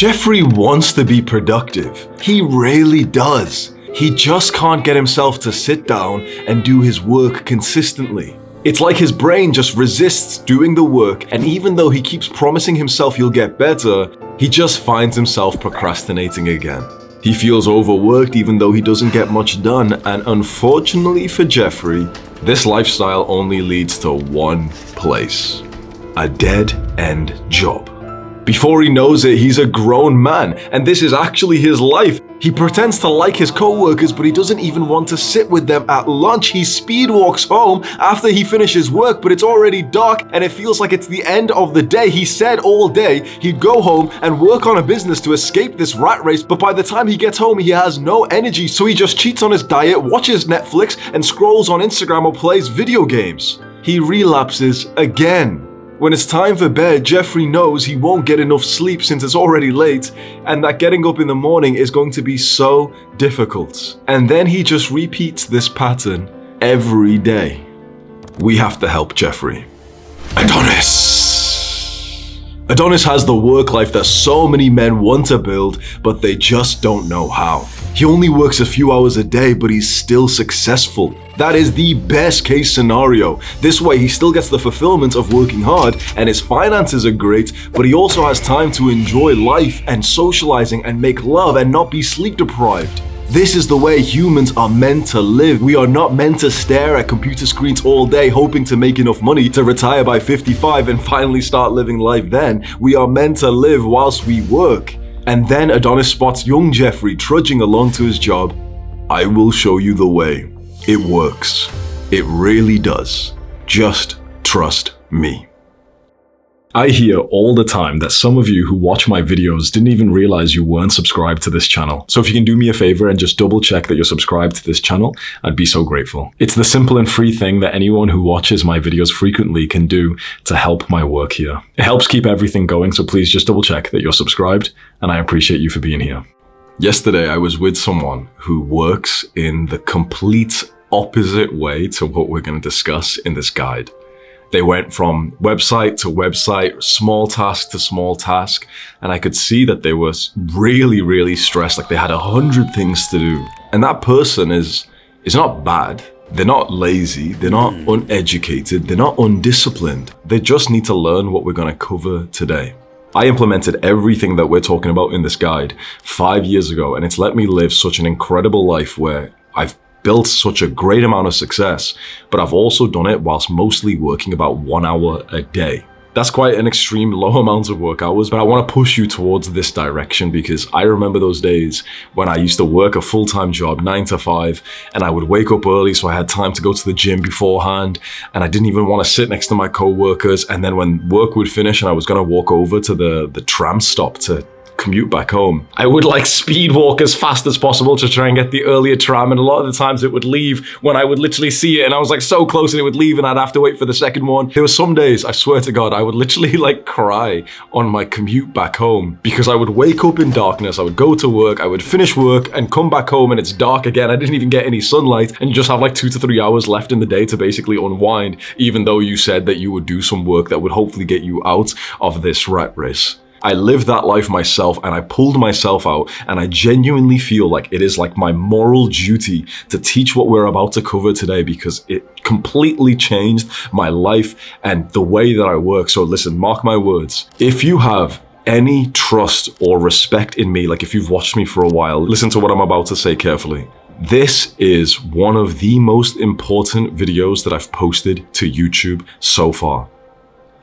Jeffrey wants to be productive. He really does. He just can't get himself to sit down and do his work consistently. It's like his brain just resists doing the work, and even though he keeps promising himself he'll get better, he just finds himself procrastinating again. He feels overworked even though he doesn't get much done, and unfortunately for Jeffrey, this lifestyle only leads to one place: a dead-end job. Before he knows it, he's a grown man, and this is actually his life. He pretends to like his co-workers, but he doesn't even want to sit with them at lunch. He speed walks home after he finishes work, but it's already dark and it feels like it's the end of the day. He said all day he'd go home and work on a business to escape this rat race, but by the time he gets home, he has no energy, so he just cheats on his diet, watches Netflix, and scrolls on Instagram or plays video games. He relapses again. When it's time for bed, Jeffrey knows he won't get enough sleep since it's already late, and that getting up in the morning is going to be so difficult. And then he just repeats this pattern every day. We have to help Jeffrey. Adonis has the work life that so many men want to build, but they just don't know how. He only works a few hours a day, but he's still successful. That is the best case scenario. This way, he still gets the fulfillment of working hard, and his finances are great, but he also has time to enjoy life and socializing and make love and not be sleep deprived. This is the way humans are meant to live. We are not meant to stare at computer screens all day hoping to make enough money to retire by 55 and finally start living life then. We are meant to live whilst we work. And then Adonis spots young Jeffrey trudging along to his job. I will show you the way. It works. It really does. Just trust me. I hear all the time that some of you who watch my videos didn't even realize you weren't subscribed to this channel. So if you can do me a favor and just double check that you're subscribed to this channel, I'd be so grateful. It's the simple and free thing that anyone who watches my videos frequently can do to help my work here. It helps keep everything going, so please just double check that you're subscribed, and I appreciate you for being here. Yesterday, I was with someone who works in the complete opposite way to what we're going to discuss in this guide. They went from website to website, small task to small task, and I could see that they were really, really stressed, like they had 100 things to do. And that person is not bad. They're not lazy, they're not uneducated, they're not undisciplined. They just need to learn what we're going to cover today. I implemented everything that we're talking about in this guide 5 years ago, and it's let me live such an incredible life where I've built such a great amount of success, but I've also done it whilst mostly working about 1 hour a day. That's quite an extreme low amount of work hours, but I want to push you towards this direction because I remember those days when I used to work a full-time job 9 to 5, and I would wake up early so I had time to go to the gym beforehand, and I didn't even want to sit next to my co-workers. And then when work would finish and I was going to walk over to the tram stop to commute back home, I would like speed walk as fast as possible to try and get the earlier tram, and a lot of the times it would leave when I would literally see it, and I was like so close and it would leave and I'd have to wait for the second one. There were some days, I swear to God, I would literally like cry on my commute back home because I would wake up in darkness, I would go to work, I would finish work and come back home and it's dark again. I didn't even get any sunlight, and you just have like 2 to 3 hours left in the day to basically unwind, even though you said that you would do some work that would hopefully get you out of this rat race. I lived that life myself, and I pulled myself out, and I genuinely feel like it is like my moral duty to teach what we're about to cover today because it completely changed my life and the way that I work. So listen, mark my words. If you have any trust or respect in me, like if you've watched me for a while, listen to what I'm about to say carefully. This is one of the most important videos that I've posted to YouTube so far.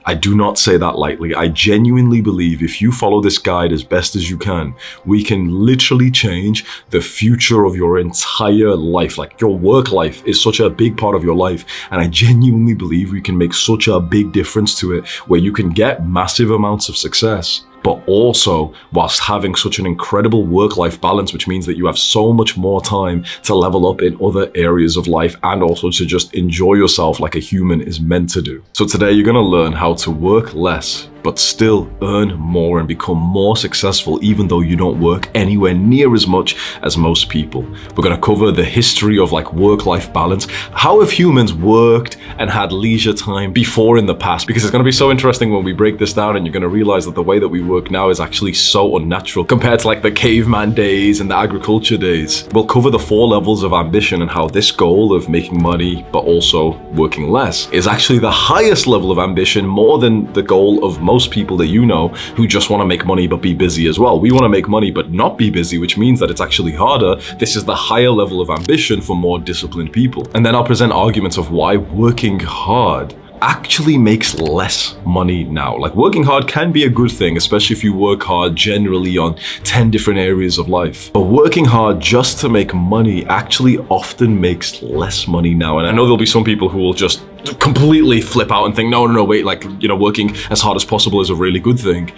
I do not say that lightly. I genuinely believe if you follow this guide as best as you can, we can literally change the future of your entire life. Like your work life is such a big part of your life. And I genuinely believe we can make such a big difference to it where you can get massive amounts of success, but also whilst having such an incredible work-life balance, which means that you have so much more time to level up in other areas of life and also to just enjoy yourself like a human is meant to do. So today you're going to learn how to work less, but still earn more and become more successful even though you don't work anywhere near as much as most people. We're going to cover the history of like work-life balance. How have humans worked and had leisure time before in the past? Because it's going to be so interesting when we break this down, and you're going to realize that the way that we work now is actually so unnatural compared to like the caveman days and the agriculture days. We'll cover the 4 levels of ambition and how this goal of making money but also working less is actually the highest level of ambition, more than the goal of most people that you know who just want to make money but be busy as well. We want to make money but not be busy, which means that it's actually harder. This is the higher level of ambition for more disciplined people. And then I'll present arguments of why working hard actually makes less money now. Like, working hard can be a good thing, especially if you work hard generally on 10 different areas of life. But working hard just to make money actually often makes less money now. And I know there'll be some people who will just completely flip out and think, no, wait, like, you know, working as hard as possible is a really good thing.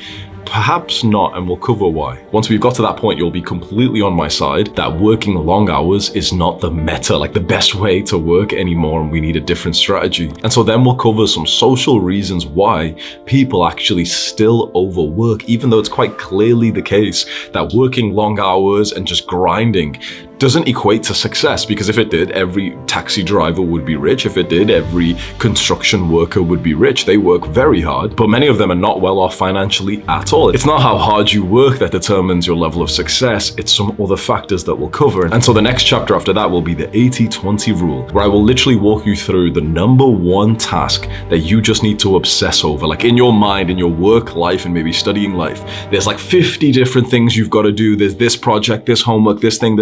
Perhaps not, and we'll cover why. Once we've got to that point, you'll be completely on my side that working long hours is not the meta, like the best way to work anymore, and we need a different strategy. And so then we'll cover some social reasons why people actually still overwork, even though it's quite clearly the case that working long hours and just grinding doesn't equate to success, because if it did, every taxi driver would be rich. If it did, every construction worker would be rich. They work very hard, but many of them are not well off financially at all. It's not how hard you work that determines your level of success, it's some other factors that we'll cover. And so the next chapter after that will be the 80-20 rule, where I will literally walk you through the number 1 task that you just need to obsess over. Like, in your mind, in your work life, and maybe studying life, there's like 50 different things you've got to do. There's this project, this homework, this thing.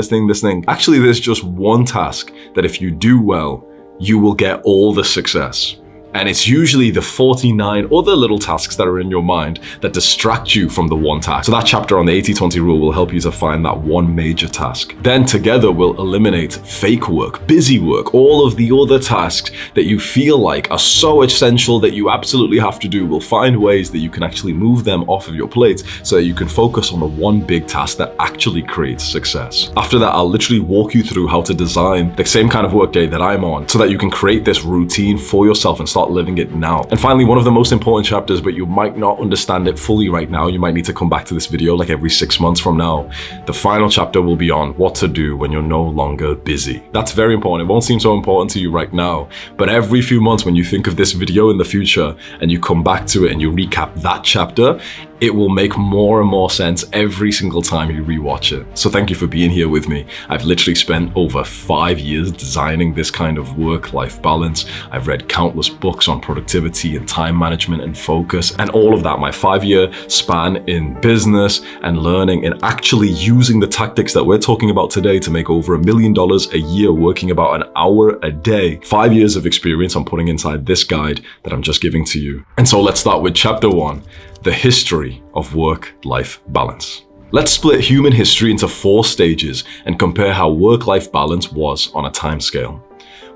Actually, there's just one task that if you do well, you will get all the success. And it's usually the 49 other little tasks that are in your mind that distract you from the one task. So that chapter on the 80-20 rule will help you to find that one major task. Then together we'll eliminate fake work, busy work, all of the other tasks that you feel like are so essential that you absolutely have to do. We'll find ways that you can actually move them off of your plate so that you can focus on the one big task that actually creates success. After that, I'll literally walk you through how to design the same kind of workday that I'm on so that you can create this routine for yourself and start living it now. And finally, one of the most important chapters, but you might not understand it fully right now. You might need to come back to this video like every 6 months from now. The final chapter will be on what to do when you're no longer busy. That's very important. It won't seem so important to you right now, but every few months when you think of this video in the future and you come back to it and you recap that chapter, it will make more and more sense every single time you rewatch it. So thank you for being here with me. I've literally spent over 5 years designing this kind of work-life balance. I've read countless books on productivity and time management and focus and all of that. My 5-year span in business and learning and actually using the tactics that we're talking about today to make over $1 million a year working about an hour a day. 5 years of experience I'm putting inside this guide that I'm just giving to you. And so let's start with chapter 1. The history of work-life balance. Let's split human history into 4 stages and compare how work-life balance was on a timescale.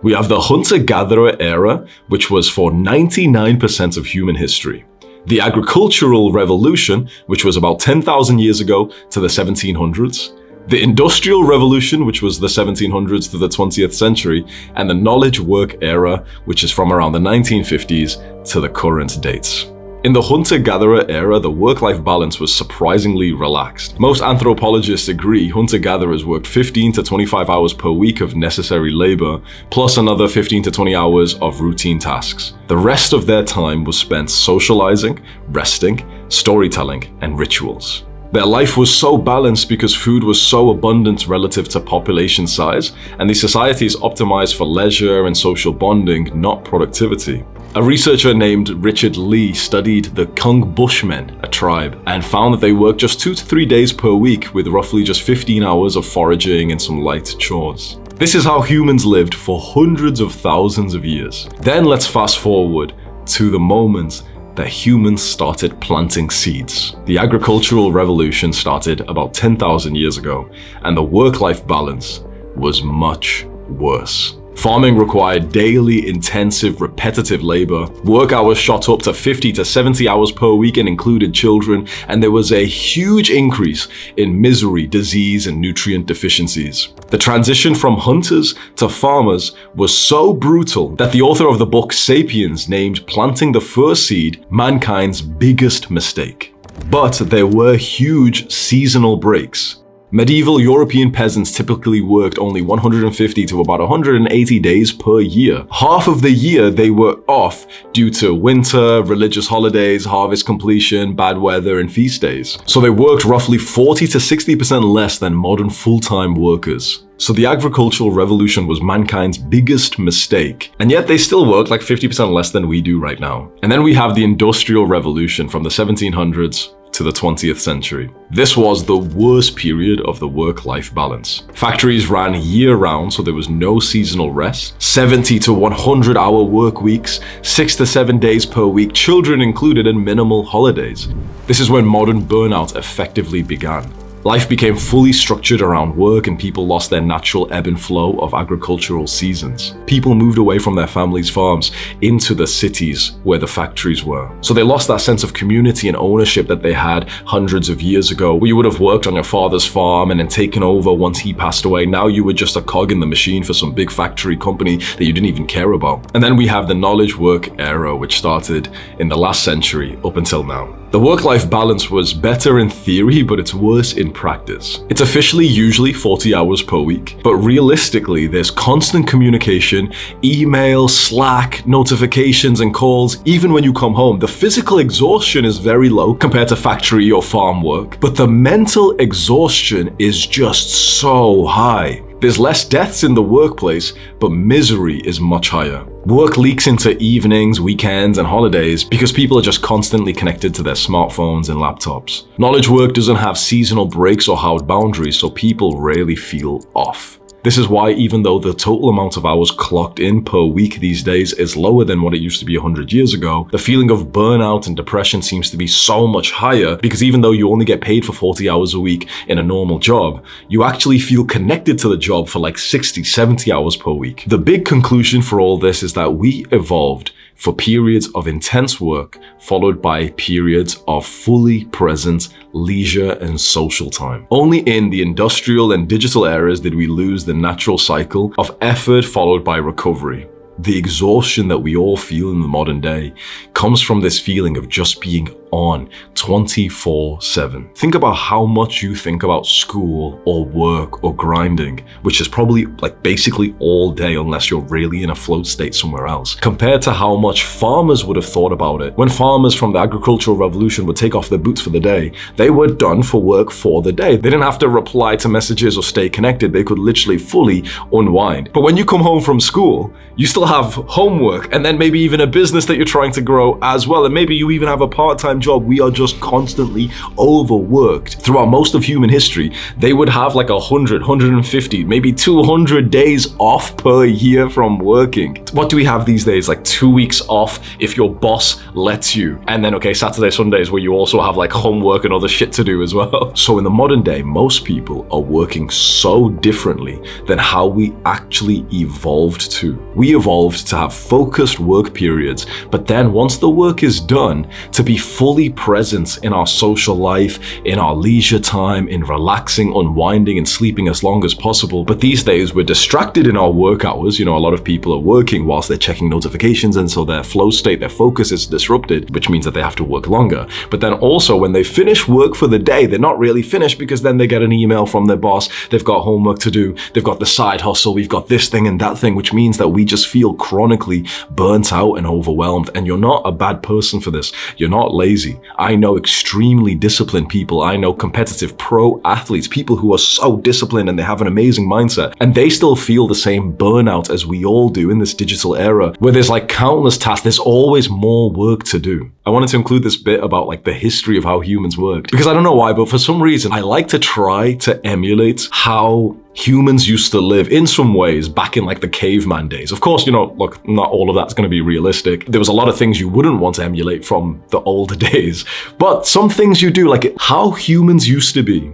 We have the hunter-gatherer era, which was for 99% of human history. The agricultural revolution, which was about 10,000 years ago to the 1700s. The Industrial Revolution, which was the 1700s to the 20th century, and the Knowledge Work era, which is from around the 1950s to the current dates. In the hunter-gatherer era, the work-life balance was surprisingly relaxed. Most anthropologists agree hunter-gatherers worked 15 to 25 hours per week of necessary labor, plus another 15 to 20 hours of routine tasks. The rest of their time was spent socializing, resting, storytelling, and rituals. Their life was so balanced because food was so abundant relative to population size, and the societies optimized for leisure and social bonding, not productivity. A researcher named Richard Lee studied the Kung Bushmen, a tribe, and found that they worked just 2 to 3 days per week with roughly just 15 hours of foraging and some light chores. This is how humans lived for hundreds of thousands of years. Then let's fast forward to the moment that humans started planting seeds. The agricultural revolution started about 10,000 years ago, and the work-life balance was much worse. Farming required daily, intensive, repetitive labor. Work hours shot up to 50 to 70 hours per week and included children, and there was a huge increase in misery, disease, and nutrient deficiencies. The transition from hunters to farmers was so brutal that the author of the book Sapiens named planting the first seed mankind's biggest mistake. But there were huge seasonal breaks. Medieval European peasants typically worked only 150 to about 180 days per year. Half of the year they were off due to winter, religious holidays, harvest completion, bad weather, and feast days. So they worked roughly 40 to 60% less than modern full-time workers. So the agricultural revolution was mankind's biggest mistake. And yet they still work like 50% less than we do right now. And then we have the Industrial Revolution from the 1700s to the 20th century. This was the worst period of the work-life balance. Factories ran year-round, so there was no seasonal rest, 70 to 100-hour work weeks, 6 to 7 days per week, children included, and minimal holidays. This is when modern burnout effectively began. Life became fully structured around work and people lost their natural ebb and flow of agricultural seasons. People moved away from their families' farms into the cities where the factories were. So they lost that sense of community and ownership that they had hundreds of years ago, where you would have worked on your father's farm and then taken over once he passed away. Now you were just a cog in the machine for some big factory company that you didn't even care about. And then we have the knowledge work era, which started in the last century up until now. The work-life balance was better in theory, but it's worse in practice. It's officially usually 40 hours per week, but realistically, there's constant communication, email, Slack, notifications, and calls. Even when you come home, the physical exhaustion is very low compared to factory or farm work, but the mental exhaustion is just so high. There's less deaths in the workplace, but misery is much higher. Work leaks into evenings, weekends, and holidays because people are just constantly connected to their smartphones and laptops. Knowledge work doesn't have seasonal breaks or hard boundaries, so people rarely feel off. This is why even though the total amount of hours clocked in per week these days is lower than what it used to be 100 years ago, the feeling of burnout and depression seems to be so much higher because even though you only get paid for 40 hours a week in a normal job, you actually feel connected to the job for like 60, 70 hours per week. The big conclusion for all this is that we evolved for periods of intense work, followed by periods of fully present leisure and social time. Only in the industrial and digital eras did we lose the natural cycle of effort followed by recovery. The exhaustion that we all feel in the modern day comes from this feeling of just being on 24/7. Think about how much you think about school or work or grinding, which is probably like basically all day unless you're really in a float state somewhere else, compared to how much farmers would have thought about it. When farmers from the agricultural revolution would take off their boots for the day, they were done for work for the day. They didn't have to reply to messages or stay connected. They could literally fully unwind. But when you come home from school, you still have homework and then maybe even a business that you're trying to grow as well. And maybe you even have a part-time job. We are just constantly overworked. Throughout most of human history, they would have like 100, 150, maybe 200 days off per year from working. What do we have these days? Like 2 weeks off if your boss lets you. And then, okay, Saturday, Sundays where you also have like homework and other shit to do as well. So in the modern day, most people are working so differently than how we actually evolved to. We evolved to have focused work periods, but then once the work is done, to be fully present in our social life, in our leisure time, in relaxing, unwinding, and sleeping as long as possible. But these days, we're distracted in our work hours. You know, a lot of people are working whilst they're checking notifications, and so their flow state, their focus is disrupted, which means that they have to work longer. But then also, when they finish work for the day, they're not really finished because then they get an email from their boss, they've got homework to do, they've got the side hustle, we've got this thing and that thing, which means that we just feel chronically burnt out and overwhelmed. And you're not a bad person for this. You're not lazy. I know extremely disciplined people. I know competitive pro athletes, people who are so disciplined and they have an amazing mindset, and they still feel the same burnout as we all do in this digital era where there's like countless tasks. There's always more work to do. I wanted to include this bit about like the history of how humans worked because I don't know why, but for some reason I like to try to emulate how humans used to live in some ways back in like the caveman days. Of course, you know, look, not all of that's going to be realistic. There was a lot of things you wouldn't want to emulate from the older days, but some things you do, like how humans used to be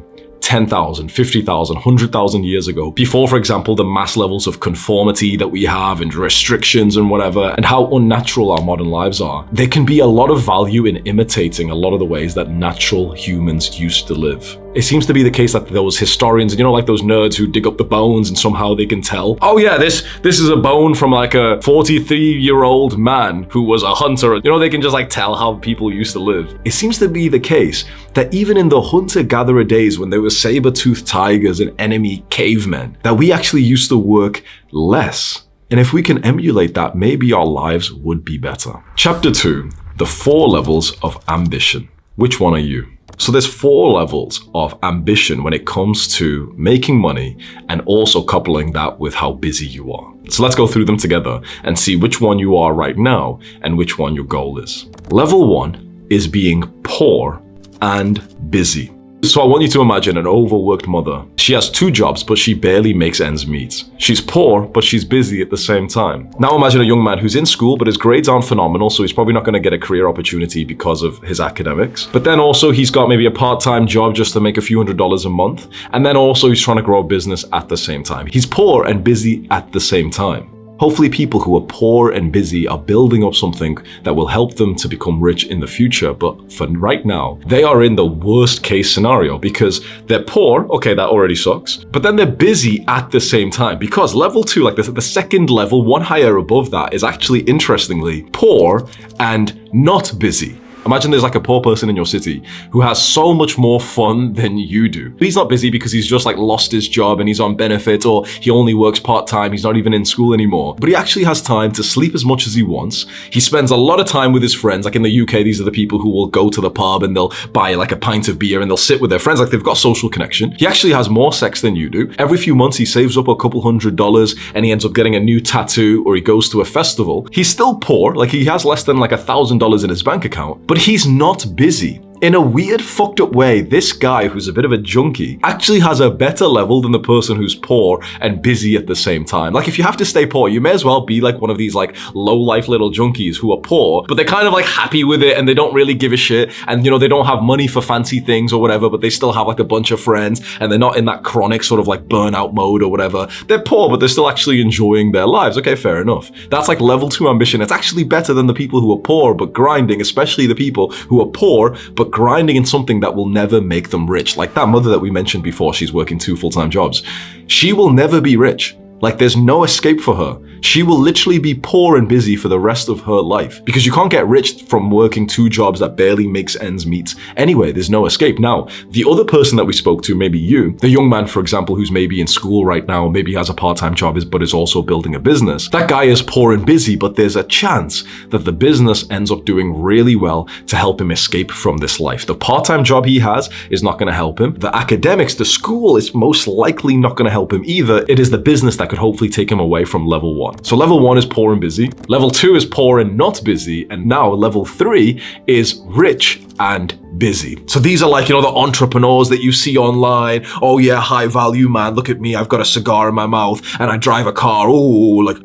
10,000, 50,000, 100,000 years ago, before, for example, the mass levels of conformity that we have and restrictions and whatever, and how unnatural our modern lives are, there can be a lot of value in imitating a lot of the ways that natural humans used to live. It seems to be the case that those historians, you know, like those nerds who dig up the bones and somehow they can tell, oh yeah, this is a bone from like a 43-year-old man who was a hunter. You know, they can just like tell how people used to live. It seems to be the case that even in the hunter-gatherer days when there were saber-toothed tigers and enemy cavemen, that we actually used to work less. And if we can emulate that, maybe our lives would be better. Chapter 2, the 4 levels of ambition. Which one are you? So there's 4 levels of ambition when it comes to making money and also coupling that with how busy you are. So let's go through them together and see which one you are right now and which one your goal is. Level 1 is being poor and busy. So I want you to imagine an overworked mother. She has 2 jobs, but she barely makes ends meet. She's poor, but she's busy at the same time. Now imagine a young man who's in school, but his grades aren't phenomenal, so he's probably not going to get a career opportunity because of his academics. But then also he's got maybe a part-time job just to make a few $100s a month. And then also he's trying to grow a business at the same time. He's poor and busy at the same time. Hopefully people who are poor and busy are building up something that will help them to become rich in the future. But for right now, they are in the worst case scenario because they're poor. Okay, that already sucks. But then they're busy at the same time because level 2, like the second level, one higher above that, is actually interestingly poor and not busy. Imagine there's like a poor person in your city who has so much more fun than you do. He's not busy because he's just like lost his job and he's on benefits, or he only works part-time, he's not even in school anymore. But he actually has time to sleep as much as he wants. He spends a lot of time with his friends. Like in the UK, these are the people who will go to the pub and they'll buy like a pint of beer and they'll sit with their friends, like they've got social connection. He actually has more sex than you do. Every few months he saves up a couple $100s and he ends up getting a new tattoo, or he goes to a festival. He's still poor, like he has less than like $1,000 in his bank account, but he's not busy. In a weird, fucked up way, this guy who's a bit of a junkie actually has a better level than the person who's poor and busy at the same time. Like if you have to stay poor, you may as well be like one of these like low-life little junkies who are poor, but they're kind of like happy with it and they don't really give a shit. And you know, they don't have money for fancy things or whatever, but they still have like a bunch of friends and they're not in that chronic sort of like burnout mode or whatever. They're poor, but they're still actually enjoying their lives. Okay, fair enough. That's like level 2 ambition. It's actually better than the people who are poor but grinding, especially the people who are poor but grinding in something that will never make them rich. Like that mother that we mentioned before, she's working 2 full-time jobs. She will never be rich. Like there's no escape for her. She will literally be poor and busy for the rest of her life because you can't get rich from working 2 jobs that barely makes ends meet. Anyway, there's no escape. Now, the other person that we spoke to, maybe you, the young man, for example, who's maybe in school right now, maybe has a part-time job, but is also building a business. That guy is poor and busy, but there's a chance that the business ends up doing really well to help him escape from this life. The part-time job he has is not going to help him. The academics, the school is most likely not going to help him either. It is the business that could hopefully take him away from level 1. So level 1 is poor and busy. Level 2 is poor and not busy. And now level 3 is rich and busy. So these are like, you know, the entrepreneurs that you see online. Oh yeah, high value man. Look at me. I've got a cigar in my mouth and I drive a car. Oh, like,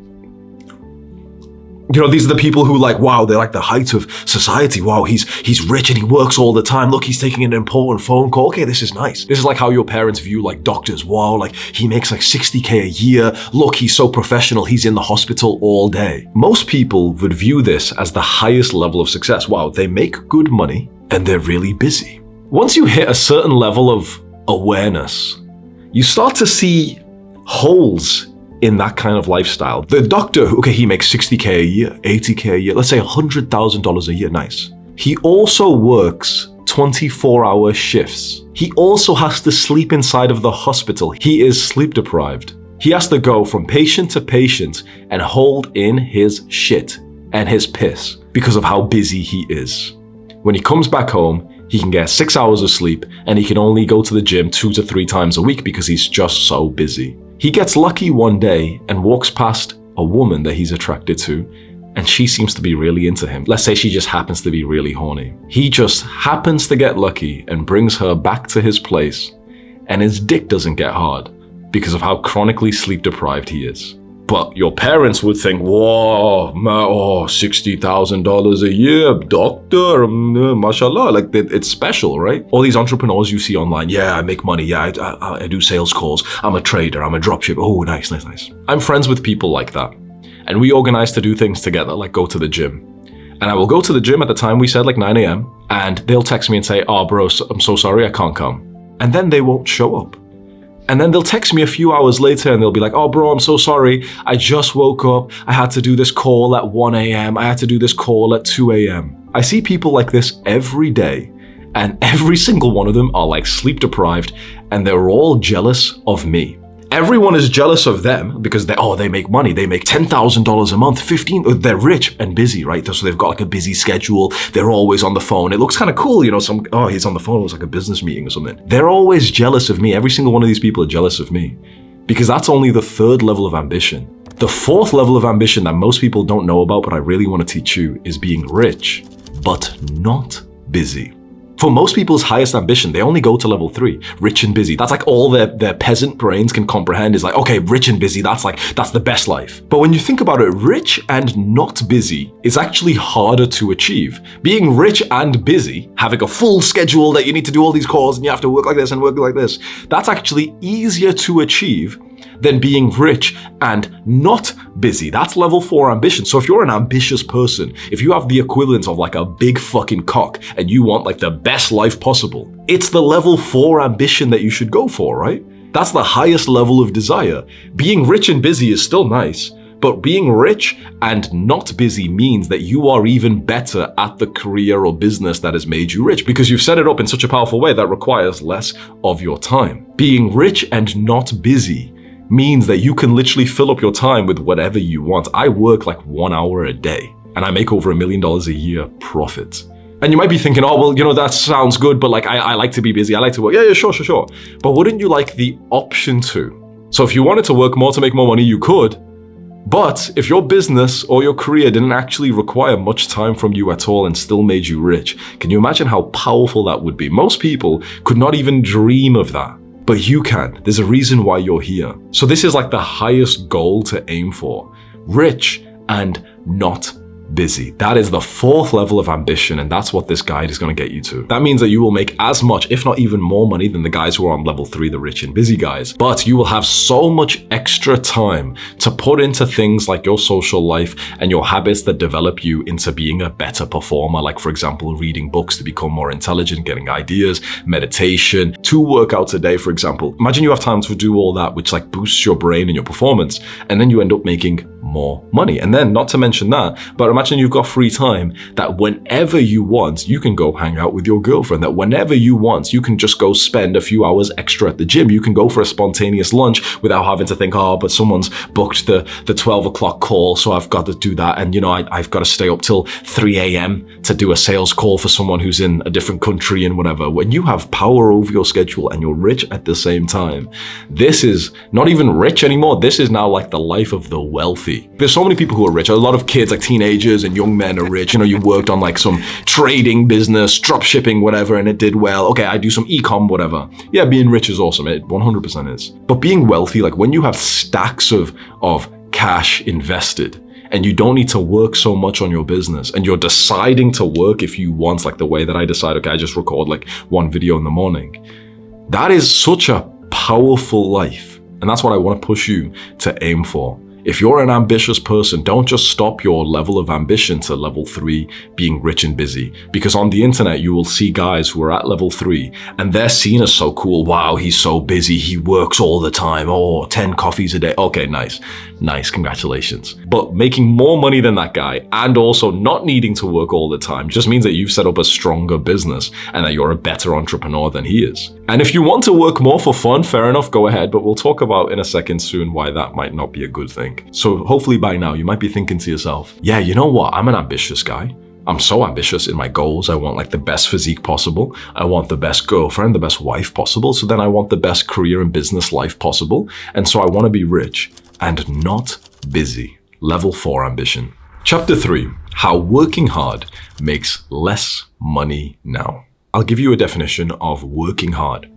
you know, these are the people who like, wow, they're like the height of society. Wow, he's rich and he works all the time. Look, he's taking an important phone call. Okay, this is nice. This is like how your parents view like doctors. Wow, like he makes like 60K a year. Look, he's so professional. He's in the hospital all day. Most people would view this as the highest level of success. Wow, they make good money and they're really busy. Once you hit a certain level of awareness, you start to see holes in that kind of lifestyle. The doctor, okay, he makes 60K a year, 80K a year, let's say $100,000 a year, nice. He also works 24-hour shifts. He also has to sleep inside of the hospital. He is sleep deprived. He has to go from patient to patient and hold in his shit and his piss because of how busy he is. When he comes back home, he can get 6 hours of sleep and he can only go to the gym 2 to 3 times a week because he's just so busy. He gets lucky one day and walks past a woman that he's attracted to, and she seems to be really into him. Let's say she just happens to be really horny. He just happens to get lucky and brings her back to his place, and his dick doesn't get hard because of how chronically sleep deprived he is. But your parents would think, whoa, $60,000 a year, doctor, mashallah, like it's special, right? All these entrepreneurs you see online, yeah, I make money, yeah, I do sales calls, I'm a trader, I'm a dropshipper, oh, nice. I'm friends with people like that. And we organize to do things together, like go to the gym. And I will go to the gym at the time we said, like 9 a.m. And they'll text me and say, oh, bro, I'm so sorry, I can't come. And then they won't show up. And then they'll text me a few hours later and they'll be like, oh, bro, I'm so sorry. I just woke up. I had to do this call at 1 a.m. I had to do this call at 2 a.m. I see people like this every day. And every single one of them are like sleep deprived and they're all jealous of me. Everyone is jealous of them because they make money. They make $10,000 a month, they're rich and busy, right? So they've got like a busy schedule. They're always on the phone. It looks kind of cool, you know, he's on the phone. It was like a business meeting or something. They're always jealous of me. Every single one of these people are jealous of me because that's only the third level of ambition. The fourth level of ambition that most people don't know about, but I really want to teach you is being rich, but not busy. For most people's highest ambition, they only go to level 3, rich and busy. That's like all their peasant brains can comprehend is like, okay, rich and busy, that's the best life. But when you think about it, rich and not busy is actually harder to achieve. Being rich and busy, having a full schedule that you need to do all these calls and you have to work like this and work like this, that's actually easier to achieve than being rich and not busy. That's level 4 ambition. So if you're an ambitious person, if you have the equivalent of like a big fucking cock and you want like the best life possible, it's the level 4 ambition that you should go for, right? That's the highest level of desire. Being rich and busy is still nice, but being rich and not busy means that you are even better at the career or business that has made you rich because you've set it up in such a powerful way that requires less of your time. Being rich and not busy means that you can literally fill up your time with whatever you want. I work like 1 hour a day and I make over $1 million a year profit. And you might be thinking, oh, well, you know, that sounds good, but like I like to be busy. I like to work. Yeah, sure. But wouldn't you like the option to? So if you wanted to work more to make more money, you could. But if your business or your career didn't actually require much time from you at all and still made you rich, can you imagine how powerful that would be? Most people could not even dream of that. But you can. There's a reason why you're here. So this is like the highest goal to aim for. Rich and not busy. That is the 4th level of ambition, and that's what this guide is going to get you to. That means that you will make as much, if not even more money than the guys who are on level 3, the rich and busy guys. But you will have so much extra time to put into things like your social life and your habits that develop you into being a better performer. Like, for example, reading books to become more intelligent, getting ideas, meditation, 2 workouts a day, for example. Imagine you have time to do all that, which like boosts your brain and your performance, and then you end up making more money. And then, not to mention that, but imagine you've got free time that whenever you want, you can go hang out with your girlfriend, that whenever you want, you can just go spend a few hours extra at the gym. You can go for a spontaneous lunch without having to think, oh, but someone's booked the 12 o'clock call, so I've got to do that. And, you know, I've got to stay up till 3 a.m. to do a sales call for someone who's in a different country and whatever. When you have power over your schedule and you're rich at the same time, this is not even rich anymore. This is now like the life of the wealthy. There's so many people who are rich. A lot of kids, like teenagers and young men are rich. You know, you worked on like some trading business, drop shipping, whatever, and it did well. Okay, I do some e-com, whatever. Yeah, being rich is awesome. It 100% is. But being wealthy, like when you have stacks of cash invested and you don't need to work so much on your business and you're deciding to work if you want, like the way that I decide, okay, I just record like 1 video in the morning. That is such a powerful life. And that's what I want to push you to aim for. If you're an ambitious person, don't just stop your level of ambition to level 3, being rich and busy. Because on the internet, you will see guys who are at level 3 and they're seen as so cool. Wow, he's so busy. He works all the time. Oh, 10 coffees a day. Okay, nice. Congratulations. But making more money than that guy and also not needing to work all the time just means that you've set up a stronger business and that you're a better entrepreneur than he is. And if you want to work more for fun, fair enough, go ahead. But we'll talk about in a second soon why that might not be a good thing. So hopefully by now you might be thinking to yourself, yeah, you know what? I'm an ambitious guy. I'm so ambitious in my goals. I want like the best physique possible. I want the best girlfriend, the best wife possible. So then I want the best career and business life possible. And so I want to be rich and not busy. Level 4 ambition. Chapter 3, how working hard makes less money now. I'll give you a definition of working hard.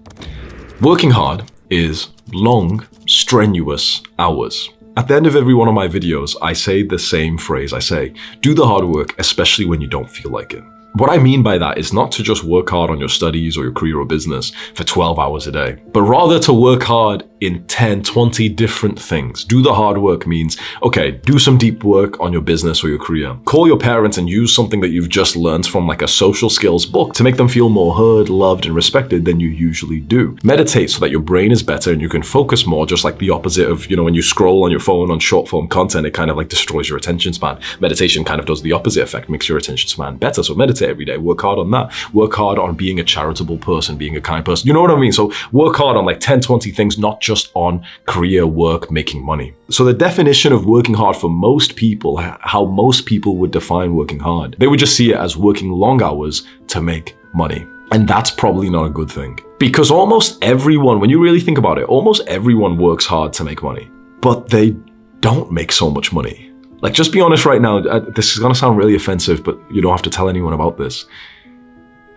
Working hard is long, strenuous hours. At the end of every one of my videos, I say the same phrase. I say, do the hard work, especially when you don't feel like it. What I mean by that is not to just work hard on your studies or your career or business for 12 hours a day, but rather to work hard in 10, 20 different things. Do the hard work means, okay, do some deep work on your business or your career. Call your parents and use something that you've just learned from like a social skills book to make them feel more heard, loved, and respected than you usually do. Meditate so that your brain is better and you can focus more, just like the opposite of, when you scroll on your phone on short form content, it kind of like destroys your attention span. Meditation kind of does the opposite effect, makes your attention span better. So meditate every day, work hard on that. Work hard on being a charitable person, being a kind person. You know what I mean? So work hard on like 10, 20 things, not just on career, work, making money. So the definition of working hard for most people, how most people would define working hard, they would just see it as working long hours to make money. And that's probably not a good thing. Because almost everyone, when you really think about it, almost everyone works hard to make money, but they don't make so much money. Like, just be honest right now, this is gonna sound really offensive, but you don't have to tell anyone about this.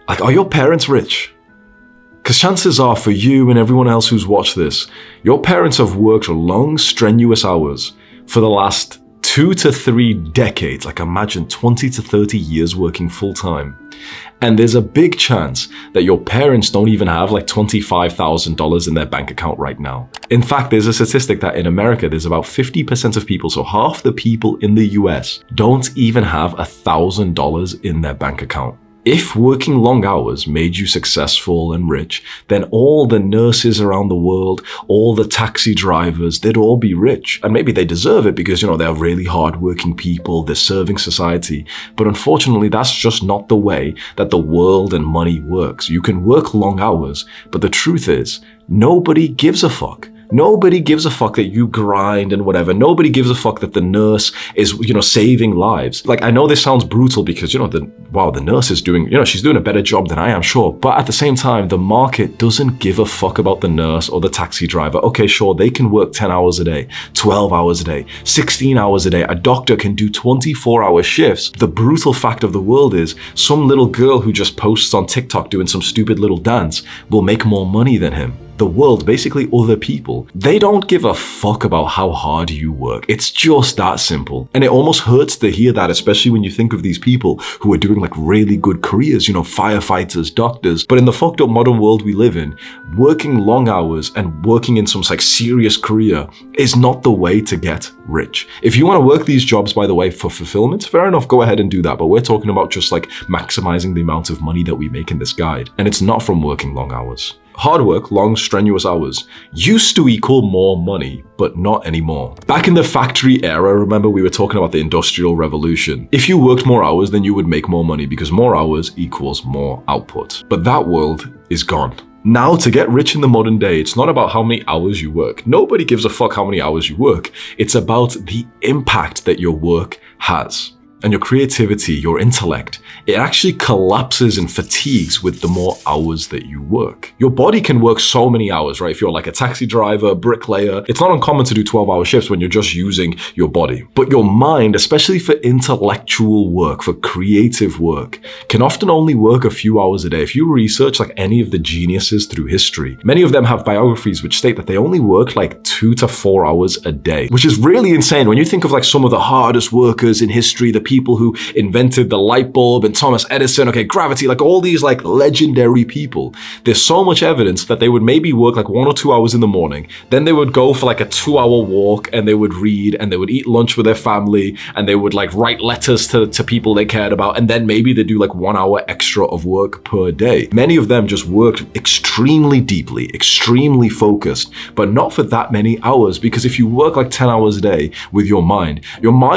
Like, are your parents rich? Because chances are for you and everyone else who's watched this, your parents have worked long, strenuous hours for the last 2 to 3 decades, like imagine 20 to 30 years working full time. And there's a big chance that your parents don't even have like $25,000 in their bank account right now. In fact, there's a statistic that in America, there's about 50% of people, so half the people in the US, don't even have $1,000 in their bank account. If working long hours made you successful and rich, then all the nurses around the world, all the taxi drivers, they'd all be rich. And maybe they deserve it because, they're really hardworking people, they're serving society. But unfortunately, that's just not the way that the world and money works. You can work long hours, but the truth is, nobody gives a fuck. Nobody gives a fuck that you grind and whatever. Nobody gives a fuck that the nurse is, saving lives. Like, I know this sounds brutal because, the nurse is doing, she's doing a better job than I am, sure. But at the same time, the market doesn't give a fuck about the nurse or the taxi driver. Okay, sure, they can work 10 hours a day, 12 hours a day, 16 hours a day. A doctor can do 24-hour shifts. The brutal fact of the world is some little girl who just posts on TikTok doing some stupid little dance will make more money than him. The world, basically other people, they don't give a fuck about how hard you work. It's just that simple. And it almost hurts to hear that, especially when you think of these people who are doing like really good careers, firefighters, doctors. But in the fucked up modern world we live in, working long hours and working in some like serious career is not the way to get rich. If you want to work these jobs, by the way, for fulfillment, fair enough, go ahead and do that. But we're talking about just like maximizing the amount of money that we make in this guide. And it's not from working long hours. Hard work, long, strenuous hours, used to equal more money, but not anymore. Back in the factory era, remember we were talking about the Industrial Revolution. If you worked more hours, then you would make more money because more hours equals more output. But that world is gone. Now, to get rich in the modern day, it's not about how many hours you work. Nobody gives a fuck how many hours you work. It's about the impact that your work has. And your creativity, your intellect, it actually collapses and fatigues with the more hours that you work. Your body can work so many hours, right? If you're like a taxi driver, bricklayer, it's not uncommon to do 12-hour shifts when you're just using your body. But your mind, especially for intellectual work, for creative work, can often only work a few hours a day. If you research like any of the geniuses through history, many of them have biographies which state that they only work like 2 to 4 hours a day, which is really insane. When you think of like some of the hardest workers in history, the people who invented the light bulb and Thomas Edison, gravity, like all these like legendary people, there's so much evidence that they would maybe work like 1 or 2 hours in the morning, then they would go for like a 2-hour walk and they would read and they would eat lunch with their family and they would like write letters to people they cared about, and then maybe they do like 1 hour extra of work per day. Many of them just worked extremely deeply, extremely focused, but not for that many hours, because if you work like 10 hours a day with your mind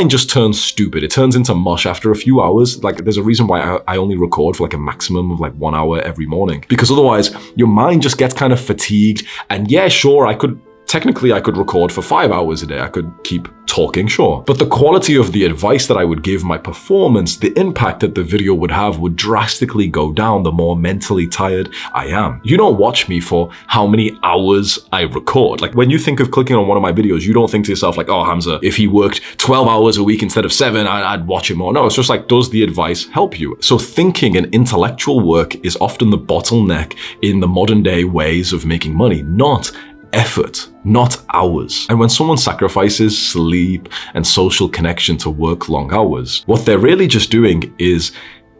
just turns stupid. It turns into mush after a few hours. Like, there's a reason why I only record for like a maximum of like 1 hour every morning, because otherwise your mind just gets kind of fatigued. And yeah, sure, I could record for 5 hours a day. I could keep talking, sure. But the quality of the advice that I would give, my performance, the impact that the video would have would drastically go down the more mentally tired I am. You don't watch me for how many hours I record. Like, when you think of clicking on one of my videos, you don't think to yourself like, oh, Hamza, if he worked 12 hours a week instead of 7, I'd watch him more. No, it's just like, does the advice help you? So thinking and intellectual work is often the bottleneck in the modern day ways of making money, not effort, not hours. And when someone sacrifices sleep and social connection to work long hours, what they're really just doing is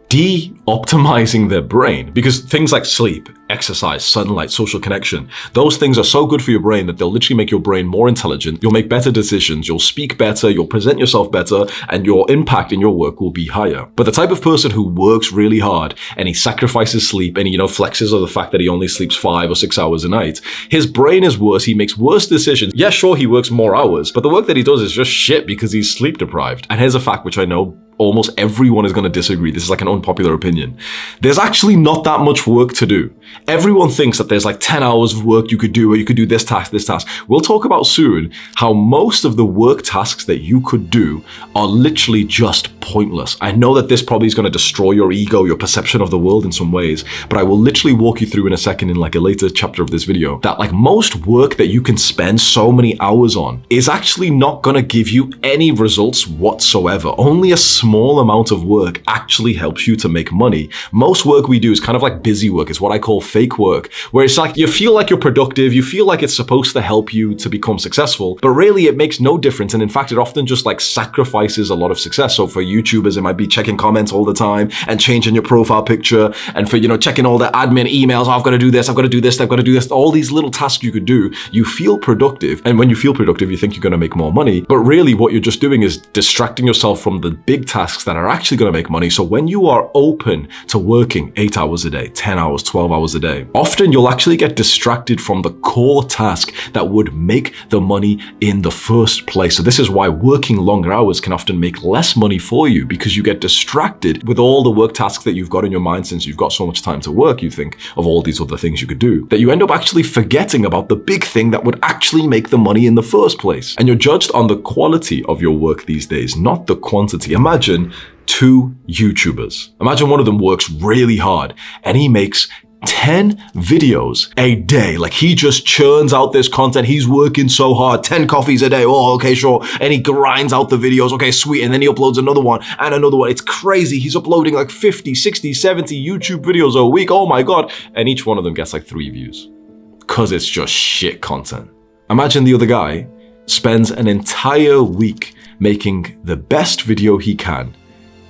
de-optimizing their brain, because things like sleep, exercise, sunlight, social connection, those things are so good for your brain that they'll literally make your brain more intelligent. You'll make better decisions, you'll speak better, you'll present yourself better, and your impact in your work will be higher. But the type of person who works really hard and he sacrifices sleep and he, flexes on the fact that he only sleeps 5 or 6 hours a night, his brain is worse, he makes worse decisions. Yeah, sure, he works more hours, but the work that he does is just shit because he's sleep deprived. And here's a fact which I know almost everyone is going to disagree. This is like an unpopular opinion. There's actually not that much work to do. Everyone thinks that there's like 10 hours of work you could do, or you could do this task, this task. We'll talk about soon how most of the work tasks that you could do are literally just pointless. I know that this probably is going to destroy your ego, your perception of the world in some ways, but I will literally walk you through in a second in like a later chapter of this video that like most work that you can spend so many hours on is actually not going to give you any results whatsoever. Only a small amount of work actually helps you to make money. Most work we do is kind of like busy work. It's what I call fake work, where it's like you feel like you're productive, you feel like it's supposed to help you to become successful, but really it makes no difference. And in fact, it often just like sacrifices a lot of success. So for YouTubers, it might be checking comments all the time and changing your profile picture. And for, checking all the admin emails, I've got to do this, I've got to do this, I've got to do this, all these little tasks you could do, you feel productive. And when you feel productive, you think you're going to make more money. But really what you're just doing is distracting yourself from the big tasks that are actually going to make money. So when you are open to working 8 hours a day, 10 hours, 12 hours a day, often you'll actually get distracted from the core task that would make the money in the first place. So this is why working longer hours can often make less money for you, because you get distracted with all the work tasks that you've got in your mind. Since you've got so much time to work, you think of all these other things you could do, that you end up actually forgetting about the big thing that would actually make the money in the first place. And you're judged on the quality of your work these days, not the quantity. Imagine 2 YouTubers. Imagine one of them works really hard and he makes 10 videos a day. Like he just churns out this content. He's working so hard, 10 coffees a day. Oh, okay, sure. And he grinds out the videos. Okay, sweet. And then he uploads another one and another one. It's crazy. He's uploading like 50, 60, 70 YouTube videos a week. Oh my God. And each one of them gets like 3 views because it's just shit content. Imagine the other guy spends an entire week making the best video he can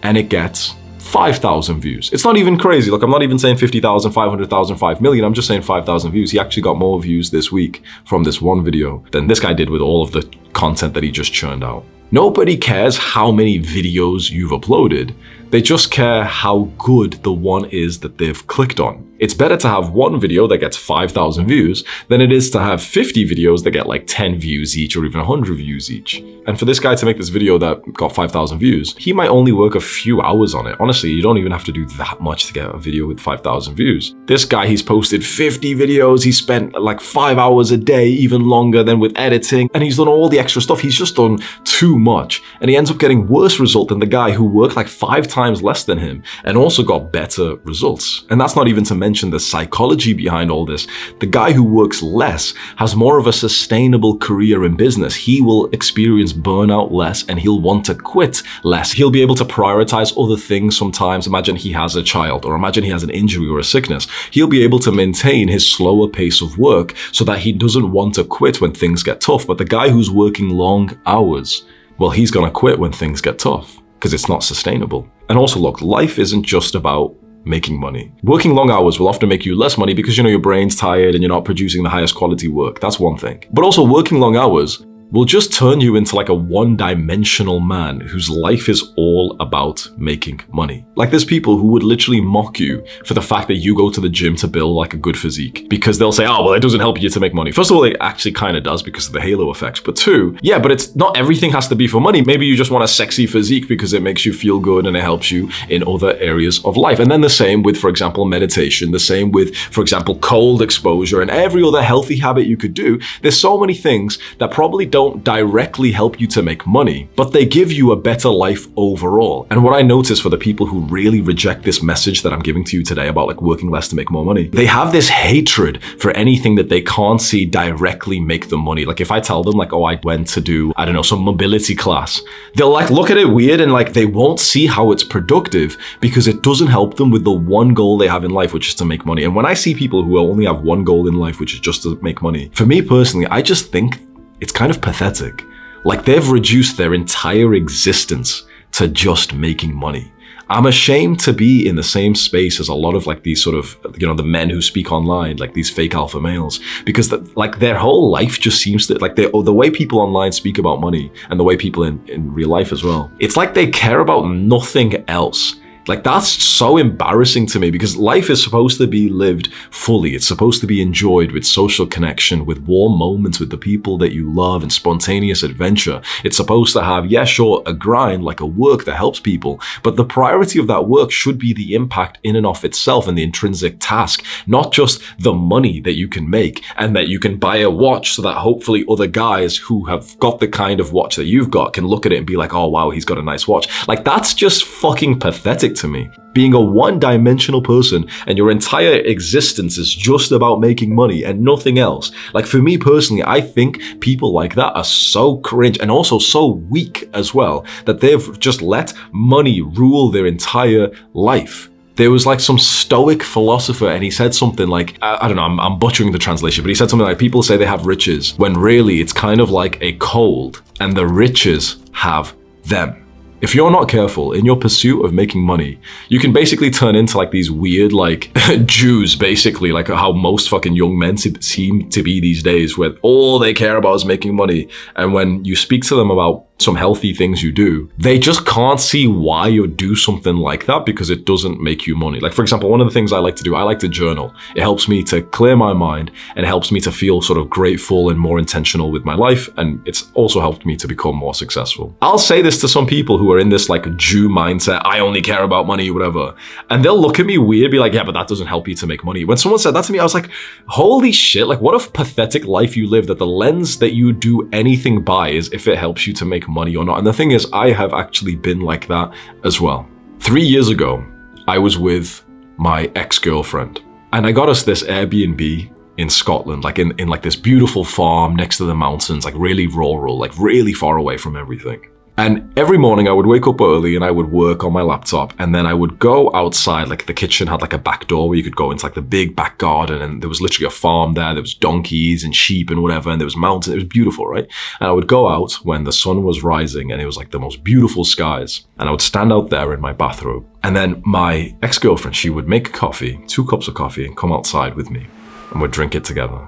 and it gets 5,000 views. It's not even crazy. Like I'm not even saying 50,000, 500,000, 5 million. I'm just saying 5,000 views. He actually got more views this week from this one video than this guy did with all of the content that he just churned out. Nobody cares how many videos you've uploaded. They just care how good the one is that they've clicked on. It's better to have one video that gets 5,000 views than it is to have 50 videos that get like 10 views each or even 100 views each. And for this guy to make this video that got 5,000 views, he might only work a few hours on it. Honestly, you don't even have to do that much to get a video with 5,000 views. This guy, he's posted 50 videos. He spent like 5 hours a day, even longer than with editing. And he's done all the extra stuff. He's just done too much. And he ends up getting worse result than the guy who worked like 5 times less than him and also got better results. And that's not even to mention the psychology behind all this. The guy who works less has more of a sustainable career in business. He will experience burnout less and he'll want to quit less. He'll be able to prioritize other things sometimes. Imagine he has a child, or imagine he has an injury or a sickness. He'll be able to maintain his slower pace of work so that he doesn't want to quit when things get tough. But the guy who's working long hours, well, he's gonna quit when things get tough because it's not sustainable. And also look, life isn't just about making money. Working long hours will often make you less money because your brain's tired and you're not producing the highest quality work. That's one thing. But also working long hours will just turn you into like a one-dimensional man whose life is all about making money. Like there's people who would literally mock you for the fact that you go to the gym to build like a good physique, because they'll say, oh, well, it doesn't help you to make money. First of all, it actually kind of does because of the halo effects. But 2, yeah, but it's not everything has to be for money. Maybe you just want a sexy physique because it makes you feel good and it helps you in other areas of life. And then the same with, for example, meditation, the same with, for example, cold exposure and every other healthy habit you could do. There's so many things that probably don't don't directly help you to make money, but they give you a better life overall. And what I notice for the people who really reject this message that I'm giving to you today about like working less to make more money, they have this hatred for anything that they can't see directly make them money. Like if I tell them like, oh, I went to do, I don't know, some mobility class, they'll like look at it weird and like they won't see how it's productive because it doesn't help them with the one goal they have in life, which is to make money. And when I see people who only have one goal in life, which is just to make money, for me personally, I just think it's kind of pathetic. Like they've reduced their entire existence to just making money. I'm ashamed to be in the same space as a lot of like these sort of, you know, the men who speak online, like these fake alpha males, because like their whole life just seems to like the way people online speak about money and the way people in real life as well. It's like they care about nothing else. Like that's so embarrassing to me because life is supposed to be lived fully. It's supposed to be enjoyed with social connection, with warm moments with the people that you love and spontaneous adventure. It's supposed to have, yeah, sure, a grind, like a work that helps people, but the priority of that work should be the impact in and of itself and the intrinsic task, not just the money that you can make and that you can buy a watch so that hopefully other guys who have got the kind of watch that you've got can look at it and be like, oh wow, he's got a nice watch. Like that's just fucking pathetic to me. Being a one-dimensional person and your entire existence is just about making money and nothing else. Like for me personally, I think people like that are so cringe and also so weak as well that they've just let money rule their entire life. There was like some stoic philosopher and he said something like, I don't know, I'm butchering the translation, but he said something like, people say they have riches when really it's kind of like a cold and the riches have them. If you're not careful in your pursuit of making money, you can basically turn into like these weird like Jews, basically, like how most fucking young men seem to be these days, where all they care about is making money. And when you speak to them about some healthy things you do, they just can't see why you do something like that because it doesn't make you money. Like for example, one of the things I like to do, I like to journal. It helps me to clear my mind and it helps me to feel sort of grateful and more intentional with my life. And it's also helped me to become more successful. I'll say this to some people who are in this like Jew mindset, I only care about money, whatever. And they'll look at me weird, be like, yeah, but that doesn't help you to make money. When someone said that to me, I was like, holy shit, like what a pathetic life you live that the lens that you do anything by is if it helps you to make money or not. And the thing is, I have actually been like that as well. 3 years ago, I was with my ex-girlfriend and I got us this Airbnb in Scotland, like in like this beautiful farm next to the mountains, like really rural, like really far away from everything. And every morning I would wake up early and I would work on my laptop and then I would go outside, like the kitchen had like a back door where you could go into like the big back garden and there was literally a farm there. There was donkeys and sheep and whatever and there was mountains. It was beautiful, right? And I would go out when the sun was rising and it was like the most beautiful skies. And I would stand out there in my bathrobe. And then my ex-girlfriend, she would make coffee, 2 cups of coffee and come outside with me and we'd drink it together.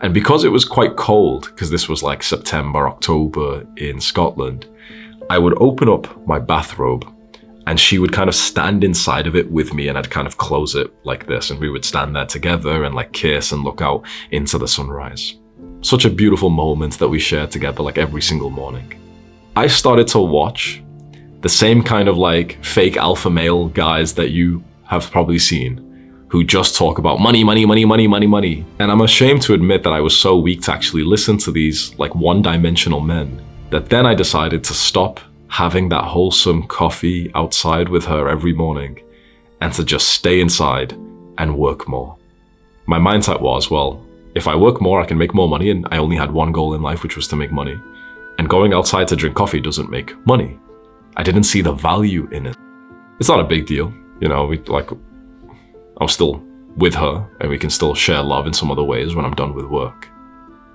And because it was quite cold, because this was like September, October in Scotland, I would open up my bathrobe and she would kind of stand inside of it with me and I'd kind of close it like this and we would stand there together and like kiss and look out into the sunrise. Such a beautiful moment that we shared together like every single morning. I started to watch the same kind of like fake alpha male guys that you have probably seen who just talk about money, money, money, money, money, money. And I'm ashamed to admit that I was so weak to actually listen to these like one-dimensional men that then I decided to stop having that wholesome coffee outside with her every morning and to just stay inside and work more. My mindset was, well, if I work more, I can make more money, and I only had one goal in life, which was to make money. And going outside to drink coffee doesn't make money. I didn't see the value in it. It's not a big deal, you know, I'm still with her and we can still share love in some other ways when I'm done with work.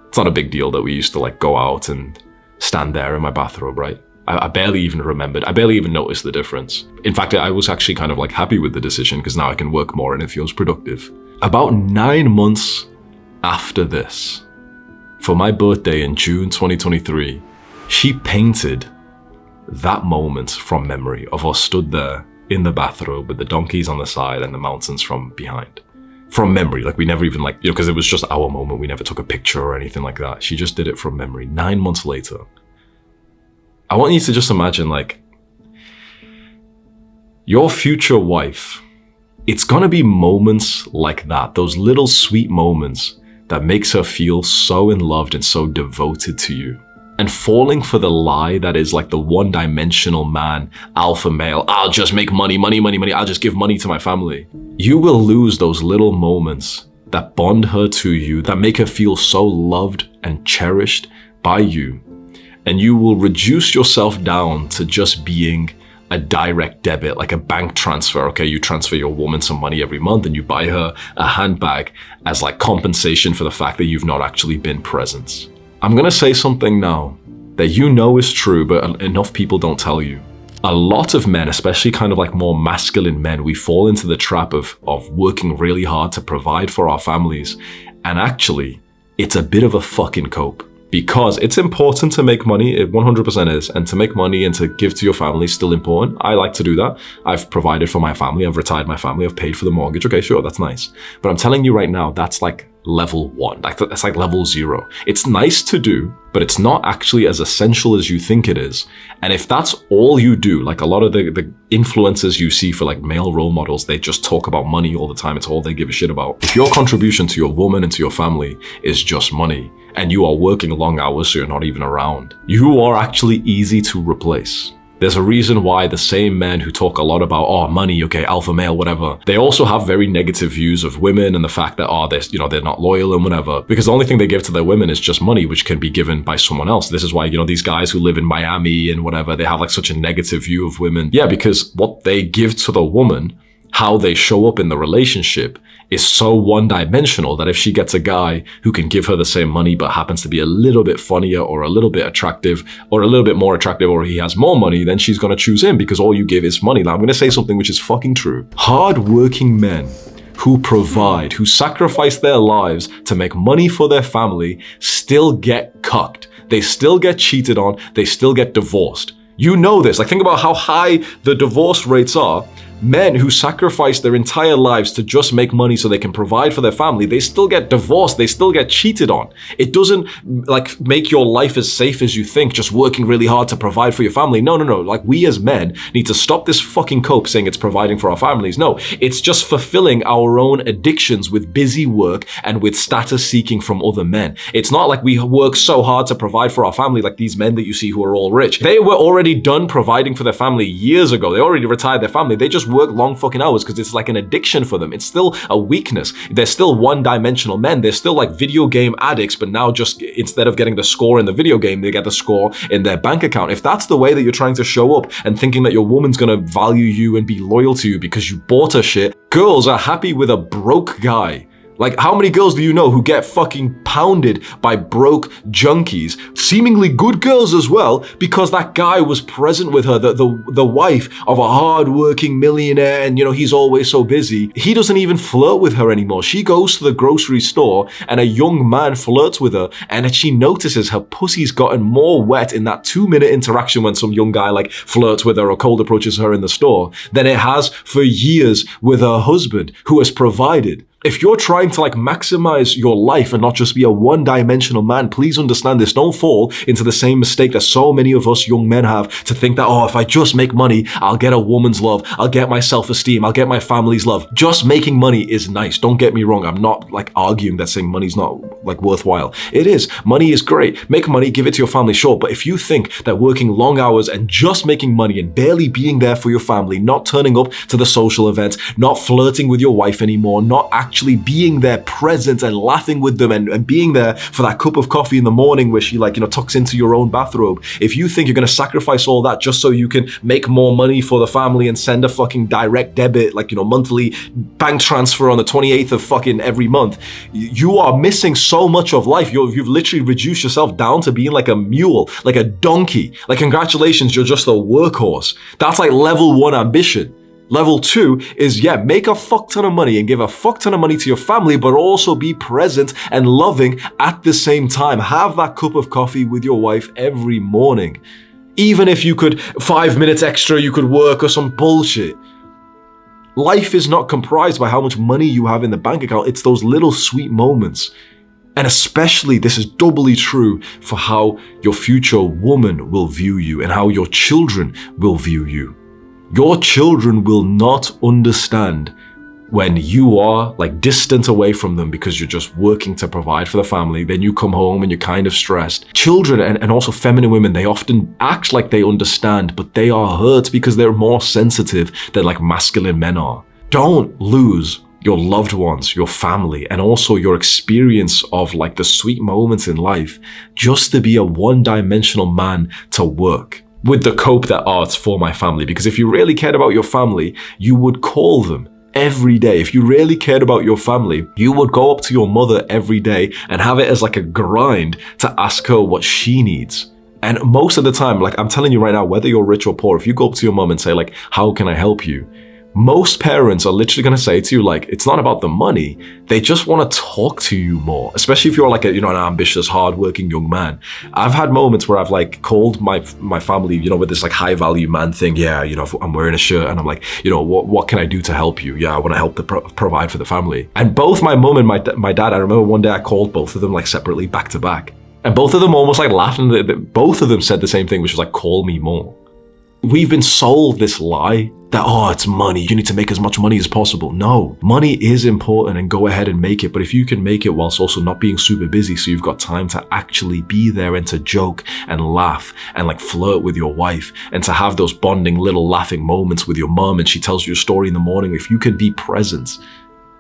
It's not a big deal that we used to like go out and stand there in my bathrobe, right? I barely even remembered. I barely even noticed the difference. In fact, I was actually kind of like happy with the decision because now I can work more and it feels productive. About 9 months after this, for my birthday in June 2023, she painted that moment from memory of us stood there in the bathrobe with the donkeys on the side and the mountains from behind. From memory, like we never even like, you know, because it was just our moment. We never took a picture or anything like that. She just did it from memory. 9 months later, I want you to just imagine like your future wife, it's gonna be moments like that, those little sweet moments that makes her feel so in loved and so devoted to you. and falling for the lie that is like the one-dimensional man, alpha male, I'll just make money, money, money, money, I'll just give money to my family. You will lose those little moments that bond her to you, that make her feel so loved and cherished by you. And you will reduce yourself down to just being a direct debit, like a bank transfer. Okay, you transfer your woman some money every month and you buy her a handbag as like compensation for the fact that you've not actually been present. I'm gonna say something now that you know is true, but enough people don't tell you. A lot of men, especially kind of like more masculine men, we fall into the trap of working really hard to provide for our families. And actually, it's a bit of a fucking cope. Because it's important to make money, it 100% is, and to make money and to give to your family is still important. I like to do that. I've provided for my family, I've retired my family, I've paid for the mortgage. Okay, sure, that's nice. But I'm telling you right now, that's like level 1. That's like level 0. It's nice to do, but it's not actually as essential as you think it is. And if that's all you do, like a lot of the influencers you see for like male role models, they just talk about money all the time. It's all they give a shit about. If your contribution to your woman and to your family is just money, and you are working long hours so you're not even around, you are actually easy to replace. There's a reason why the same men who talk a lot about, oh, money, okay, alpha male, whatever, they also have very negative views of women and the fact that, oh, they're not loyal and whatever, because the only thing they give to their women is just money, which can be given by someone else. This is why, these guys who live in Miami and whatever, they have like such a negative view of women. Yeah, because what they give to the woman, how they show up in the relationship, is so one-dimensional that if she gets a guy who can give her the same money but happens to be a little bit funnier or a little bit attractive or a little bit more attractive, or he has more money, then she's gonna choose him because all you give is money. Now I'm gonna say something which is fucking true. Hard-working men who provide, who sacrifice their lives to make money for their family, still get cucked. They still get cheated on, they still get divorced. You know this. Like, think about how high the divorce rates are. Men who sacrifice their entire lives to just make money so they can provide for their family, they still get divorced, they still get cheated on. It doesn't like make your life as safe as you think, just working really hard to provide for your family. No. Like, we as men need to stop this fucking cope saying it's providing for our families. No, it's just fulfilling our own addictions with busy work and with status seeking from other men. It's not like we work so hard to provide for our family like these men that you see who are all rich. They were already done providing for their family years ago. They already retired their family. They just work long fucking hours because it's like an addiction for them. It's still a weakness. They're still one-dimensional men. They're still like video game addicts, but now just instead of getting the score in the video game, they get the score in their bank account. If that's the way that you're trying to show up and thinking that your woman's gonna value you and be loyal to you because you bought her shit, girls are happy with a broke guy. Like, how many girls do you know who get fucking pounded by broke junkies, seemingly good girls as well, because that guy was present with her, the wife of a hard-working millionaire, and he's always so busy. He doesn't even flirt with her anymore. She goes to the grocery store and a young man flirts with her, and she notices her pussy's gotten more wet in that 2-minute interaction when some young guy like flirts with her or cold approaches her in the store than it has for years with her husband who has provided. If you're trying to like maximize your life and not just be a one-dimensional man, please understand this. Don't fall into the same mistake that so many of us young men have, to think that, oh, if I just make money, I'll get a woman's love, I'll get my self-esteem, I'll get my family's love. Just making money is nice. Don't get me wrong. I'm not like arguing that saying money's not like worthwhile. It is. Money is great. Make money, give it to your family, sure. But if you think that working long hours and just making money and barely being there for your family, not turning up to the social events, not flirting with your wife anymore, not actually being there present and laughing with them and being there for that cup of coffee in the morning where she tucks into your own bathrobe. If you think you're going to sacrifice all that just so you can make more money for the family and send a fucking direct debit, monthly bank transfer on the 28th of fucking every month, you are missing so much of life. You've literally reduced yourself down to being like a mule, like a donkey. Like, congratulations, you're just a workhorse. That's like level 1 ambition. Level 2 is, make a fuck ton of money and give a fuck ton of money to your family, but also be present and loving at the same time. Have that cup of coffee with your wife every morning. Even if you could, 5 minutes extra, you could work or some bullshit. Life is not comprised by how much money you have in the bank account. It's those little sweet moments. And especially, this is doubly true for how your future woman will view you and how your children will view you. Your children will not understand When you are like distant away from them because you're just working to provide for the family, then you come home and you're kind of stressed. Children and also feminine women, they often act like they understand, but they are hurt because they're more sensitive than like masculine men are. Don't lose your loved ones, your family, and also your experience of like the sweet moments in life just to be a one-dimensional man to work with the cope that, oh, it's for my family. Because if you really cared about your family, you would call them every day. If you really cared about your family, you would go up to your mother every day and have it as like a grind to ask her what she needs. And most of the time, like I'm telling you right now, whether you're rich or poor, if you go up to your mom and say like, how can I help you? Most parents are literally going to say to you, like, it's not about the money. They just want to talk to you more, especially if you're like an ambitious, hardworking young man. I've had moments where I've like called my family, with this like high value man thing. Yeah, if I'm wearing a shirt and I'm like, what can I do to help you? Yeah, I want to help provide for the family. And both my mom and my dad, I remember one day I called both of them like separately back to back. And both of them almost like laughed, and both of them said the same thing, which was like, call me more. We've been sold this lie that, oh, it's money. You need to make as much money as possible. No, money is important and go ahead and make it. But if you can make it whilst also not being super busy, so you've got time to actually be there and to joke and laugh and like flirt with your wife and to have those bonding little laughing moments with your mom and she tells you a story in the morning, if you can be present,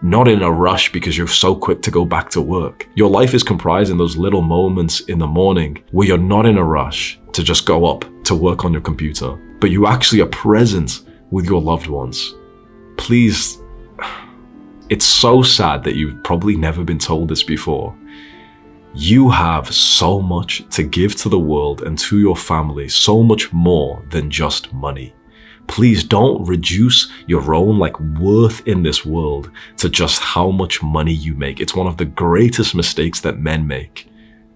not in a rush because you're so quick to go back to work. Your life is comprised in those little moments in the morning where you're not in a rush to just go up to work on your computer, but you actually are present with your loved ones. Please, it's so sad that you've probably never been told this before. You have so much to give to the world and to your family, so much more than just money. Please don't reduce your own like worth in this world to just how much money you make. It's one of the greatest mistakes that men make.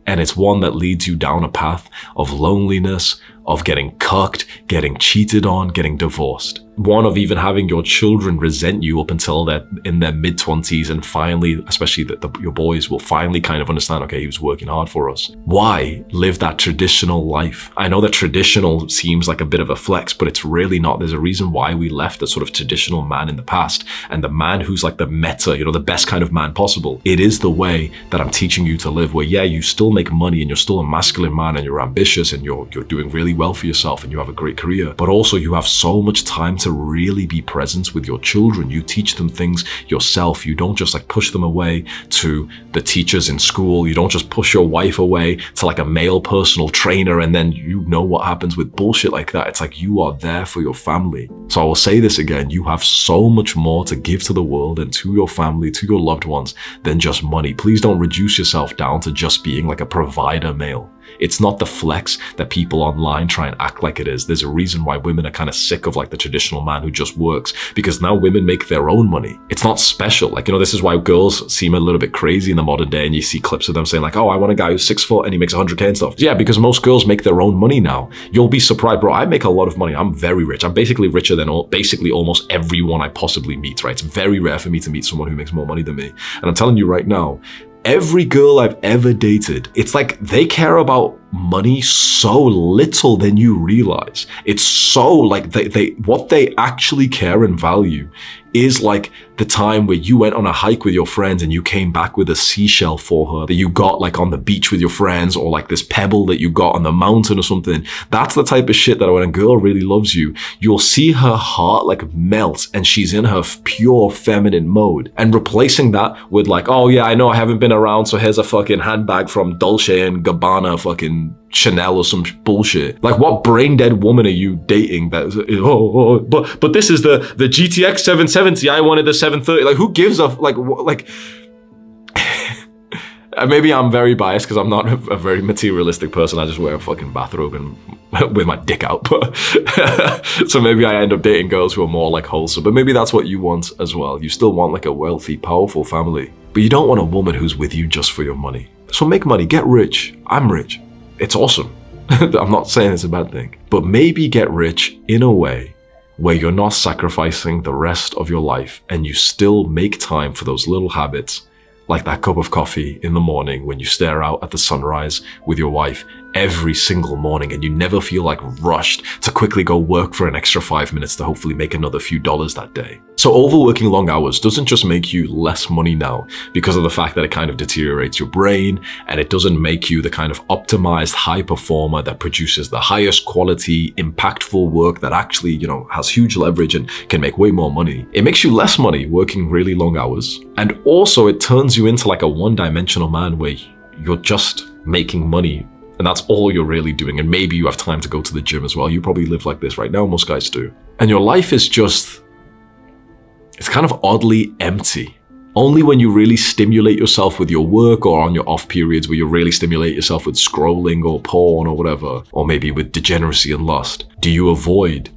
And it's one that leads you down a path of loneliness, of getting cucked, getting cheated on, getting divorced. One of even having your children resent you up until they're in their mid-20s, and finally, especially your boys will finally kind of understand, okay, he was working hard for us. Why live that traditional life? I know that traditional seems like a bit of a flex, but it's really not. There's a reason why we left the sort of traditional man in the past, and the man who's like the meta, the best kind of man possible. It is the way that I'm teaching you to live, where yeah, you still make money and you're still a masculine man and you're ambitious and you're doing really well for yourself and you have a great career, but also you have so much time to really be present with your children. You teach them things yourself. You don't just like push them away to the teachers in school. You don't just push your wife away to like a male personal trainer and then what happens with bullshit like that. It's like you are there for your family. So I will say this again, you have so much more to give to the world and to your family, to your loved ones than just money. Please don't reduce yourself down to just being like a provider male. It's not the flex that people online try and act like it is. There's a reason why women are kind of sick of like the traditional man who just works, because now women make their own money. It's not special. Like, this is why girls seem a little bit crazy in the modern day, and you see clips of them saying like, oh, I want a guy who's 6 foot and he makes 100K and stuff. Yeah, because most girls make their own money now. You'll be surprised, bro. I make a lot of money. I'm very rich. I'm basically richer than basically almost everyone I possibly meet, right? It's very rare for me to meet someone who makes more money than me. And I'm telling you right now, every girl I've ever dated, it's like they care about money so little than you realize. It's so like what they actually care and value is like the time where you went on a hike with your friends and you came back with a seashell for her that you got like on the beach with your friends, or like this pebble that you got on the mountain or something. That's the type of shit that when a girl really loves you, you'll see her heart like melt and she's in her pure feminine mode. And replacing that with like, oh yeah, I know I haven't been around, so here's a fucking handbag from Dolce and Gabbana, fucking Chanel or some bullshit. Like, what brain dead woman are you dating that but this is the GTX 770, I wanted the 730. Like, who gives a like maybe I'm very biased because I'm not a very materialistic person. I just wear a fucking bathrobe and with my dick out, but so maybe I end up dating girls who are more like wholesome. But maybe that's what you want as well. You still want like a wealthy, powerful family, but you don't want a woman who's with you just for your money. So make money, get rich. I'm rich. It's awesome. I'm not saying it's a bad thing, but maybe get rich in a way where you're not sacrificing the rest of your life and you still make time for those little habits, like that cup of coffee in the morning when you stare out at the sunrise with your wife every single morning, and you never feel like rushed to quickly go work for an extra 5 minutes to hopefully make another few dollars that day. So overworking long hours doesn't just make you less money now because of the fact that it kind of deteriorates your brain, and it doesn't make you the kind of optimized high performer that produces the highest quality, impactful work that actually, has huge leverage and can make way more money. It makes you less money working really long hours. And also it turns you into like a one-dimensional man where you're just making money. And that's all you're really doing. And maybe you have time to go to the gym as well. You probably live like this right now. Most guys do. And your life is just, it's kind of oddly empty. Only when you really stimulate yourself with your work, or on your off periods where you really stimulate yourself with scrolling or porn or whatever, or maybe with degeneracy and lust, do you avoid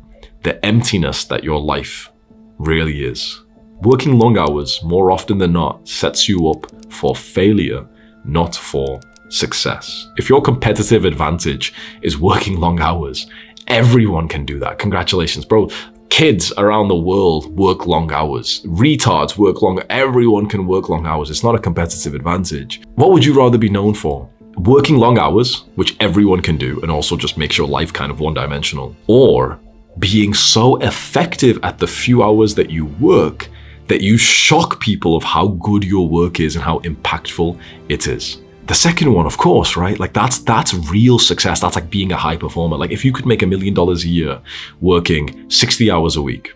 the emptiness that your life really is. Working long hours, more often than not, sets you up for failure, not for success. If your competitive advantage is working long hours, everyone can do that. Congratulations, bro. Kids around the world work long hours. Retards work long. Everyone can work long hours. It's not a competitive advantage. What would you rather be known for? Working long hours, which everyone can do, and also just makes your life kind of one-dimensional, or being so effective at the few hours that you work that you shock people of how good your work is and how impactful it is. The second one, of course, right? Like that's real success. That's like being a high performer. Like if you could make $1 million a year working 60 hours a week,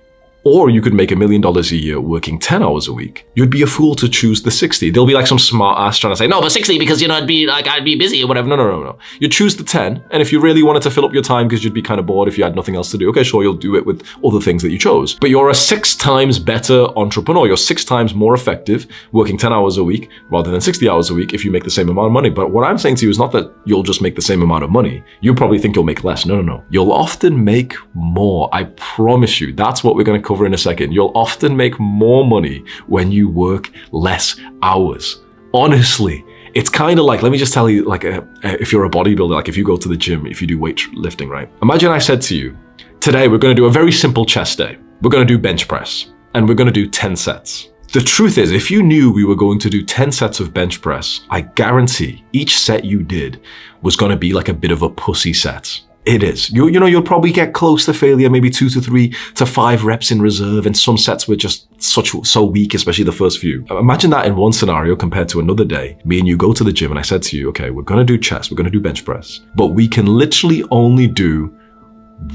or you could make $1 million a year working 10 hours a week, you'd be a fool to choose the 60. There'll be like some smart ass trying to say, no, but 60 because, I'd be busy or whatever. No. You'd choose the 10. And if you really wanted to fill up your time because you'd be kind of bored if you had nothing else to do, okay, sure, you'll do it with other things that you chose. But you're a 6 times better entrepreneur. You're 6 times more effective working 10 hours a week rather than 60 hours a week if you make the same amount of money. But what I'm saying to you is not that you'll just make the same amount of money. You probably think you'll make less. No. You'll often make more. I promise you. That's what we're going to cover in a second. You'll often make more money when you work less hours. Honestly, it's kind of like, let me just tell you, like if you're a bodybuilder, like if you go to the gym, if you do weightlifting, right? Imagine I said to you, today we're going to do a very simple chest day. We're going to do bench press and we're going to do 10 sets. The truth is, if you knew we were going to do 10 sets of bench press, I guarantee each set you did was going to be like a bit of a pussy set. It is. You'll probably get close to failure, maybe 2 to 3 to 5 reps in reserve, and some sets were just so weak, especially the first few. Imagine that in one scenario compared to another day. Me and you go to the gym and I said to you, okay, we're going to do chest, we're going to do bench press, but we can literally only do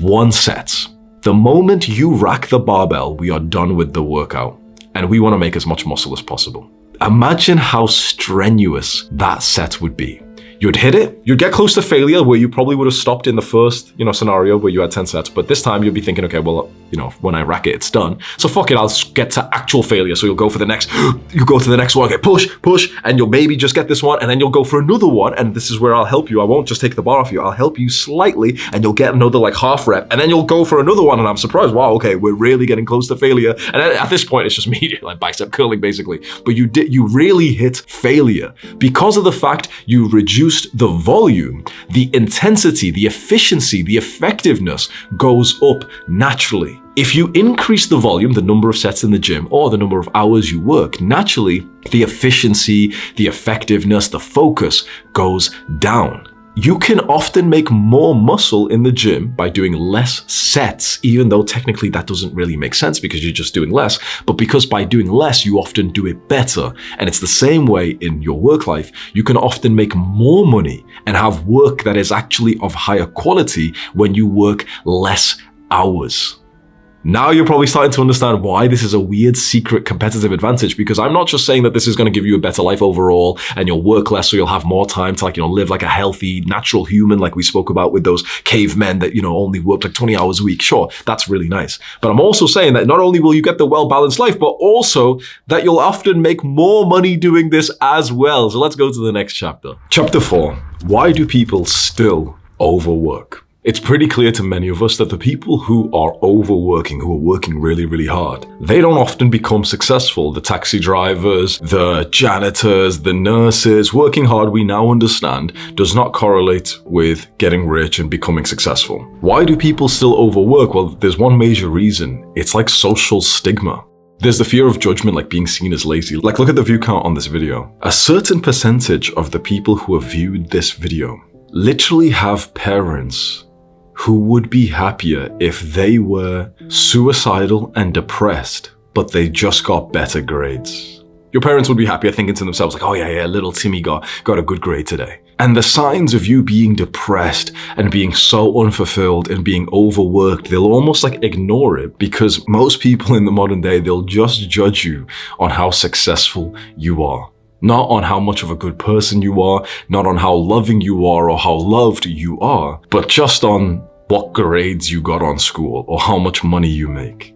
1 set. The moment you rack the barbell, we are done with the workout, and we want to make as much muscle as possible. Imagine how strenuous that set would be. You'd hit it, you'd get close to failure where you probably would have stopped in the first, scenario where you had 10 sets. But this time you'd be thinking, okay, well, when I rack it, it's done. So fuck it, I'll get to actual failure. So you'll go for the next, you go to the next one, okay, push, and you'll maybe just get this one, and then you'll go for another one. And this is where I'll help you. I won't just take the bar off you. I'll help you slightly, and you'll get another like half rep, and then you'll go for another one. And I'm surprised, wow, okay, we're really getting close to failure. And then at this point, it's just me, like bicep curling basically. But you really hit failure because of the fact you reduced the volume, the intensity, the efficiency, the effectiveness goes up naturally. If you increase the volume, the number of sets in the gym, or the number of hours you work, naturally, the efficiency, the effectiveness, the focus goes down. You can often make more muscle in the gym by doing less sets, even though technically that doesn't really make sense because you're just doing less, but because by doing less, you often do it better. And it's the same way in your work life. You can often make more money and have work that is actually of higher quality when you work less hours. Now you're probably starting to understand why this is a weird secret competitive advantage, because I'm not just saying that this is going to give you a better life overall and you'll work less so you'll have more time to live like a healthy, natural human like we spoke about with those cavemen that, only worked like 20 hours a week. Sure, that's really nice. But I'm also saying that not only will you get the well-balanced life, but also that you'll often make more money doing this as well. So let's go to the next chapter. Chapter 4. Why do people still overwork? It's pretty clear to many of us that the people who are overworking, who are working really, really hard, they don't often become successful. The taxi drivers, the janitors, the nurses, working hard, we now understand, does not correlate with getting rich and becoming successful. Why do people still overwork? Well, there's one major reason. It's like social stigma. There's the fear of judgment, like being seen as lazy. Like look at the view count on this video. A certain percentage of the people who have viewed this video literally have parents who would be happier if they were suicidal and depressed but they just got better grades. Your parents would be happy thinking to themselves like, oh yeah, little Timmy got a good grade today. And the signs of you being depressed and being so unfulfilled and being overworked, they'll almost like ignore it, because most people in the modern day, they'll just judge you on how successful you are. Not on how much of a good person you are, not on how loving you are or how loved you are, but just on what grades you got on school or how much money you make.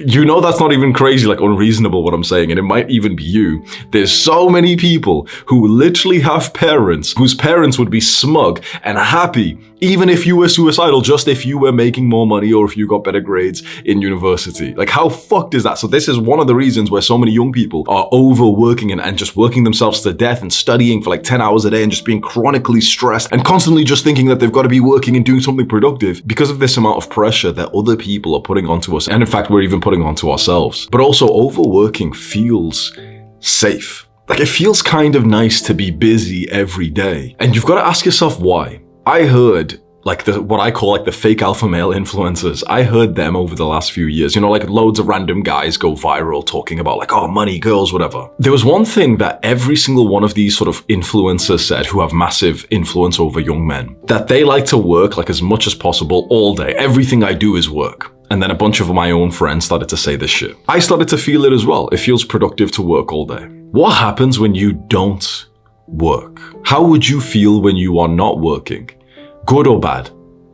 You know that's not even crazy, like unreasonable what I'm saying, and it might even be you. There's so many people who literally have parents whose parents would be smug and happy even if you were suicidal, just if you were making more money or if you got better grades in university. Like, how fucked is that? So this is one of the reasons where so many young people are overworking and just working themselves to death and studying for like 10 hours a day and just being chronically stressed and constantly just thinking that they've got to be working and doing something productive because of this amount of pressure that other people are putting onto us. And in fact, we're even putting onto ourselves. But also, overworking feels safe. Like, it feels kind of nice to be busy every day. And you've got to ask yourself why. I heard like what I call like the fake alpha male influencers. I heard them over the last few years, you know, like loads of random guys go viral talking about like, oh, money, girls, whatever. There was one thing that every single one of these sort of influencers said who have massive influence over young men, that they like to work like as much as possible all day. Everything I do is work. And then a bunch of my own friends started to say this shit. I started to feel it as well. It feels productive to work all day. What happens when you don't work? How would you feel when you are not working? Good or bad?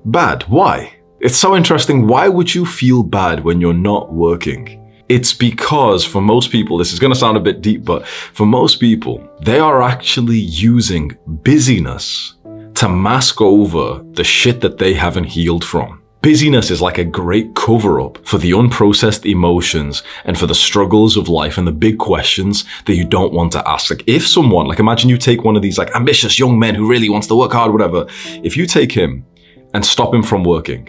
Bad. Why? It's so interesting. Why would you feel bad when you're not working? It's because for most people, this is going to sound a bit deep, but for most people, they are actually using busyness to mask over the shit that they haven't healed from. Busyness is like a great cover-up for the unprocessed emotions and for the struggles of life and the big questions that you don't want to ask. Like, if someone, like, imagine you take one of these like ambitious young men who really wants to work hard, whatever. If you take him and stop him from working,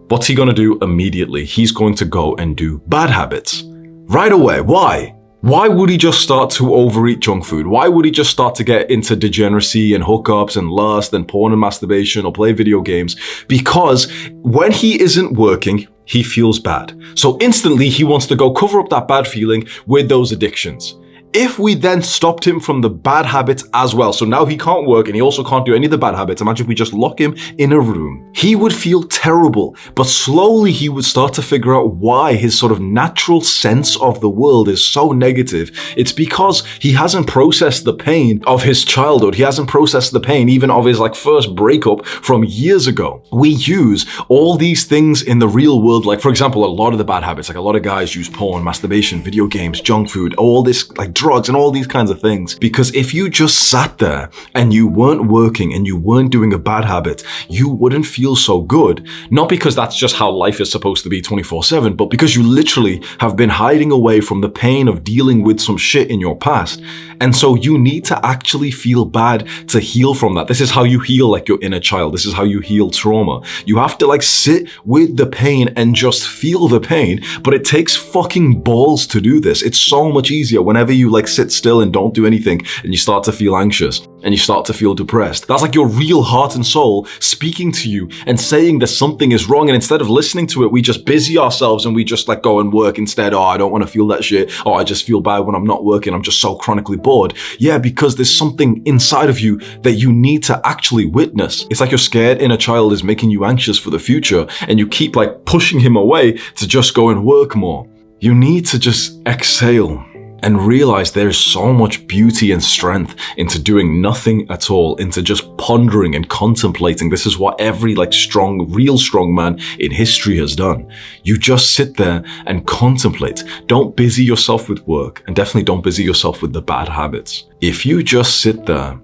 what's he gonna do immediately? He's going to go and do bad habits right away. Why? Why would he just start to overeat junk food? Why would he just start to get into degeneracy and hookups and lust and porn and masturbation or play video games? Because when he isn't working, he feels bad. So instantly he wants to go cover up that bad feeling with those addictions. If we then stopped him from the bad habits as well, so now he can't work and he also can't do any of the bad habits, imagine if we just lock him in a room, he would feel terrible, but slowly he would start to figure out why his sort of natural sense of the world is so negative. It's because he hasn't processed the pain of his childhood. He hasn't processed the pain even of his like first breakup from years ago. We use all these things in the real world, like for example, a lot of the bad habits, like a lot of guys use porn, masturbation, video games, junk food, all this like drugs and all these kinds of things. Because if you just sat there and you weren't working and you weren't doing a bad habit, you wouldn't feel so good. Not because that's just how life is supposed to be 24/7, but because you literally have been hiding away from the pain of dealing with some shit in your past. And so you need to actually feel bad to heal from that. This is how you heal like your inner child. This is how you heal trauma. You have to like sit with the pain and just feel the pain, but it takes fucking balls to do this. It's so much easier whenever you like sit still and don't do anything and you start to feel anxious and you start to feel depressed. That's like your real heart and soul speaking to you and saying that something is wrong, and instead of listening to it, we just busy ourselves and we just like go and work instead. Oh, I don't want to feel that shit. Oh, I just feel bad when I'm not working. I'm just so chronically bored. Yeah, because there's something inside of you that you need to actually witness. It's like your scared inner child is making you anxious for the future and you keep like pushing him away to just go and work more. You need to just exhale and realize there's so much beauty and strength into doing nothing at all, into just pondering and contemplating. This is what every like strong, real strong man in history has done. You just sit there and contemplate. Don't busy yourself with work, and definitely don't busy yourself with the bad habits. If you just sit there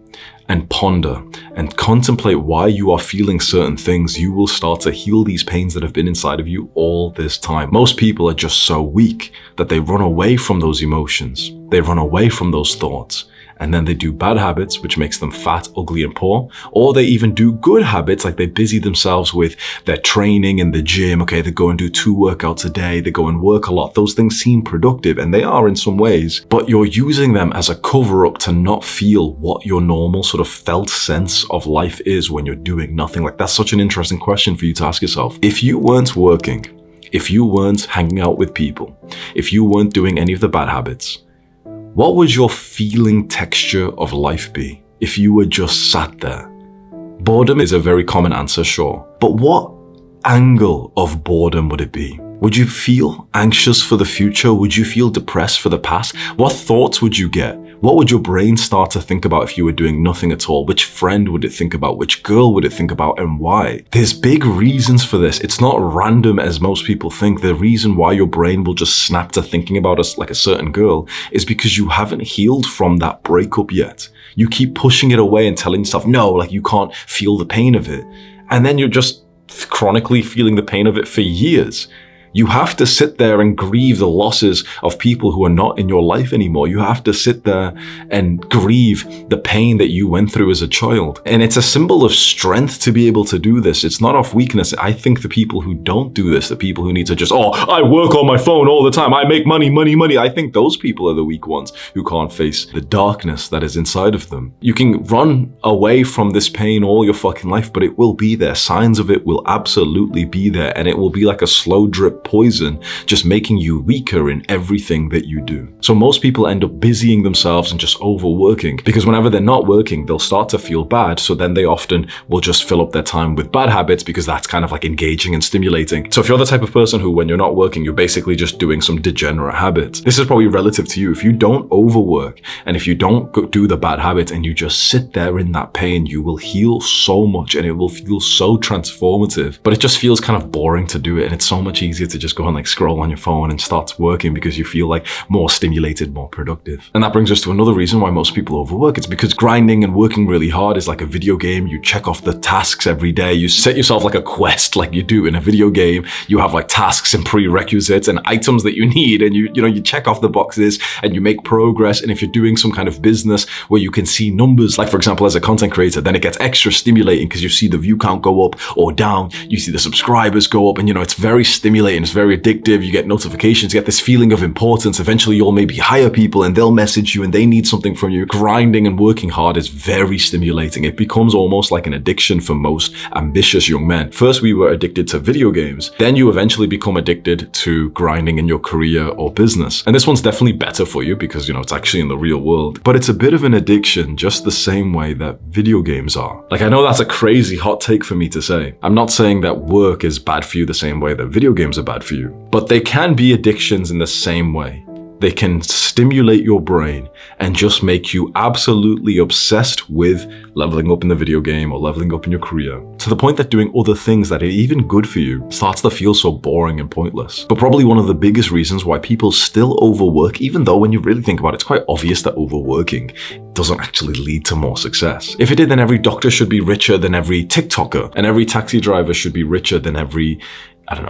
and ponder and contemplate why you are feeling certain things, you will start to heal these pains that have been inside of you all this time. Most people are just so weak that they run away from those emotions. They run away from those thoughts. And then they do bad habits, which makes them fat, ugly, and poor. Or they even do good habits, like they busy themselves with their training in the gym. Okay, they go and do 2 workouts a day. They go and work a lot. Those things seem productive, and they are in some ways, but you're using them as a cover-up to not feel what your normal sort of felt sense of life is when you're doing nothing. Like, that's such an interesting question for you to ask yourself. If you weren't working, if you weren't hanging out with people, if you weren't doing any of the bad habits, what would your feeling texture of life be if you were just sat there? Boredom is a very common answer, sure. But what angle of boredom would it be? Would you feel anxious for the future? Would you feel depressed for the past? What thoughts would you get? What would your brain start to think about if you were doing nothing at all? Which friend would it think about? Which girl would it think about, and why? There's big reasons for this. It's not random as most people think. The reason why your brain will just snap to thinking about us like a certain girl is because you haven't healed from that breakup yet. You keep pushing it away and telling yourself, no, like you can't feel the pain of it. And then you're just chronically feeling the pain of it for years. You have to sit there and grieve the losses of people who are not in your life anymore. You have to sit there and grieve the pain that you went through as a child. And it's a symbol of strength to be able to do this. It's not of weakness. I think the people who don't do this, the people who need to just, I work on my phone all the time, I make money, I think those people are the weak ones who can't face the darkness that is inside of them. You can run away from this pain all your fucking life, but it will be there. Signs of it will absolutely be there, and it will be like a slow drip poison, just making you weaker in everything that you do. So most people end up busying themselves and just overworking, because whenever they're not working, they'll start to feel bad. So then they often will just fill up their time with bad habits, because that's kind of like engaging and stimulating. So if you're the type of person who, when you're not working, you're basically just doing some degenerate habits, this is probably relative to you. If you don't overwork and if you don't do the bad habit and you just sit there in that pain, you will heal so much and it will feel so transformative. But it just feels kind of boring to do it, and it's so much easier to just go and like scroll on your phone and start working because you feel like more stimulated, more productive. And that brings us to another reason why most people overwork. It's because grinding and working really hard is like a video game. You check off the tasks every day. You set yourself like a quest like you do in a video game. You have like tasks and prerequisites and items that you need, and you check off the boxes and you make progress. And if you're doing some kind of business where you can see numbers, like for example as a content creator, then it gets extra stimulating because you see the view count go up or down, you see the subscribers go up, and it's very stimulating, it's very addictive. You get notifications, you get this feeling of importance. Eventually you'll maybe hire people and they'll message you and they need something from you. Grinding and working hard is very stimulating. It becomes almost like an addiction for most ambitious young men. First we were addicted to video games, then you eventually become addicted to grinding in your career or business. And this one's definitely better for you because it's actually in the real world, but it's a bit of an addiction just the same way that video games are. Like, I know that's a crazy hot take for me to say. I'm not saying that work is bad for you the same way that video games are bad for you, but they can be addictions in the same way. They can stimulate your brain and just make you absolutely obsessed with leveling up in the video game or leveling up in your career, to the point that doing other things that are even good for you starts to feel so boring and pointless. But probably one of the biggest reasons why people still overwork, even though when you really think about it, it's quite obvious that overworking doesn't actually lead to more success. If it did, then every doctor should be richer than every TikToker, and every taxi driver should be richer than every,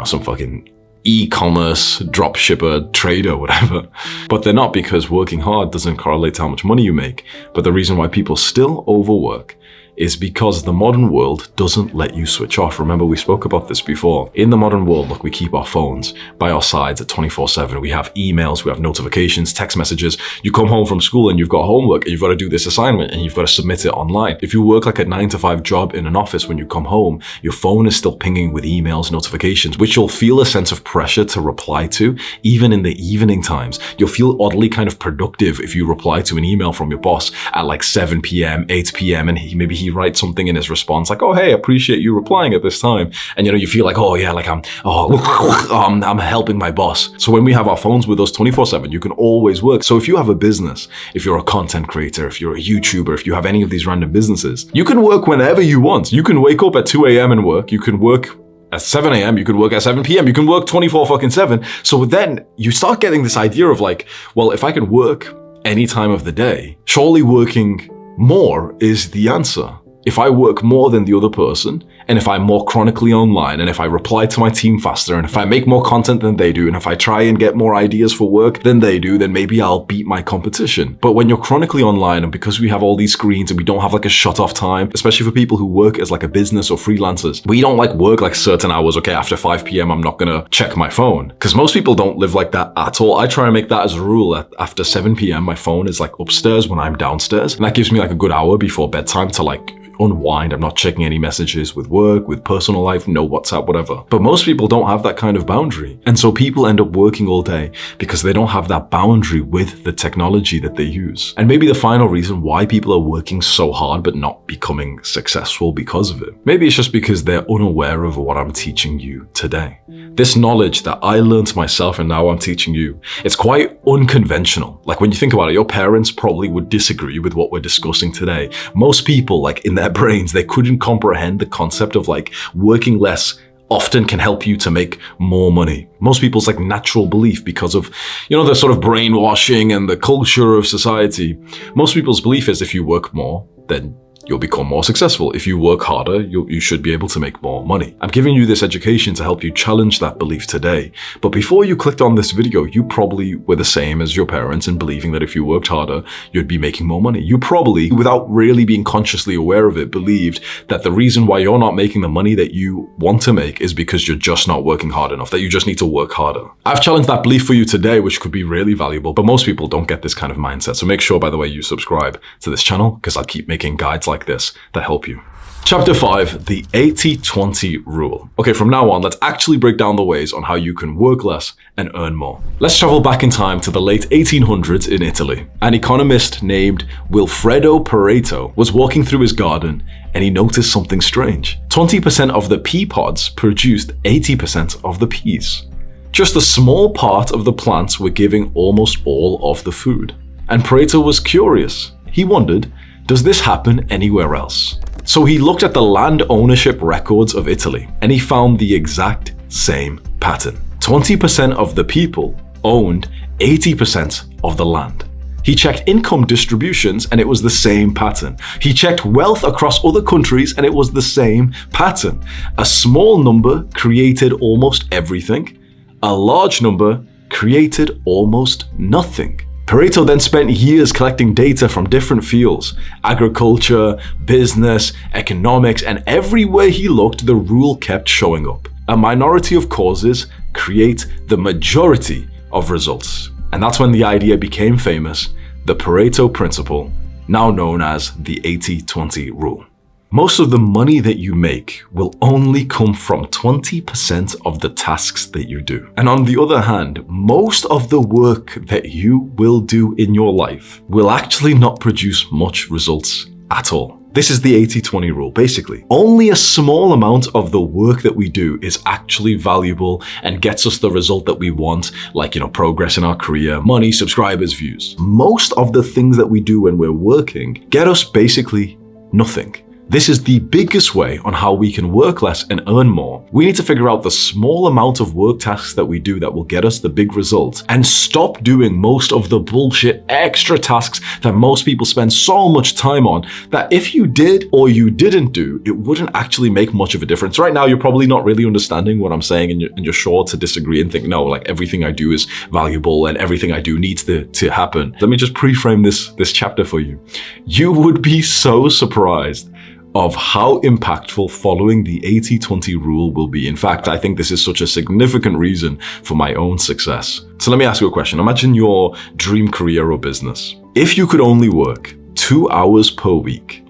some fucking e-commerce dropshipper, trader, whatever. But they're not, because working hard doesn't correlate to how much money you make. But the reason why people still overwork is because the modern world doesn't let you switch off. Remember, we spoke about this before. In the modern world, look, we keep our phones by our sides at 24/7. We have emails, we have notifications, text messages. You come home from school and you've got homework and you've got to do this assignment and you've got to submit it online. If you work like a 9-to-5 job in an office, when you come home, your phone is still pinging with emails, notifications, which you'll feel a sense of pressure to reply to, even in the evening times. You'll feel oddly kind of productive if you reply to an email from your boss at like 7 p.m., 8 p.m. and maybe he writes something in his response like, oh, hey, appreciate you replying at this time. And you feel like, oh yeah, like I'm helping my boss. So when we have our phones with us 24/7, you can always work. So if you have a business, if you're a content creator, if you're a YouTuber, if you have any of these random businesses, you can work whenever you want. You can wake up at 2 a.m. and work. You can work at 7 a.m., you could work at 7 p.m., you can work 24/7. So then you start getting this idea of like, well, if I can work any time of the day, surely working more is the answer. If I work more than the other person, and if I'm more chronically online, and if I reply to my team faster, and if I make more content than they do, and if I try and get more ideas for work than they do, then maybe I'll beat my competition. But when you're chronically online, and because we have all these screens and we don't have like a shut-off time, especially for people who work as like a business or freelancers, we don't like work like certain hours. Okay, after 5 p.m. I'm not gonna check my phone, because most people don't live like that at all. I try and make that as a rule. After 7 p.m. my phone is like upstairs when I'm downstairs, and that gives me like a good hour before bedtime to like unwind. I'm not checking any messages with work, with personal life, no WhatsApp, whatever. But most people don't have that kind of boundary. And so people end up working all day because they don't have that boundary with the technology that they use. And maybe the final reason why people are working so hard but not becoming successful because of it, maybe it's just because they're unaware of what I'm teaching you today. This knowledge that I learned myself and now I'm teaching you, it's quite unconventional. Like when you think about it, your parents probably would disagree with what we're discussing today. Most people, like in their brains, they couldn't comprehend the concept of like working less often can help you to make more money. Most people's like natural belief, because of, the sort of brainwashing and the culture of society. Most people's belief is if you work more, then you'll become more successful. If you work harder, you should be able to make more money. I'm giving you this education to help you challenge that belief today. But before you clicked on this video, you probably were the same as your parents in believing that if you worked harder, you'd be making more money. You probably, without really being consciously aware of it, believed that the reason why you're not making the money that you want to make is because you're just not working hard enough, that you just need to work harder. I've challenged that belief for you today, which could be really valuable, but most people don't get this kind of mindset. So make sure, by the way, you subscribe to this channel because I'll keep making guides like this that help you. Chapter 5, the 80-20 rule. Okay, from now on, let's actually break down the ways on how you can work less and earn more. Let's travel back in time to the late 1800s in Italy. An economist named Wilfredo Pareto was walking through his garden and he noticed something strange. 20% of the pea pods produced 80% of the peas. Just a small part of the plants were giving almost all of the food. And Pareto was curious. He wondered, does this happen anywhere else? So he looked at the land ownership records of Italy and he found the exact same pattern. 20% of the people owned 80% of the land. He checked income distributions and it was the same pattern. He checked wealth across other countries and it was the same pattern. A small number created almost everything. A large number created almost nothing. Pareto then spent years collecting data from different fields, agriculture, business, economics, and everywhere he looked, the rule kept showing up. A minority of causes create the majority of results. And that's when the idea became famous, the Pareto principle, now known as the 80-20 rule. Most of the money that you make will only come from 20% of the tasks that you do. And on the other hand, most of the work that you will do in your life will actually not produce much results at all. This is the 80-20 rule, basically. Only a small amount of the work that we do is actually valuable and gets us the result that we want, like, progress in our career, money, subscribers, views. Most of the things that we do when we're working get us basically nothing. This is the biggest way on how we can work less and earn more. We need to figure out the small amount of work tasks that we do that will get us the big results and stop doing most of the bullshit extra tasks that most people spend so much time on that if you did or you didn't do, it wouldn't actually make much of a difference. Right now, you're probably not really understanding what I'm saying and you're sure to disagree and think, no, like everything I do is valuable and everything I do needs to happen. Let me just pre-frame this chapter for you. You would be so surprised of how impactful following the 80-20 rule will be. In fact, I think this is such a significant reason for my own success. So let me ask you a question. Imagine your dream career or business. If you could only work 2 hours per week,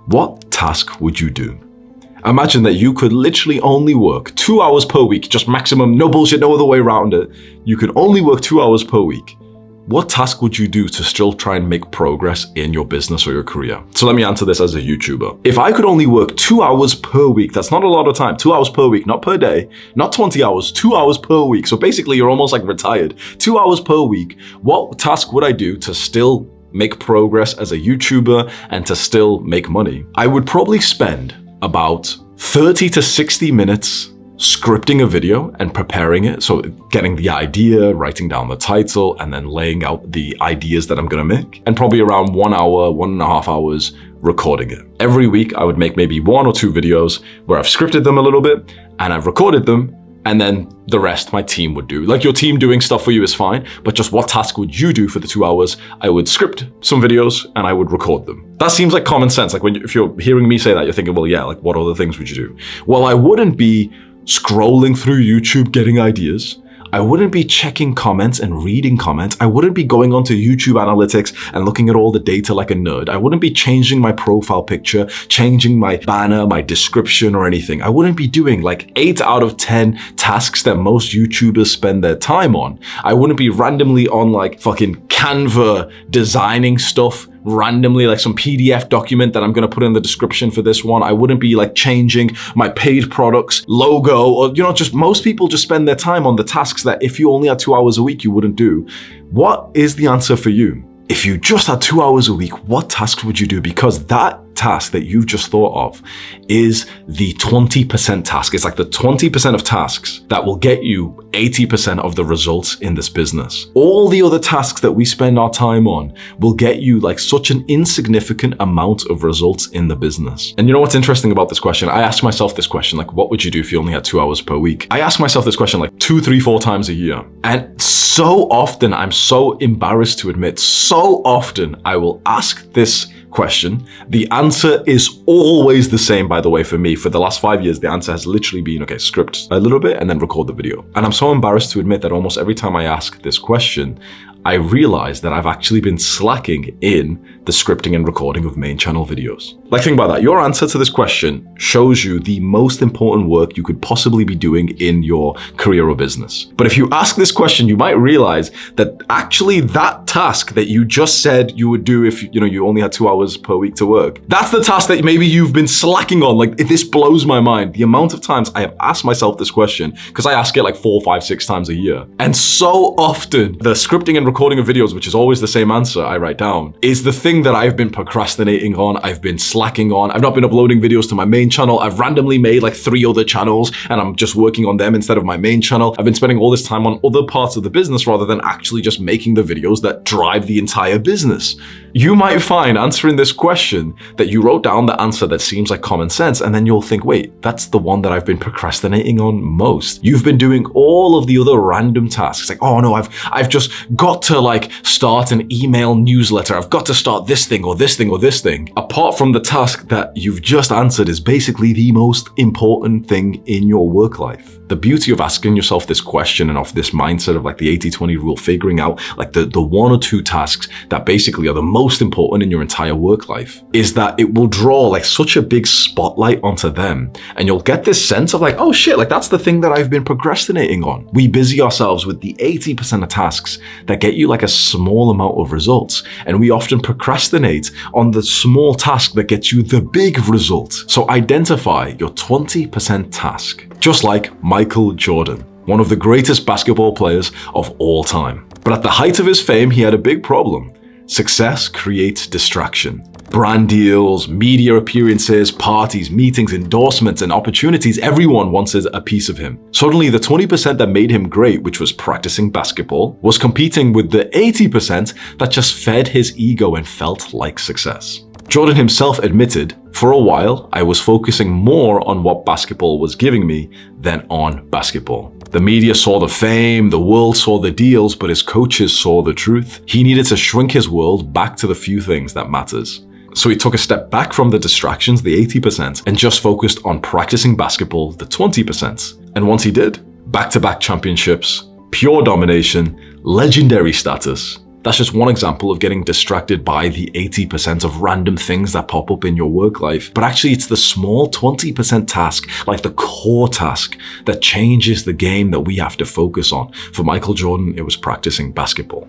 what task would you do? Imagine that you could literally only work 2 hours per week, just maximum, no bullshit, no other way around it. You can only work 2 hours per week. What task would you do to still try and make progress in your business or your career? So let me answer this as a YouTuber. If I could only work 2 hours per week, that's not a lot of time, 2 hours per week, not per day, not 20 hours, 2 hours per week. So basically you're almost like retired. 2 hours per week. What task would I do to still make progress as a YouTuber and to still make money? I would probably spend about 30 to 60 minutes scripting a video and preparing it. So getting the idea, writing down the title, and then laying out the ideas that I'm gonna make. And probably around 1 hour, 1.5 hours recording it. Every week I would make maybe 1 or 2 videos where I've scripted them a little bit and I've recorded them, and then the rest my team would do. Like your team doing stuff for you is fine, but just what task would you do for the 2 hours? I would script some videos and I would record them. That seems like common sense. Like if you're hearing me say that, you're thinking, well, yeah, like what other things would you do? Well, I wouldn't be scrolling through YouTube getting ideas. I wouldn't be checking comments and reading comments. I wouldn't be going onto YouTube analytics and looking at all the data like a nerd. I wouldn't be changing my profile picture, changing my banner, my description or anything. I wouldn't be doing like 8 out of 10 tasks that most YouTubers spend their time on. I wouldn't be randomly on like fucking Canva designing stuff randomly, like some PDF document that I'm going to put in the description for this one. I wouldn't be like changing my paid products logo, or just most people just spend their time on the tasks that if you only had 2 hours a week, you wouldn't do. What is the answer for you? If you just had 2 hours a week, what tasks would you do? Because that task that you've just thought of is the 20% task. It's like the 20% of tasks that will get you 80% of the results in this business. All the other tasks that we spend our time on will get you like such an insignificant amount of results in the business. And you know what's interesting about this question? I ask myself this question, like, what would you do if you only had 2 hours per week? I ask myself this question like 2, 3, 4 times a year. And so often, I'm so embarrassed to admit, so often I will ask this question. The answer is always the same, by the way, for me. For the last 5 years, the answer has literally been, okay, script a little bit and then record the video. And I'm so embarrassed to admit that almost every time I ask this question, I realize that I've actually been slacking in the scripting and recording of main channel videos. Like, think about that. Your answer to this question shows you the most important work you could possibly be doing in your career or business. But if you ask this question, you might realize that actually that task that you just said you would do if you only had 2 hours per week to work, that's the task that maybe you've been slacking on. Like, this blows my mind. The amount of times I have asked myself this question, because I ask it like 4, 5, 6 times a year. And so often the scripting and recording of videos, which is always the same answer I write down, is the thing that I've been procrastinating on, I've been slacking on. I've not been uploading videos to my main channel. I've randomly made like 3 other channels and I'm just working on them instead of my main channel. I've been spending all this time on other parts of the business rather than actually just making the videos that drive the entire business. You might find answering this question that you wrote down the answer that seems like common sense, and then you'll think, wait, that's the one that I've been procrastinating on most. You've been doing all of the other random tasks. Like, oh no, I've just got to like start an email newsletter. I've got to start this thing or this thing or this thing. Apart from the task that you've just answered is basically the most important thing in your work life. The beauty of asking yourself this question and of this mindset of like the 80-20 rule, figuring out like the 1 or 2 tasks that basically are the most important in your entire work life, is that it will draw like such a big spotlight onto them. And you'll get this sense of like, oh shit, like that's the thing that I've been procrastinating on. We busy ourselves with the 80% of tasks that get you like a small amount of results. And we often procrastinate on the small task that gets you the big result. So identify your 20% task. Just like Michael Jordan, one of the greatest basketball players of all time. But at the height of his fame, he had a big problem. Success creates distraction. Brand deals, media appearances, parties, meetings, endorsements, and opportunities, everyone wanted a piece of him. Suddenly, the 20% that made him great, which was practicing basketball, was competing with the 80% that just fed his ego and felt like success. Jordan himself admitted, for a while, I was focusing more on what basketball was giving me than on basketball. The media saw the fame, the world saw the deals, but his coaches saw the truth. He needed to shrink his world back to the few things that matters. So he took a step back from the distractions, the 80%, and just focused on practicing basketball, the 20%. And once he did, back-to-back championships, pure domination, legendary status. That's just one example of getting distracted by the 80% of random things that pop up in your work life. But actually, it's the small 20% task, like the core task, that changes the game that we have to focus on. For Michael Jordan, it was practicing basketball.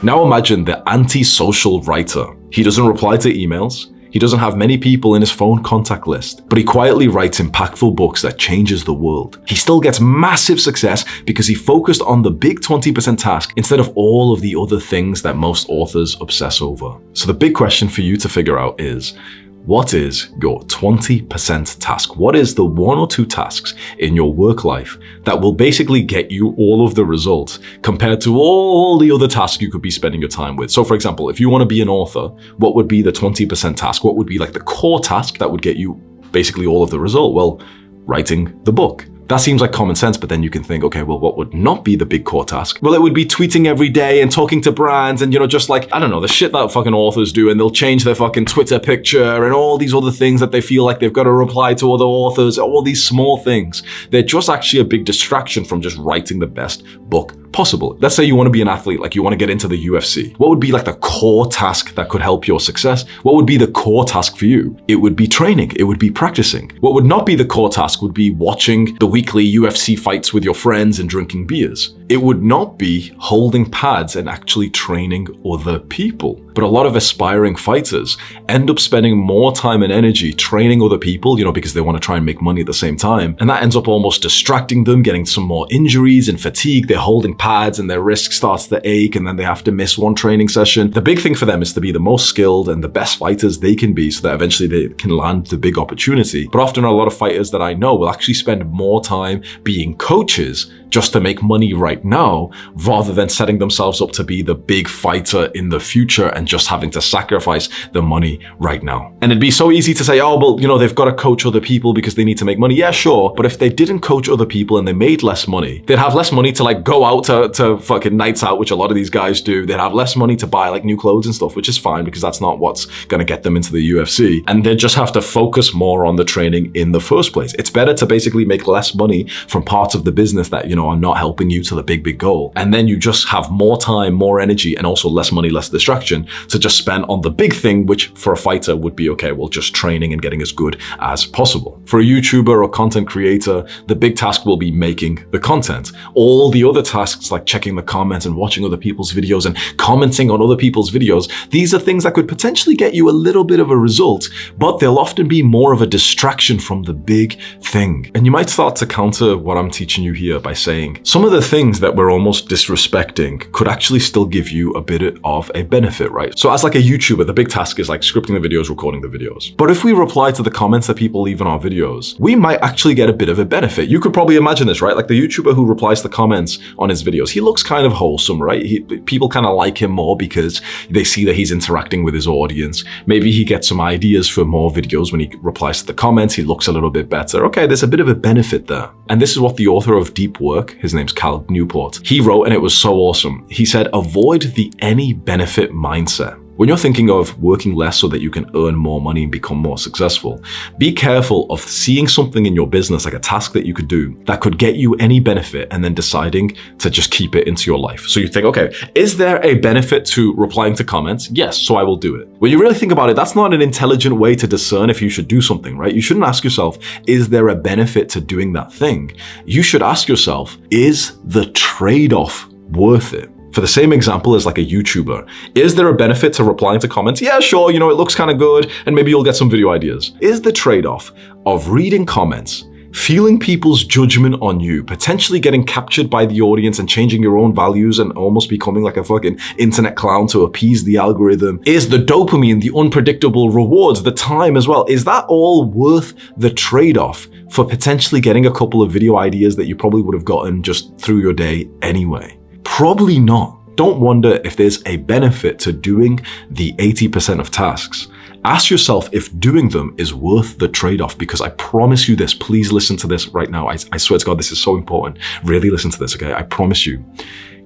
Now imagine the anti-social writer. He doesn't reply to emails. He doesn't have many people in his phone contact list, but he quietly writes impactful books that changes the world. He still gets massive success because he focused on the big 20% task instead of all of the other things that most authors obsess over. So the big question for you to figure out is, what is your 20% task? What is the 1 or 2 tasks in your work life that will basically get you all of the results compared to all the other tasks you could be spending your time with? So for example, if you want to be an author, what would be the 20% task? What would be like the core task that would get you basically all of the result? Well, writing the book. That seems like common sense, but then you can think, okay, well, what would not be the big core task? Well, it would be tweeting every day and talking to brands and, just like, I don't know, the shit that fucking authors do, and they'll change their fucking Twitter picture and all these other things that they feel like they've got to reply to other authors, all these small things. They're just actually a big distraction from just writing the best book possible. Let's say you want to be an athlete, like you want to get into the UFC. What would be like the core task that could help your success? What would be the core task for you? It would be training. It would be practicing. What would not be the core task would be watching the weekly UFC fights with your friends and drinking beers. It would not be holding pads and actually training other people. But a lot of aspiring fighters end up spending more time and energy training other people, because they want to try and make money at the same time. And that ends up almost distracting them, getting some more injuries and fatigue. They're holding pads and their wrist starts to ache, and then they have to miss one training session. The big thing for them is to be the most skilled and the best fighters they can be so that eventually they can land the big opportunity. But often a lot of fighters that I know will actually spend more time being coaches just to make money right now, rather than setting themselves up to be the big fighter in the future and just having to sacrifice the money right now. And it'd be so easy to say, oh, well, they've got to coach other people because they need to make money. Yeah, sure. But if they didn't coach other people and they made less money, they'd have less money to like go out to fucking nights out, which a lot of these guys do. They'd have less money to buy like new clothes and stuff, which is fine because that's not what's going to get them into the UFC. And they just have to focus more on the training in the first place. It's better to basically make less money from parts of the business that, are not helping you to the big goal. And then you just have more time, more energy, and also less money, less distraction to just spend on the big thing, which for a fighter would be, okay, well, just training and getting as good as possible. For a YouTuber or content creator, the big task will be making the content. All the other tasks like checking the comments and watching other people's videos and commenting on other people's videos, these are things that could potentially get you a little bit of a result, but they'll often be more of a distraction from the big thing. And you might start to counter what I'm teaching you here by saying, some of the things that we're almost disrespecting could actually still give you a bit of a benefit, right? So as like a YouTuber, the big task is like scripting the videos, recording the videos. But if we reply to the comments that people leave in our videos, we might actually get a bit of a benefit. You could probably imagine this, right? Like the YouTuber who replies to comments on his videos, he looks kind of wholesome, right? People kind of like him more because they see that he's interacting with his audience. Maybe he gets some ideas for more videos when he replies to the comments. He looks a little bit better. Okay, there's a bit of a benefit there. And this is what the author of Deep Work, his name's Cal Newport, he wrote, and it was so awesome. He said, avoid the any benefit mindset. When you're thinking of working less so that you can earn more money and become more successful, be careful of seeing something in your business, like a task that you could do that could get you any benefit, and then deciding to just keep it into your life. So you think, okay, is there a benefit to replying to comments? Yes, so I will do it. When you really think about it, that's not an intelligent way to discern if you should do something, right? You shouldn't ask yourself, is there a benefit to doing that thing? You should ask yourself, is the trade-off worth it? For the same example as like a YouTuber, is there a benefit to replying to comments? Yeah, sure, it looks kind of good, and maybe you'll get some video ideas. Is the trade-off of reading comments, feeling people's judgment on you, potentially getting captured by the audience and changing your own values and almost becoming like a fucking internet clown to appease the algorithm? Is the dopamine, the unpredictable rewards, the time as well, is that all worth the trade-off for potentially getting a couple of video ideas that you probably would have gotten just through your day anyway? Probably not. Don't wonder if there's a benefit to doing the 80% of tasks. Ask yourself if doing them is worth the trade-off, because I promise you this, please listen to this right now. I swear to God, this is so important. Really listen to this, okay? I promise you,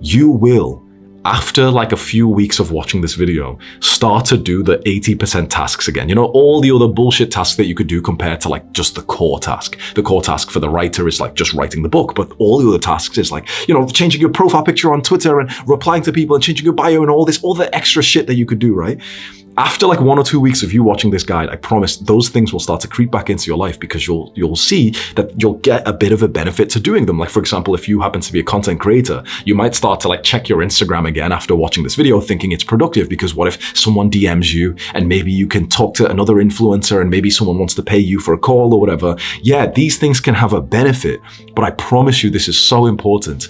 you will, after like a few weeks of watching this video, start to do the 80% tasks again. All the other bullshit tasks that you could do compared to like just the core task. The core task for the writer is like just writing the book, but all the other tasks is like, changing your profile picture on Twitter and replying to people and changing your bio and all the extra shit that you could do, right? After like 1 or 2 weeks of you watching this guide, I promise those things will start to creep back into your life, because you'll see that you'll get a bit of a benefit to doing them. Like for example, if you happen to be a content creator, you might start to like check your Instagram again after watching this video, thinking it's productive, because what if someone DMs you and maybe you can talk to another influencer and maybe someone wants to pay you for a call or whatever. Yeah, these things can have a benefit, but I promise you this is so important.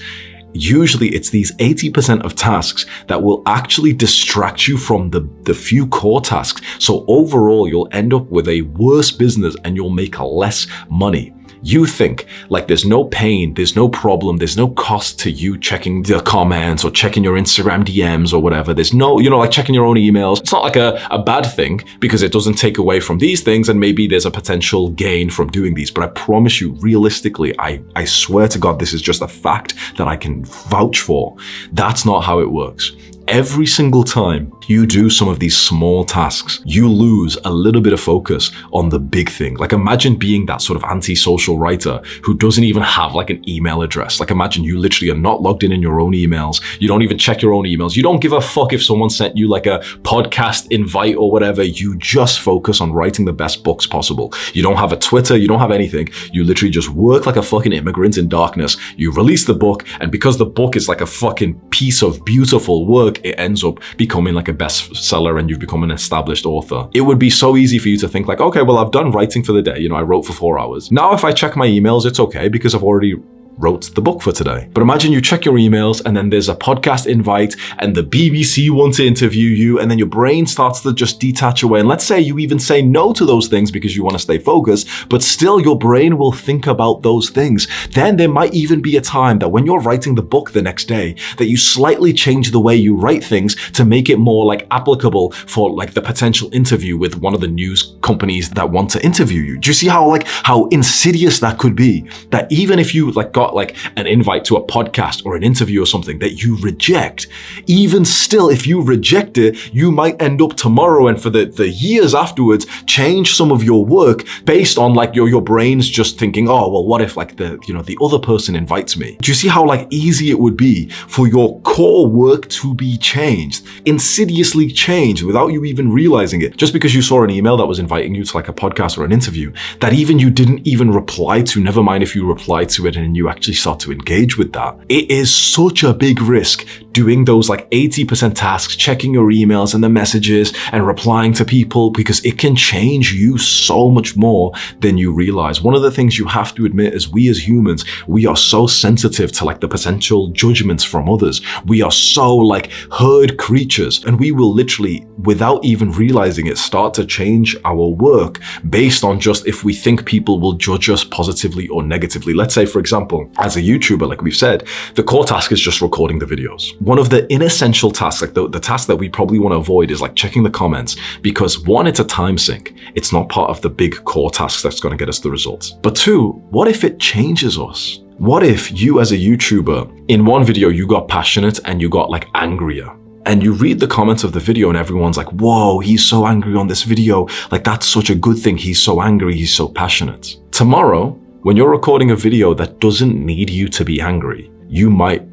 Usually it's these 80% of tasks that will actually distract you from the few core tasks. So overall, you'll end up with a worse business and you'll make less money. You think like there's no pain, there's no problem, there's no cost to you checking the comments or checking your Instagram DMs or whatever. There's no, like checking your own emails. It's not like a bad thing because it doesn't take away from these things, and maybe there's a potential gain from doing these. But I promise you, realistically, I swear to God, this is just a fact that I can vouch for. That's not how it works. Every single time you do some of these small tasks, you lose a little bit of focus on the big thing. Like imagine being that sort of anti-social writer who doesn't even have like an email address. Like imagine you literally are not logged in your own emails. You don't even check your own emails. You don't give a fuck if someone sent you like a podcast invite or whatever. You just focus on writing the best books possible. You don't have a Twitter. You don't have anything. You literally just work like a fucking immigrant in darkness. You release the book, and because the book is like a fucking piece of beautiful work, it ends up becoming like a bestseller and you've become an established author. It would be so easy for you to think like, okay, well, I've done writing for the day. I wrote for 4 hours. Now, if I check my emails, it's okay because I've already wrote the book for today. But imagine you check your emails and then there's a podcast invite and the BBC want to interview you, and then your brain starts to just detach away. And let's say you even say no to those things because you want to stay focused, but still your brain will think about those things. Then there might even be a time that when you're writing the book the next day, that you slightly change the way you write things to make it more like applicable for like the potential interview with one of the news companies that want to interview you. Do you see how insidious that could be? That even if you got like an invite to a podcast or an interview or something that you reject, even still, if you reject it, you might end up tomorrow and for the years afterwards, change some of your work based on like your brain's just thinking, oh, well, what if like the other person invites me? Do you see how like easy it would be for your core work to be changed, insidiously changed without you even realizing it? Just because you saw an email that was inviting you to like a podcast or an interview that even you didn't even reply to, never mind if you replied to it and you actually start to engage with that. It is such a big risk doing those like 80% tasks, checking your emails and the messages and replying to people, because it can change you so much more than you realize. One of the things you have to admit is we as humans, we are so sensitive to like the potential judgments from others. We are so like herd creatures, and we will literally, without even realizing it, start to change our work based on just if we think people will judge us positively or negatively. Let's say, for example, as a YouTuber, like we've said, the core task is just recording the videos. One of the inessential tasks, like the task that we probably want to avoid, is like checking the comments, because one, it's a time sink. It's not part of the big core tasks that's going to get us the results. But two, what if it changes us? What if you as a YouTuber, in one video, you got passionate and you got like angrier? And you read the comments of the video and everyone's like, whoa, he's so angry on this video. Like, that's such a good thing. He's so angry. He's so passionate. Tomorrow, when you're recording a video that doesn't need you to be angry, you might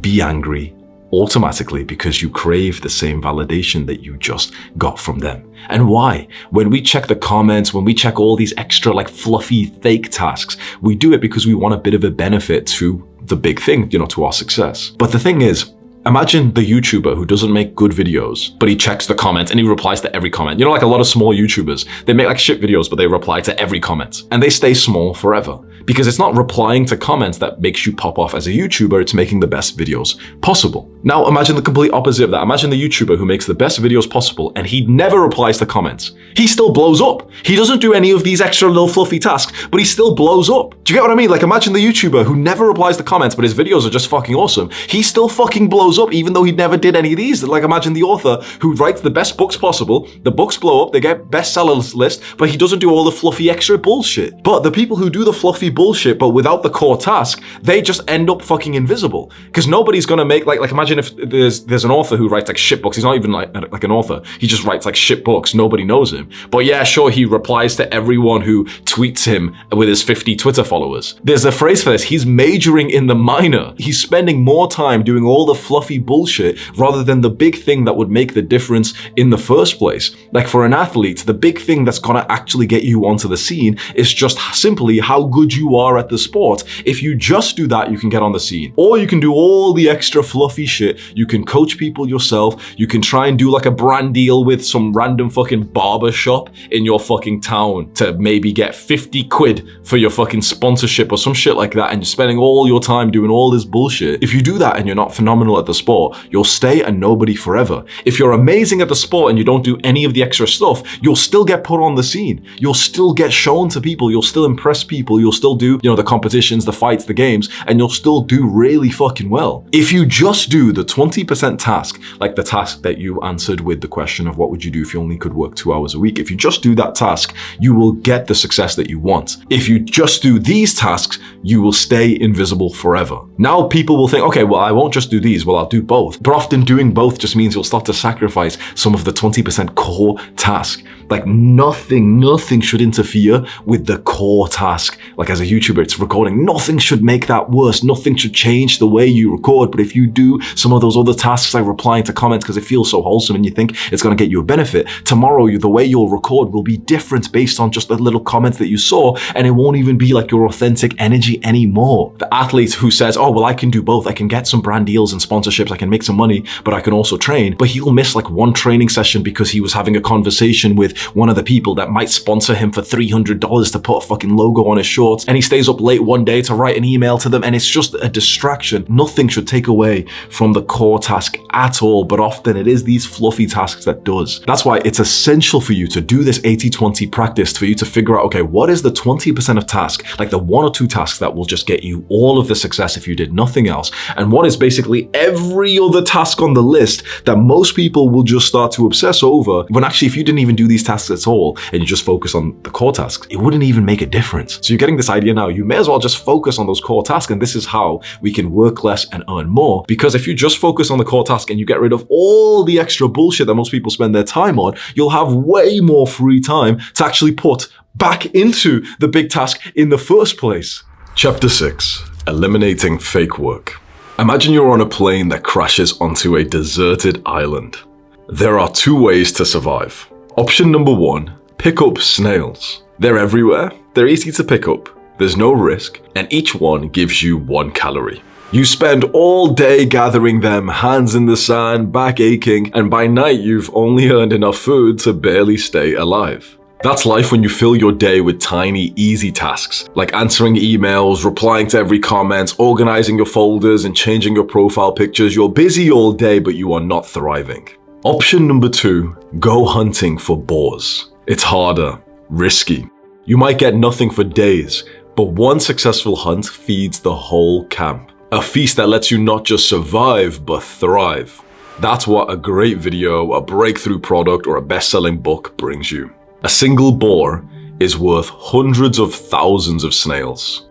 be angry automatically because you crave the same validation that you just got from them. And why? When we check the comments, when we check all these extra like fluffy fake tasks, we do it because we want a bit of a benefit to the big thing, to our success. But the thing is, imagine the YouTuber who doesn't make good videos, but he checks the comments and he replies to every comment. Like a lot of small YouTubers, they make like shit videos, but they reply to every comment and they stay small forever. Because it's not replying to comments that makes you pop off as a YouTuber, it's making the best videos possible. Now imagine the complete opposite of that. Imagine the YouTuber who makes the best videos possible and he never replies to comments. He still blows up. He doesn't do any of these extra little fluffy tasks, but he still blows up. Do you get what I mean? Like imagine the YouTuber who never replies to comments, but his videos are just fucking awesome. He still fucking blows up even though he never did any of these. Like imagine the author who writes the best books possible, the books blow up, they get bestseller list, but he doesn't do all the fluffy extra bullshit. But the people who do the fluffy bullshit but without the core task, they just end up fucking invisible. Because nobody's gonna make like imagine if there's an author who writes like shit books. He's not even like an author. He just writes like shit books. Nobody knows him. But yeah, sure, he replies to everyone who tweets him with his 50 Twitter followers. There's a phrase for this. He's majoring in the minor. He's spending more time doing all the fluffy bullshit rather than the big thing that would make the difference in the first place. Like for an athlete, the big thing that's gonna actually get you onto the scene is just simply how good you are at the sport. If you just do that, you can get on the scene. Or you can do all the extra fluffy shit. You can coach people yourself. You can try and do like a brand deal with some random fucking barber shop in your fucking town to maybe get 50 quid for your fucking sponsorship or some shit like that, and you're spending all your time doing all this bullshit. If you do that and you're not phenomenal at the sport, you'll stay a nobody forever. If you're amazing at the sport and you don't do any of the extra stuff, you'll still get put on the scene. You'll still get shown to people. You'll still impress people. You'll still do, the competitions, the fights, the games, and you'll still do really fucking well. If you just do the 20% task, like the task that you answered with the question of what would you do if you only could work 2 hours a week, if you just do that task, you will get the success that you want. If you just do these tasks, you will stay invisible forever. Now people will think, okay, well, I won't just do these, well, I'll do both. But often doing both just means you'll start to sacrifice some of the 20% core task. Like nothing should interfere with the core task. Like as a YouTuber, it's recording. Nothing should make that worse. Nothing should change the way you record. But if you do some of those other tasks like replying to comments because it feels so wholesome and you think it's going to get you a benefit, tomorrow the way you'll record will be different based on just the little comments that you saw, and it won't even be like your authentic energy anymore. The athlete who says, oh, well, I can do both. I can get some brand deals and sponsorships. I can make some money, but I can also train. But he'll miss like one training session because he was having a conversation with one of the people that might sponsor him for $300 to put a fucking logo on his shorts, and he stays up late one day to write an email to them, and it's just a distraction. Nothing should take away from the core task at all, but often it is these fluffy tasks that does. That's why it's essential for you to do this 80-20 practice, for you to figure out, okay, what is the 20% of task, like the 1 or 2 tasks that will just get you all of the success if you did nothing else, and what is basically every other task on the list that most people will just start to obsess over, when actually if you didn't even do these tasks at all and you just focus on the core tasks, it wouldn't even make a difference. So you're getting this idea now. You may as well just focus on those core tasks, and this is how we can work less and earn more. Because if you just focus on the core task and you get rid of all the extra bullshit that most people spend their time on, you'll have way more free time to actually put back into the big task in the first place. Chapter 6: Eliminating fake work. Imagine you're on a plane that crashes onto a deserted island. There are 2 ways to survive. Option number 1, pick up snails. They're everywhere, they're easy to pick up, there's no risk, and each one gives you 1 calorie. You spend all day gathering them, hands in the sand, back aching, and by night you've only earned enough food to barely stay alive. That's life when you fill your day with tiny, easy tasks, like answering emails, replying to every comment, organizing your folders, and changing your profile pictures. You're busy all day, but you are not thriving. Option number 2, go hunting for boars. It's harder, risky. You might get nothing for days, but one successful hunt feeds the whole camp. A feast that lets you not just survive, but thrive. That's what a great video, a breakthrough product, or a best-selling book brings you. A single boar is worth hundreds of thousands of snails.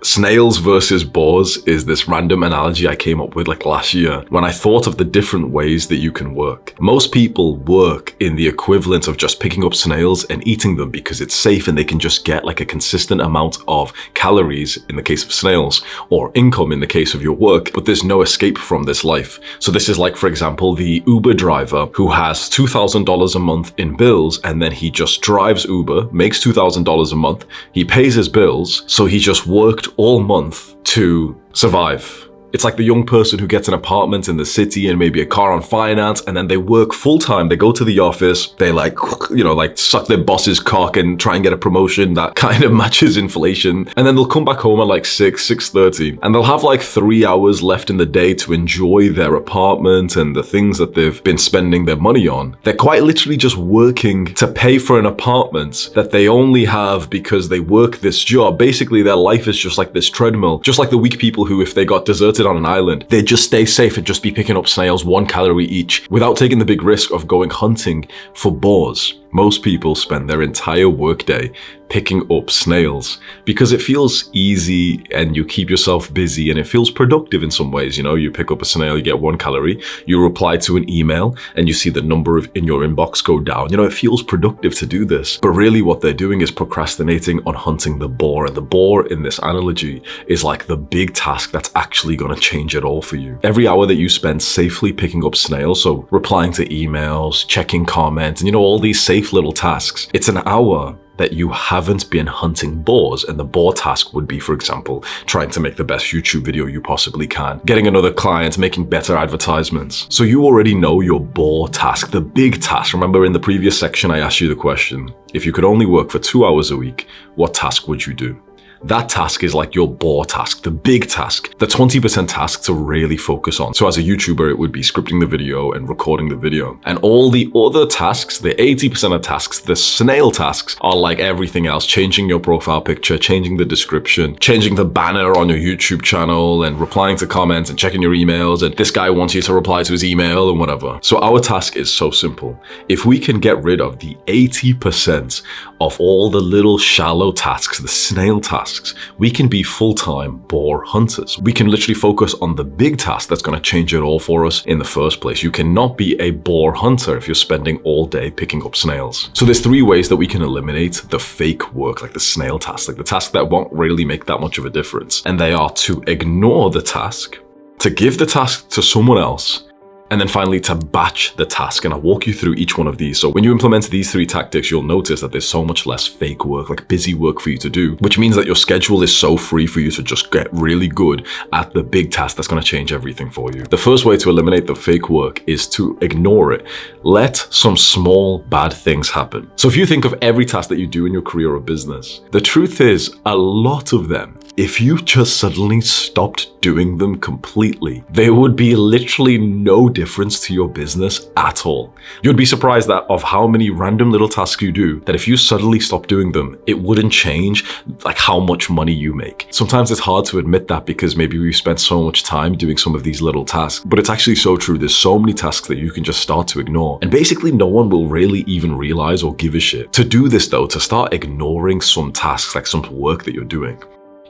Snails versus boars is this random analogy I came up with like last year when I thought of the different ways that you can work. Most people work in the equivalent of just picking up snails and eating them because it's safe and they can just get like a consistent amount of calories in the case of snails, or income in the case of your work, but there's no escape from this life. So this is like, for example, the Uber driver who has $2,000 a month in bills, and then he just drives Uber, makes $2,000 a month, he pays his bills, so he just worked all month to survive. It's like the young person who gets an apartment in the city and maybe a car on finance, and then they work full time. They go to the office, they like suck their boss's cock and try and get a promotion that kind of matches inflation. And then they'll come back home at like 6:30, and they'll have like 3 hours left in the day to enjoy their apartment and the things that they've been spending their money on. They're quite literally just working to pay for an apartment that they only have because they work this job. Basically, their life is just like this treadmill, just like the weak people who, if they got deserted on an island, they'd just stay safe and just be picking up snails 1 calorie each without taking the big risk of going hunting for boars. Most people spend their entire workday picking up snails because it feels easy and you keep yourself busy and it feels productive in some ways. You pick up a snail, you get 1 calorie, you reply to an email and you see the number in your inbox go down. It feels productive to do this, but really what they're doing is procrastinating on hunting the boar. And the boar in this analogy is like the big task that's actually going to change it all for you. Every hour that you spend safely picking up snails, so replying to emails, checking comments, and all these safe little tasks, it's an hour that you haven't been hunting boars. And the boar task would be, for example, trying to make the best YouTube video you possibly can, getting another client, making better advertisements. So you already know your boar task, the big task. Remember in the previous section, I asked you the question, if you could only work for 2 hours a week, what task would you do? That task is like your bore task, the big task, the 20% task to really focus on. So as a YouTuber, it would be scripting the video and recording the video. And all the other tasks, the 80% of tasks, the snail tasks, are like everything else, changing your profile picture, changing the description, changing the banner on your YouTube channel, and replying to comments and checking your emails, and this guy wants you to reply to his email and whatever. So our task is so simple. If we can get rid of the 80% of all the little shallow tasks, the snail tasks, we can be full-time bore hunters. We can literally focus on the big task that's going to change it all for us in the first place. You cannot be a bore hunter if you're spending all day picking up snails. So there's 3 ways that we can eliminate the fake work, like the snail task, like the task that won't really make that much of a difference. And they are to ignore the task, to give the task to someone else, and then finally to batch the task. And I'll walk you through each one of these. So when you implement these 3 tactics, you'll notice that there's so much less fake work, like busy work for you to do, which means that your schedule is so free for you to just get really good at the big task that's going to change everything for you. The first way to eliminate the fake work is to ignore it. Let some small bad things happen. So if you think of every task that you do in your career or business, the truth is a lot of them, if you just suddenly stopped doing them completely, there would be literally no difference to your business at all. You'd be surprised of how many random little tasks you do that if you suddenly stop doing them, it wouldn't change like how much money you make. Sometimes it's hard to admit that because maybe we've spent so much time doing some of these little tasks, but it's actually so true. There's so many tasks that you can just start to ignore, and basically no one will really even realize or give a shit. To do this though, to start ignoring some tasks, like some work that you're doing,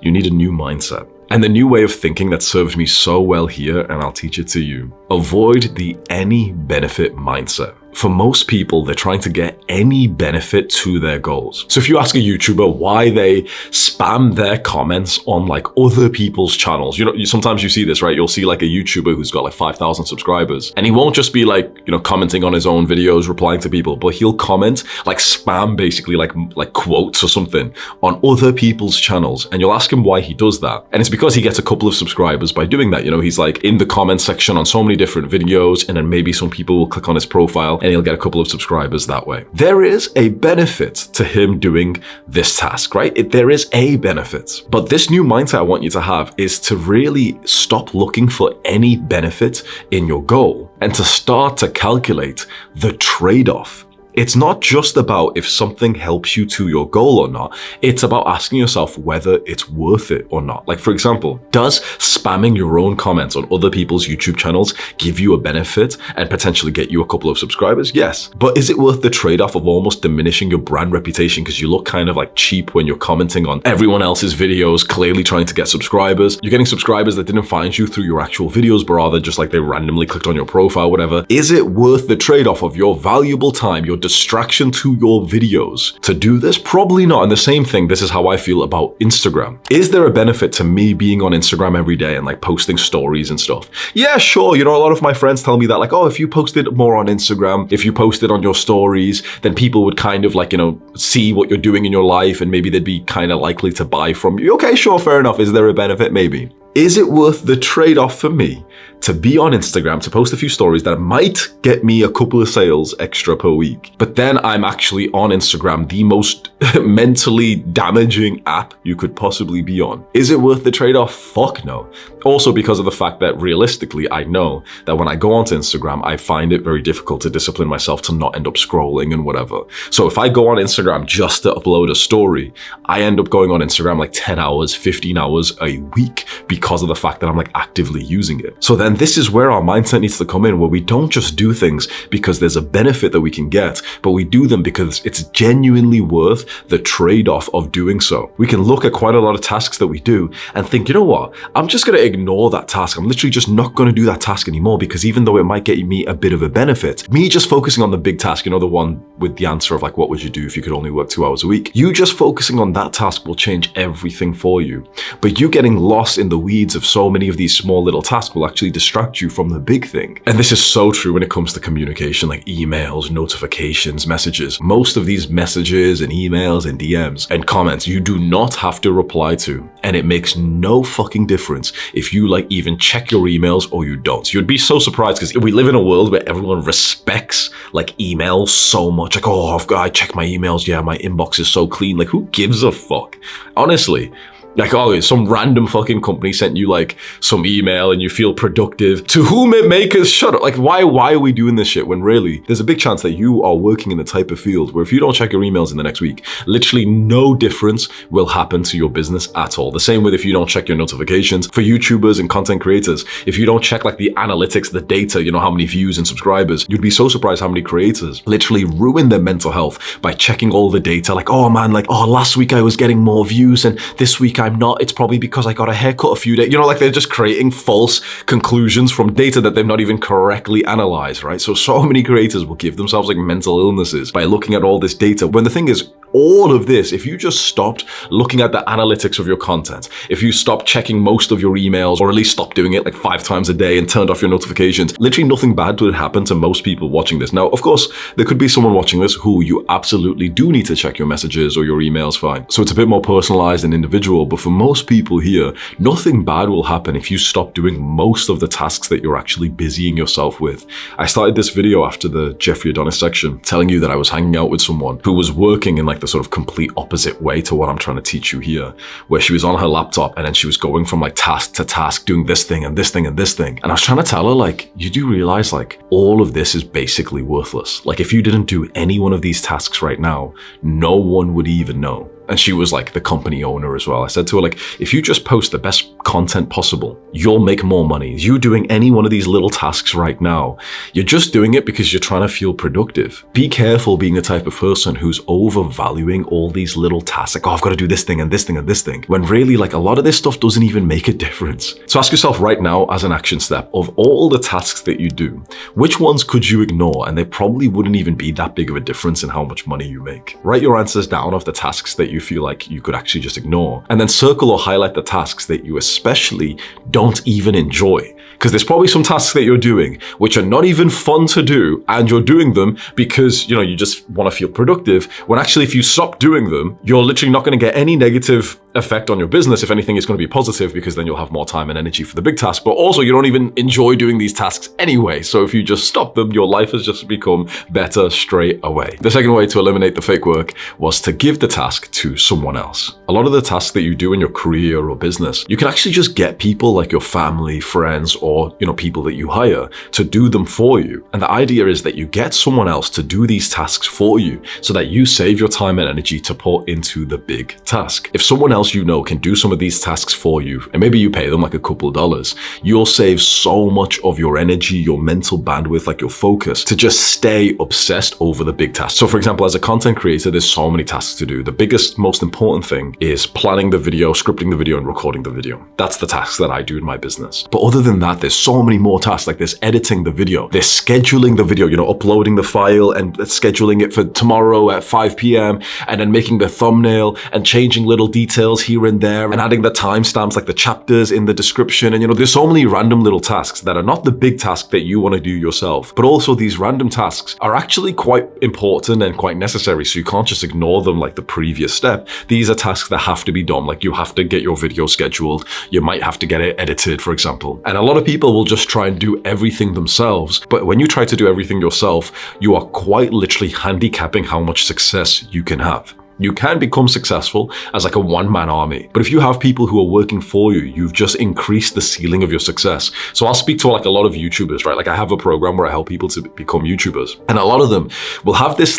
you need a new mindset. And the new way of thinking that served me so well here, and I'll teach it to you. Avoid the any benefit mindset. For most people, they're trying to get any benefit to their goals. So if you ask a YouTuber why they spam their comments on like other people's channels, sometimes you see this, right? You'll see like a YouTuber who's got like 5,000 subscribers, and he won't just be like, commenting on his own videos, replying to people, but he'll comment like spam, basically like quotes or something on other people's channels. And you'll ask him why he does that. And it's because he gets a couple of subscribers by doing that. He's like in the comment section on so many different videos, and then maybe some people will click on his profile and he'll get a couple of subscribers that way. There is a benefit to him doing this task, right? There is a benefit. But this new mindset I want you to have is to really stop looking for any benefit in your goal and to start to calculate the trade-off. It's not just about if something helps you to your goal or not. It's about asking yourself whether it's worth it or not. Like, for example, does spamming your own comments on other people's YouTube channels give you a benefit and potentially get you a couple of subscribers? Yes. But is it worth the trade-off of almost diminishing your brand reputation because you look kind of like cheap when you're commenting on everyone else's videos, clearly trying to get subscribers? You're getting subscribers that didn't find you through your actual videos, but rather just like they randomly clicked on your profile, whatever. Is it worth the trade-off of your valuable time, your distraction to your videos to do this? Probably not. And the same thing, this is how I feel about Instagram. Is there a benefit to me being on Instagram every day and like posting stories and stuff? Yeah, sure. A lot of my friends tell me that like, oh, if you posted more on Instagram, if you posted on your stories, then people would kind of like, see what you're doing in your life and maybe they'd be kind of likely to buy from you. Okay, sure, fair enough. Is there a benefit? Maybe. Is it worth the trade-off for me to be on Instagram, to post a few stories that might get me a couple of sales extra per week, but then I'm actually on Instagram, the most mentally damaging app you could possibly be on? Is it worth the trade-off? Fuck no. Also because of the fact that realistically, I know that when I go onto Instagram, I find it very difficult to discipline myself to not end up scrolling and whatever. So if I go on Instagram just to upload a story, I end up going on Instagram like 10 hours, 15 hours a week because of the fact that I'm like actively using it. So then this is where our mindset needs to come in, where we don't just do things because there's a benefit that we can get, but we do them because it's genuinely worth the trade-off of doing so. We can look at quite a lot of tasks that we do and think, you know what? I'm just going to ignore that task. I'm literally just not going to do that task anymore because even though it might get me a bit of a benefit, me just focusing on the big task, the one with the answer of like, what would you do if you could only work 2 hours a week? You just focusing on that task will change everything for you. But you getting lost in the weeds of so many of these small little tasks will actually distract you from the big thing. And this is so true when it comes to communication, like emails, notifications, messages. Most of these messages and emails and DMs and comments, you do not have to reply to. And it makes no fucking difference if you like even check your emails or you don't. You'd be so surprised because we live in a world where everyone respects like emails so much. Like, oh, I check my emails. Yeah, my inbox is so clean. Like, who gives a fuck? Honestly, Like, oh, some random fucking company sent you like some email and you feel productive. To whom it may shut up. Like, why are we doing this shit when really there's a big chance that you are working in the type of field where if you don't check your emails in the next week, literally no difference will happen to your business at all. The same with if you don't check your notifications. For YouTubers and content creators, if you don't check like the analytics, the data, you know, how many views and subscribers, you'd be so surprised how many creators literally ruin their mental health by checking all the data. Like, oh man, like, oh, last week I was getting more views and this week I'm not. It's probably because I got a haircut a few days. You know, like they're just creating false conclusions from data that they've not even correctly analyzed, right? So many creators will give themselves like mental illnesses by looking at all this data. When the thing is, all of this, if you just stopped looking at the analytics of your content, if you stopped checking most of your emails, or at least stopped doing it like 5 times a day and turned off your notifications, literally nothing bad would happen to most people watching this. Now, of course, there could be someone watching this who you absolutely do need to check your messages or your emails fine. So it's a bit more personalized and individual, but for most people here, nothing bad will happen if you stop doing most of the tasks that you're actually busying yourself with. I started this video after the Jeffrey Adonis section telling you that I was hanging out with someone who was working in like the sort of complete opposite way to what I'm trying to teach you here, where she was on her laptop and then she was going from like task to task, doing this thing and this thing and this thing. And I was trying to tell her, like, you do realize like all of this is basically worthless. Like if you didn't do any one of these tasks right now, no one would even know. And she was like the company owner as well. I said to her, like, if you just post the best content possible, you'll make more money. You doing any one of these little tasks right now, you're just doing it because you're trying to feel productive. Be careful being the type of person who's overvaluing all these little tasks. Like, oh, I've got to do this thing and this thing and this thing. When really like a lot of this stuff doesn't even make a difference. So ask yourself right now as an action step, of all the tasks that you do, which ones could you ignore? And they probably wouldn't even be that big of a difference in how much money you make. Write your answers down of the tasks that you feel like you could actually just ignore, and then circle or highlight the tasks that you especially don't even enjoy. Because there's probably some tasks that you're doing which are not even fun to do, and you're doing them because, you know, you just want to feel productive, when actually if you stop doing them, you're literally not going to get any negative effect on your business. If anything, it's going to be positive because then you'll have more time and energy for the big task. But also you don't even enjoy doing these tasks anyway. So if you just stop them, your life has just become better straight away. The second way to eliminate the fake work was to give the task to someone else. A lot of the tasks that you do in your career or business, you can actually just get people like your family, friends, or, you know, people that you hire to do them for you. And the idea is that you get someone else to do these tasks for you so that you save your time and energy to put into the big task. If someone else you know can do some of these tasks for you, and maybe you pay them like a couple of dollars, you'll save so much of your energy, your mental bandwidth, like your focus, to just stay obsessed over the big tasks. So for example, as a content creator, there's so many tasks to do. The biggest, most important thing is planning the video, scripting the video, and recording the video. That's the tasks that I do in my business. But other than that, there's so many more tasks. Like there's editing the video, there's scheduling the video, you know, uploading the file and scheduling it for tomorrow at 5 p.m. and then making the thumbnail and changing little details here and there and adding the timestamps, like the chapters in the description. And, you know, there's so many random little tasks that are not the big task that you want to do yourself, but also these random tasks are actually quite important and quite necessary. So you can't just ignore them like the previous step. These are tasks that have to be done. Like you have to get your video scheduled. You might have to get it edited, for example. And a lot of people will just try and do everything themselves. But when you try to do everything yourself, you are quite literally handicapping how much success you can have. You can become successful as like a one-man army, but if you have people who are working for you, you've just increased the ceiling of your success. So I'll speak to like a lot of YouTubers, right? Like I have a program where I help people to become YouTubers, and a lot of them will have this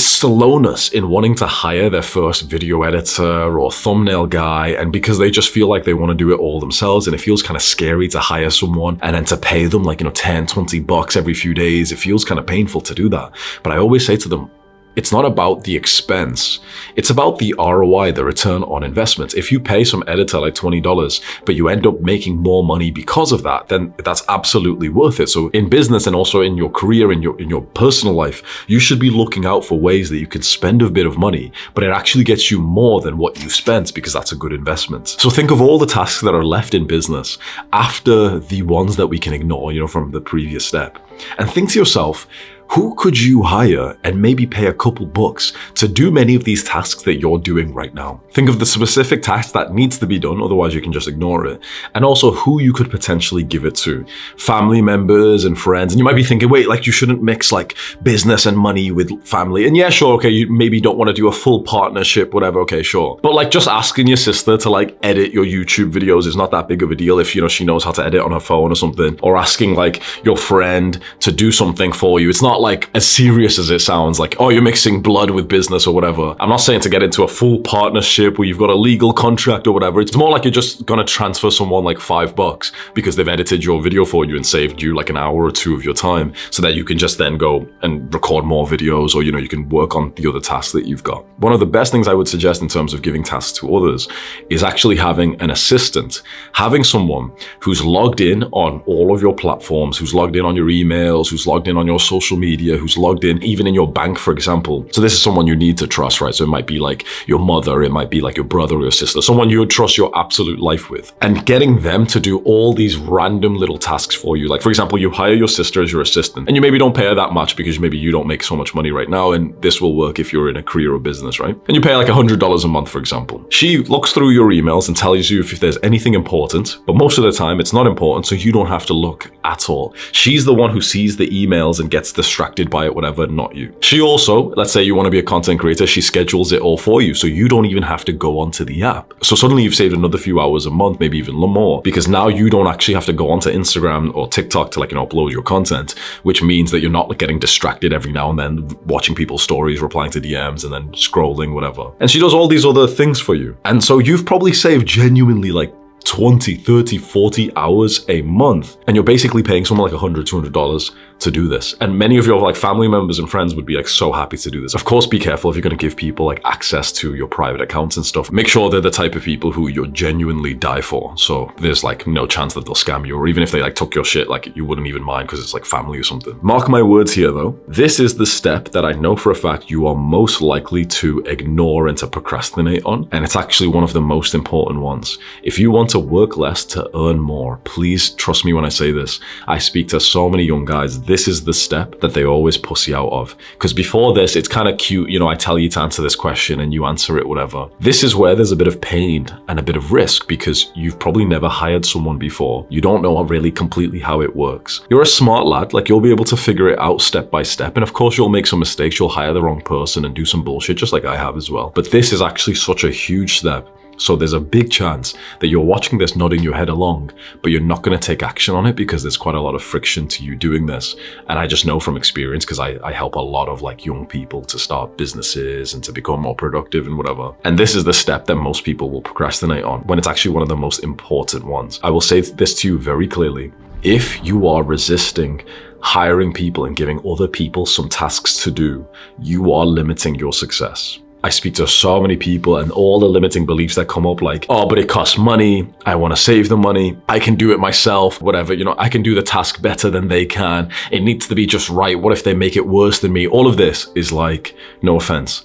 slowness in wanting to hire their first video editor or thumbnail guy, and because they just feel like they want to do it all themselves, and it feels kind of scary to hire someone and then to pay them like, you know, 10, 20 bucks every few days. It feels kind of painful to do that. But I always say to them, it's not about the expense. It's about the ROI, the return on investment. If you pay some editor like $20, but you end up making more money because of that, then that's absolutely worth it. So in business and also in your career, in your personal life, you should be looking out for ways that you can spend a bit of money, but it actually gets you more than what you spent, because that's a good investment. So think of all the tasks that are left in business after the ones that we can ignore, you know, from the previous step. And think to yourself, who could you hire and maybe pay a couple bucks to do many of these tasks that you're doing right now? Think of the specific task that needs to be done, otherwise you can just ignore it. And also who you could potentially give it to. Family members and friends. And you might be thinking, wait, like you shouldn't mix like business and money with family. And yeah, sure, okay, you maybe don't want to do a full partnership, whatever, okay, sure. But like just asking your sister to like edit your YouTube videos is not that big of a deal if, you know, she knows how to edit on her phone or something. Or asking like your friend to do something for you. It's not like as serious as it sounds, like, oh, you're mixing blood with business or whatever. I'm not saying to get into a full partnership where you've got a legal contract or whatever. It's more like you're just gonna transfer someone like $5 because they've edited your video for you and saved you like an hour or two of your time so that you can just then go and record more videos, or, you know, you can work on the other tasks that you've got. One of the best things I would suggest in terms of giving tasks to others is actually having an assistant, having someone who's logged in on all of your platforms, who's logged in on your emails, who's logged in on your social media, who's logged in even in your bank, for example. So this is someone you need to trust, right? So it might be like your mother, it might be like your brother or your sister, someone you would trust your absolute life with. And getting them to do all these random little tasks for you. Like, for example, you hire your sister as your assistant and you maybe don't pay her that much because maybe you don't make so much money right now, and this will work if you're in a career or business, right? And you pay like $100 a month, for example. She looks through your emails and tells you if there's anything important, but most of the time it's not important, so you don't have to look at all. She's the one who sees the emails and gets distracted by it, whatever, not you. She also, let's say you want to be a content creator, she schedules it all for you, so you don't even have to go onto the app. So suddenly you've saved another few hours a month, maybe even more, because now you don't actually have to go onto Instagram or TikTok to, like, you know, upload your content, which means that you're not like getting distracted every now and then watching people's stories, replying to DMs, and then scrolling, whatever. And she does all these other things for you. And so you've probably saved genuinely like 20, 30, 40 hours a month. And you're basically paying someone like $100, $200 to do this. And many of your like family members and friends would be like so happy to do this. Of course, be careful if you're going to give people like access to your private accounts and stuff. Make sure they're the type of people who you'll genuinely die for. So there's like no chance that they'll scam you, or even if they like took your shit, like you wouldn't even mind because it's like family or something. Mark my words here though. This is the step that I know for a fact you are most likely to ignore and to procrastinate on. And it's actually one of the most important ones. If you want to work less to earn more, please trust me when I say this. I speak to so many young guys. This is the step that they always pussy out of. Because before this, it's kind of cute, you know, I tell you to answer this question and you answer it, whatever. This is where there's a bit of pain and a bit of risk because you've probably never hired someone before. You don't know really completely how it works. You're a smart lad, like you'll be able to figure it out step by step. And of course, you'll make some mistakes. You'll hire the wrong person and do some bullshit just like I have as well. But this is actually such a huge step. So there's a big chance that you're watching this nodding your head along, but you're not going to take action on it because there's quite a lot of friction to you doing this. And I just know from experience, because I help a lot of like young people to start businesses and to become more productive and whatever. And this is the step that most people will procrastinate on when it's actually one of the most important ones. I will say this to you very clearly. If you are resisting hiring people and giving other people some tasks to do, you are limiting your success. I speak to so many people and all the limiting beliefs that come up like, oh, but it costs money. I want to save the money. I can do it myself, whatever. You know, I can do the task better than they can. It needs to be just right. What if they make it worse than me? All of this is like, no offense,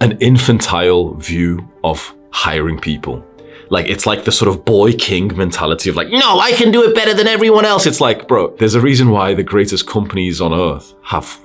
an infantile view of hiring people. Like, it's like the sort of boy king mentality of like, no, I can do it better than everyone else. It's like, bro, there's a reason why the greatest companies on earth have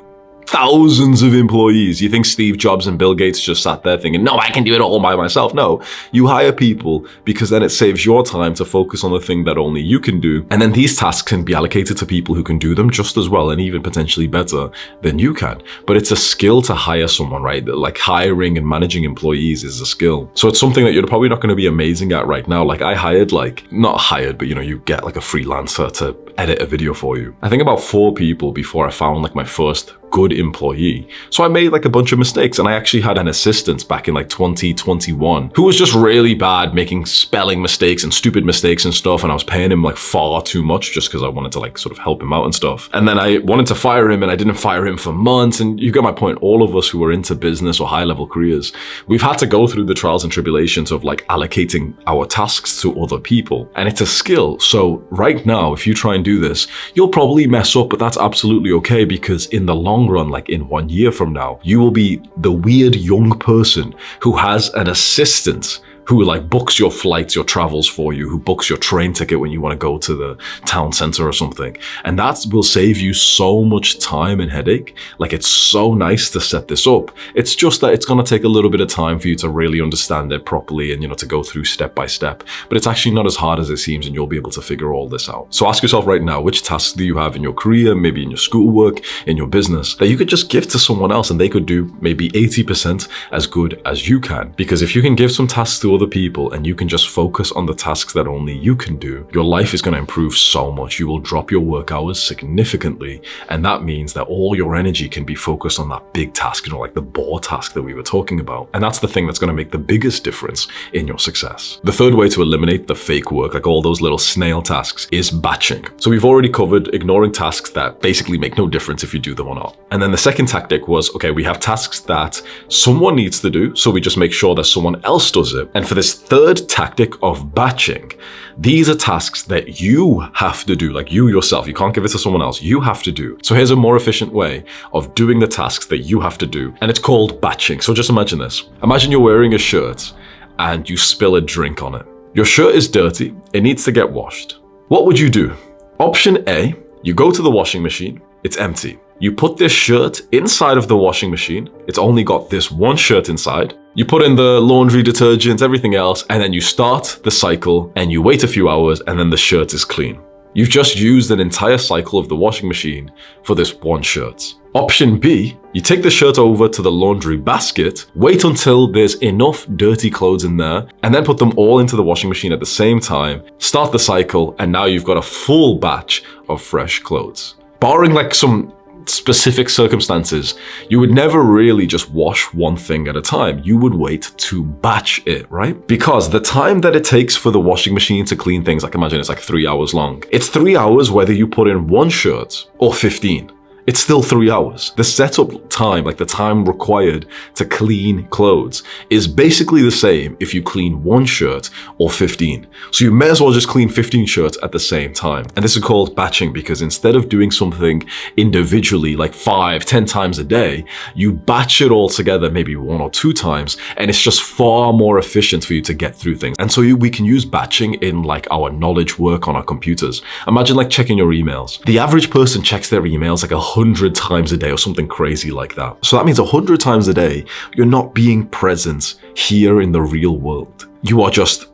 thousands of employees. You think Steve Jobs and Bill Gates just sat there thinking, no, I can do it all by myself? No, you hire people because then it saves your time to focus on the thing that only you can do. And then these tasks can be allocated to people who can do them just as well and even potentially better than you can. But it's a skill to hire someone, right? Like hiring and managing employees is a skill. So it's something that you're probably not going to be amazing at right now. Like I hired, like not hired, but you know, you get like a freelancer to edit a video for you. I think about 4 people before I found like my first good employee. So I made like a bunch of mistakes, and I actually had an assistant back in like 2021 who was just really bad, making spelling mistakes and stupid mistakes and stuff, and I was paying him like far too much just because I wanted to like sort of help him out and stuff. And then I wanted to fire him and I didn't fire him for months, and you get my point. All of us who are into business or high level careers, we've had to go through the trials and tribulations of like allocating our tasks to other people, and it's a skill. So right now, if you try and do this, you'll probably mess up, but that's absolutely okay, because in the long run, like in 1 year from now, you will be the weird young person who has an assistant who like books your flights, your travels for you, who books your train ticket when you want to go to the town center or something. And that will save you so much time and headache. Like, it's so nice to set this up. It's just that it's going to take a little bit of time for you to really understand it properly and, to go through step by step. But it's actually not as hard as it seems, and you'll be able to figure all this out. So ask yourself right now, which tasks do you have in your career, maybe in your schoolwork, in your business, that you could just give to someone else and they could do maybe 80% as good as you can. Because if you can give some tasks to other people and you can just focus on the tasks that only you can do, your life is going to improve so much. You will drop your work hours significantly, and that means that all your energy can be focused on that big task, like the bore task that we were talking about. And that's the thing that's going to make the biggest difference in your success. The third way to eliminate the fake work, like all those little snail tasks, is batching. So we've already covered ignoring tasks that basically make no difference if you do them or not. And then the second tactic was, okay, we have tasks that someone needs to do, so we just make sure that someone else does it. And for this third tactic of batching, these are tasks that you have to do, like you yourself. You can't give it to someone else. You have to do. So here's a more efficient way of doing the tasks that you have to do, and it's called batching. So just imagine this. Imagine you're wearing a shirt and you spill a drink on it. Your shirt is dirty. It needs to get washed. What would you do? Option A, you go to the washing machine. It's empty. You put this shirt inside of the washing machine. It's only got this one shirt inside. You put in the laundry detergent, everything else, and then you start the cycle and you wait a few hours and then the shirt is clean. You've just used an entire cycle of the washing machine for this one shirt. Option B, you take the shirt over to the laundry basket, wait until there's enough dirty clothes in there, and then put them all into the washing machine at the same time, start the cycle, and now you've got a full batch of fresh clothes. Barring like some specific circumstances, you would never really just wash one thing at a time. You would wait to batch it, right? Because the time that it takes for the washing machine to clean things, like imagine it's like 3 hours long. It's 3 hours whether you put in one shirt or 15. It's still 3 hours. The setup time, like the time required to clean clothes, is basically the same if you clean one shirt or 15. So you may as well just clean 15 shirts at the same time. And this is called batching because instead of doing something individually like 5-10 times a day, you batch it all together maybe 1 or 2 times, and it's just far more efficient for you to get through things. And so we can use batching in like our knowledge work on our computers. Imagine like checking your emails. The average person checks their emails like 100 times a day or something crazy like that. So that means 100 times a day, you're not being present here in the real world. You are just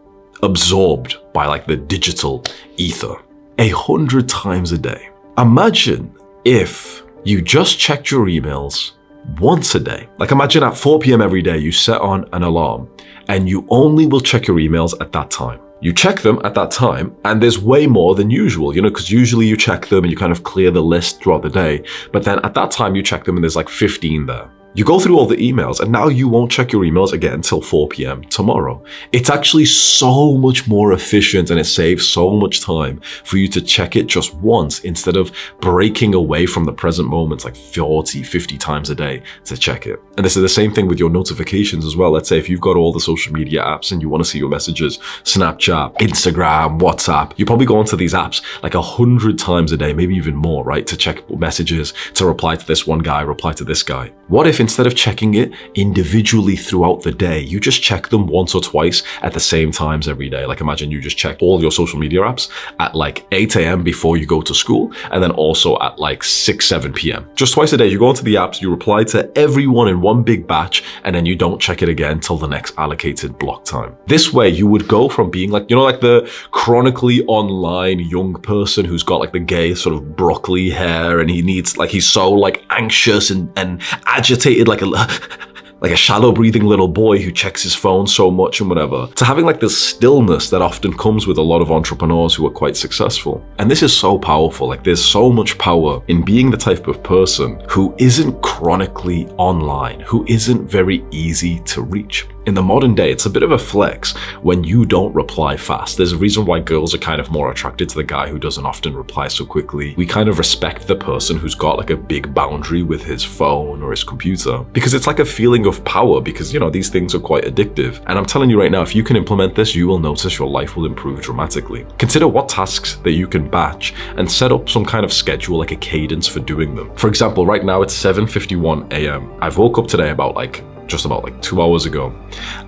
absorbed by like the digital ether 100 times a day. Imagine if you just checked your emails once a day. Like imagine at 4 p.m. every day, you set on an alarm and you only will check your emails at that time. You check them at that time, and there's way more than usual, because usually you check them and you kind of clear the list throughout the day. But then at that time you check them and there's like 15 there. You go through all the emails and now you won't check your emails again until 4 p.m. tomorrow. It's actually so much more efficient and it saves so much time for you to check it just once instead of breaking away from the present moments like 40, 50 times a day to check it. And this is the same thing with your notifications as well. Let's say if you've got all the social media apps and you want to see your messages, Snapchat, Instagram, WhatsApp, you probably go onto these apps like 100 times a day, maybe even more, right? To check messages, to reply to this one guy, reply to this guy. What if instead of checking it individually throughout the day, you just check them once or twice at the same times every day? Like imagine you just check all your social media apps at like 8 a.m. before you go to school, and then also at like 6, 7 p.m. Just twice a day, you go into the apps, you reply to everyone in one big batch, and then you don't check it again till the next allocated block time. This way, you would go from being like, like the chronically online young person who's got like the gay sort of broccoli hair, and he's so like anxious and agitated like a shallow breathing little boy who checks his phone so much and whatever, to having like this stillness that often comes with a lot of entrepreneurs who are quite successful. And this is so powerful. Like there's so much power in being the type of person who isn't chronically online, who isn't very easy to reach. In the modern day, it's a bit of a flex when you don't reply fast. There's a reason why girls are kind of more attracted to the guy who doesn't often reply so quickly. We kind of respect the person who's got like a big boundary with his phone or his computer, because it's like a feeling of power, because these things are quite addictive. And I'm telling you right now, if you can implement this, you will notice your life will improve dramatically. Consider what tasks that you can batch and set up some kind of schedule, like a cadence for doing them. For example, right now it's 7:51 a.m. I've woke up today about like just about like 2 hours ago,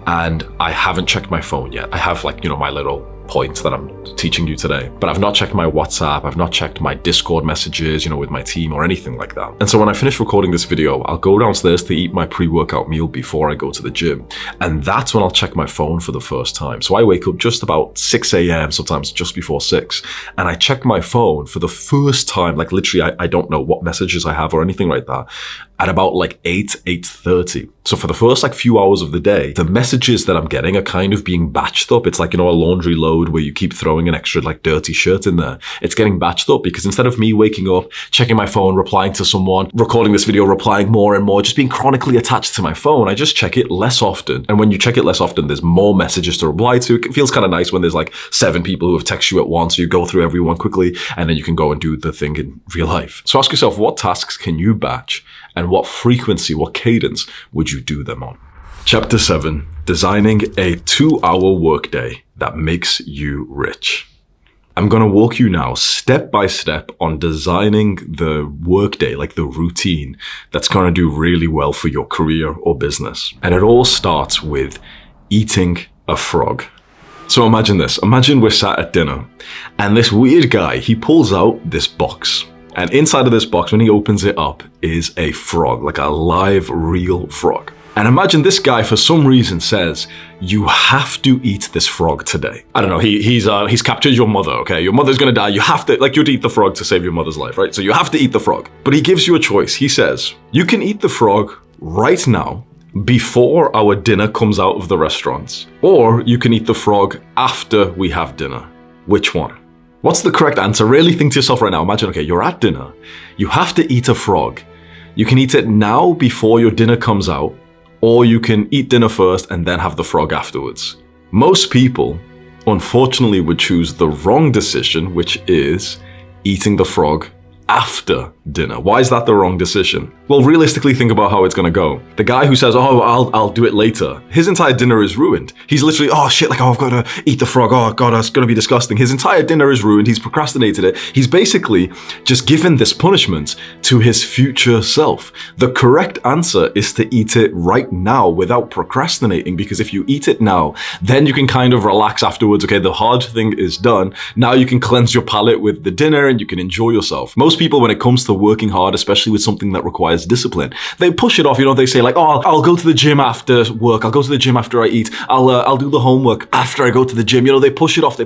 and I haven't checked my phone yet. I have like, my little points that I'm teaching you today, but I've not checked my WhatsApp, I've not checked my Discord messages, with my team or anything like that. And so when I finish recording this video, I'll go downstairs to eat my pre-workout meal before I go to the gym. And that's when I'll check my phone for the first time. So I wake up just about 6 a.m., sometimes just before 6, and I check my phone for the first time, like literally, I don't know what messages I have or anything like that, at about like 8:30. So for the first like few hours of the day, the messages that I'm getting are kind of being batched up. It's like, a laundry load where you keep throwing an extra like dirty shirt in there. It's getting batched up because instead of me waking up, checking my phone, replying to someone, recording this video, replying more and more, just being chronically attached to my phone, I just check it less often. And when you check it less often, there's more messages to reply to. It feels kind of nice when there's like 7 people who have texted you at once. So you go through everyone quickly and then you can go and do the thing in real life. So ask yourself, what tasks can you batch? And what frequency, what cadence would you do them on? Chapter 7, designing a 2-hour workday that makes you rich. I'm going to walk you now step by step on designing the workday, like the routine that's going to do really well for your career or business. And it all starts with eating a frog. So imagine this. Imagine we're sat at dinner and this weird guy, he pulls out this box. And inside of this box, when he opens it up, is a frog, like a live, real frog. And imagine this guy, for some reason, says, you have to eat this frog today. I don't know, he's captured your mother, okay? Your mother's gonna die, you have to, you'd eat the frog to save your mother's life, right? So you have to eat the frog. But he gives you a choice. He says, you can eat the frog right now, before our dinner comes out of the restaurants, or you can eat the frog after we have dinner. Which one? What's the correct answer? Really think to yourself right now. Imagine, okay, you're at dinner. You have to eat a frog. You can eat it now before your dinner comes out, or you can eat dinner first and then have the frog afterwards. Most people, unfortunately, would choose the wrong decision, which is eating the frog after dinner. Why is that the wrong decision? Well, realistically, think about how it's gonna go. The guy who says, oh, I'll do it later, his entire dinner is ruined. He's literally, oh shit, I've got to eat the frog. Oh God, it's gonna be disgusting. His entire dinner is ruined. He's procrastinated it. He's basically just given this punishment to his future self. The correct answer is to eat it right now without procrastinating, because if you eat it now, then you can kind of relax afterwards. Okay, the hard thing is done. Now you can cleanse your palate with the dinner and you can enjoy yourself. Most people, when it comes to working hard, especially with something that requires discipline, they push it off. They say like, oh, I'll go to the gym after work. I'll go to the gym after I eat. I'll do the homework after I go to the gym. They push it off.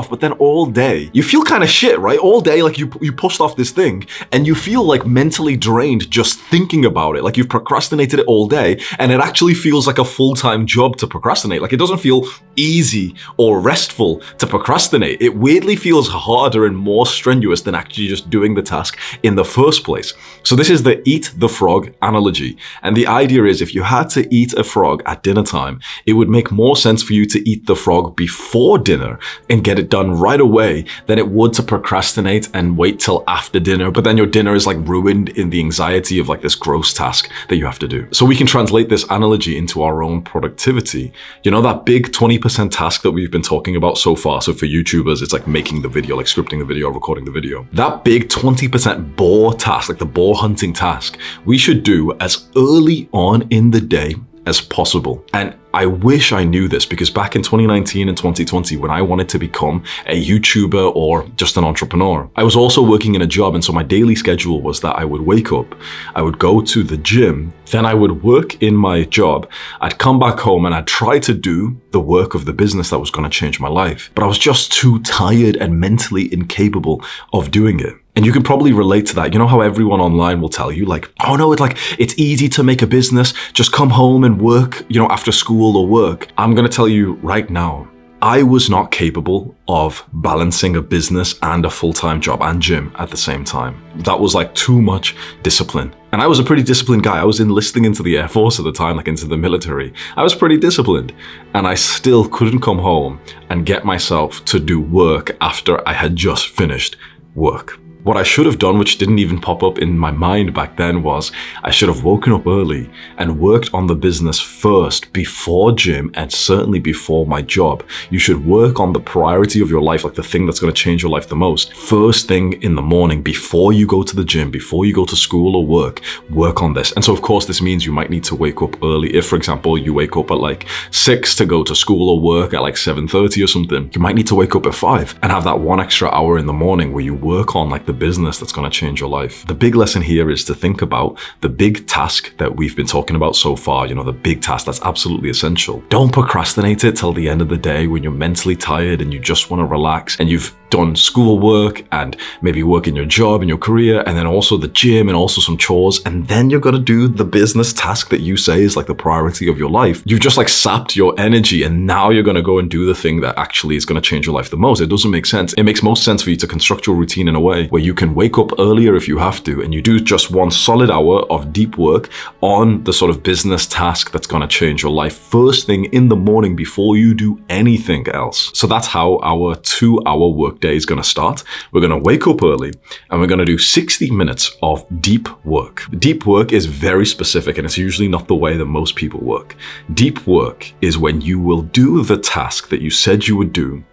But then all day, you feel kind of shit, right? All day, like you pushed off this thing and you feel like mentally drained just thinking about it. Like you've procrastinated it all day and it actually feels like a full-time job to procrastinate. Like it doesn't feel easy or restful to procrastinate. It weirdly feels harder and more strenuous than actually just doing the task in the first place. So this is the eat the frog analogy. And the idea is if you had to eat a frog at dinner time, it would make more sense for you to eat the frog before dinner and get it done right away than it would to procrastinate and wait till after dinner. But then your dinner is like ruined in the anxiety of like this gross task that you have to do. So we can translate this analogy into our own productivity. That big 20% task that we've been talking about so far. So for YouTubers, it's like making the video, like scripting the video, recording the video. That big 20% boar task, like the boar hunting task, we should do as early on in the day as possible. And I wish I knew this, because back in 2019 and 2020, when I wanted to become a YouTuber or just an entrepreneur, I was also working in a job. And so my daily schedule was that I would wake up, I would go to the gym, then I would work in my job, I'd come back home and I'd try to do the work of the business that was going to change my life. But I was just too tired and mentally incapable of doing it. And you can probably relate to that. You know how everyone online will tell you like, oh no, it's easy to make a business. Just come home and work, after school or work. I'm going to tell you right now, I was not capable of balancing a business and a full-time job and gym at the same time. That was like too much discipline. And I was a pretty disciplined guy. I was enlisting into the Air Force at the time, like into the military. I was pretty disciplined. And I still couldn't come home and get myself to do work after I had just finished work. What I should have done, which didn't even pop up in my mind back then, was I should have woken up early and worked on the business first before gym and certainly before my job. You should work on the priority of your life, like the thing that's going to change your life the most. First thing in the morning, before you go to the gym, before you go to school or work on this. And so of course this means you might need to wake up early. If for example you wake up at like 6 to go to school or work at like 7:30 or something, you might need to wake up at 5 and have that 1 extra hour in the morning where you work on like the business that's going to change your life. The big lesson here is to think about the big task that we've been talking about so far, the big task that's absolutely essential. Don't procrastinate it till the end of the day when you're mentally tired and you just want to relax and you've done schoolwork and maybe work in your job and your career and then also the gym and also some chores, and then you're going to do the business task that you say is like the priority of your life. You've just like sapped your energy and now you're going to go and do the thing that actually is going to change your life the most. It doesn't make sense. It makes most sense for you to construct your routine in a way where you can wake up earlier if you have to and you do just 1 solid hour of deep work on the sort of business task that's going to change your life first thing in the morning before you do anything else. So that's how our 2-hour work day is going to start. We're going to wake up early and we're going to do 60 minutes of deep work. Deep work is very specific and it's usually not the way that most people work. Deep work is when you will do the task that you said you would do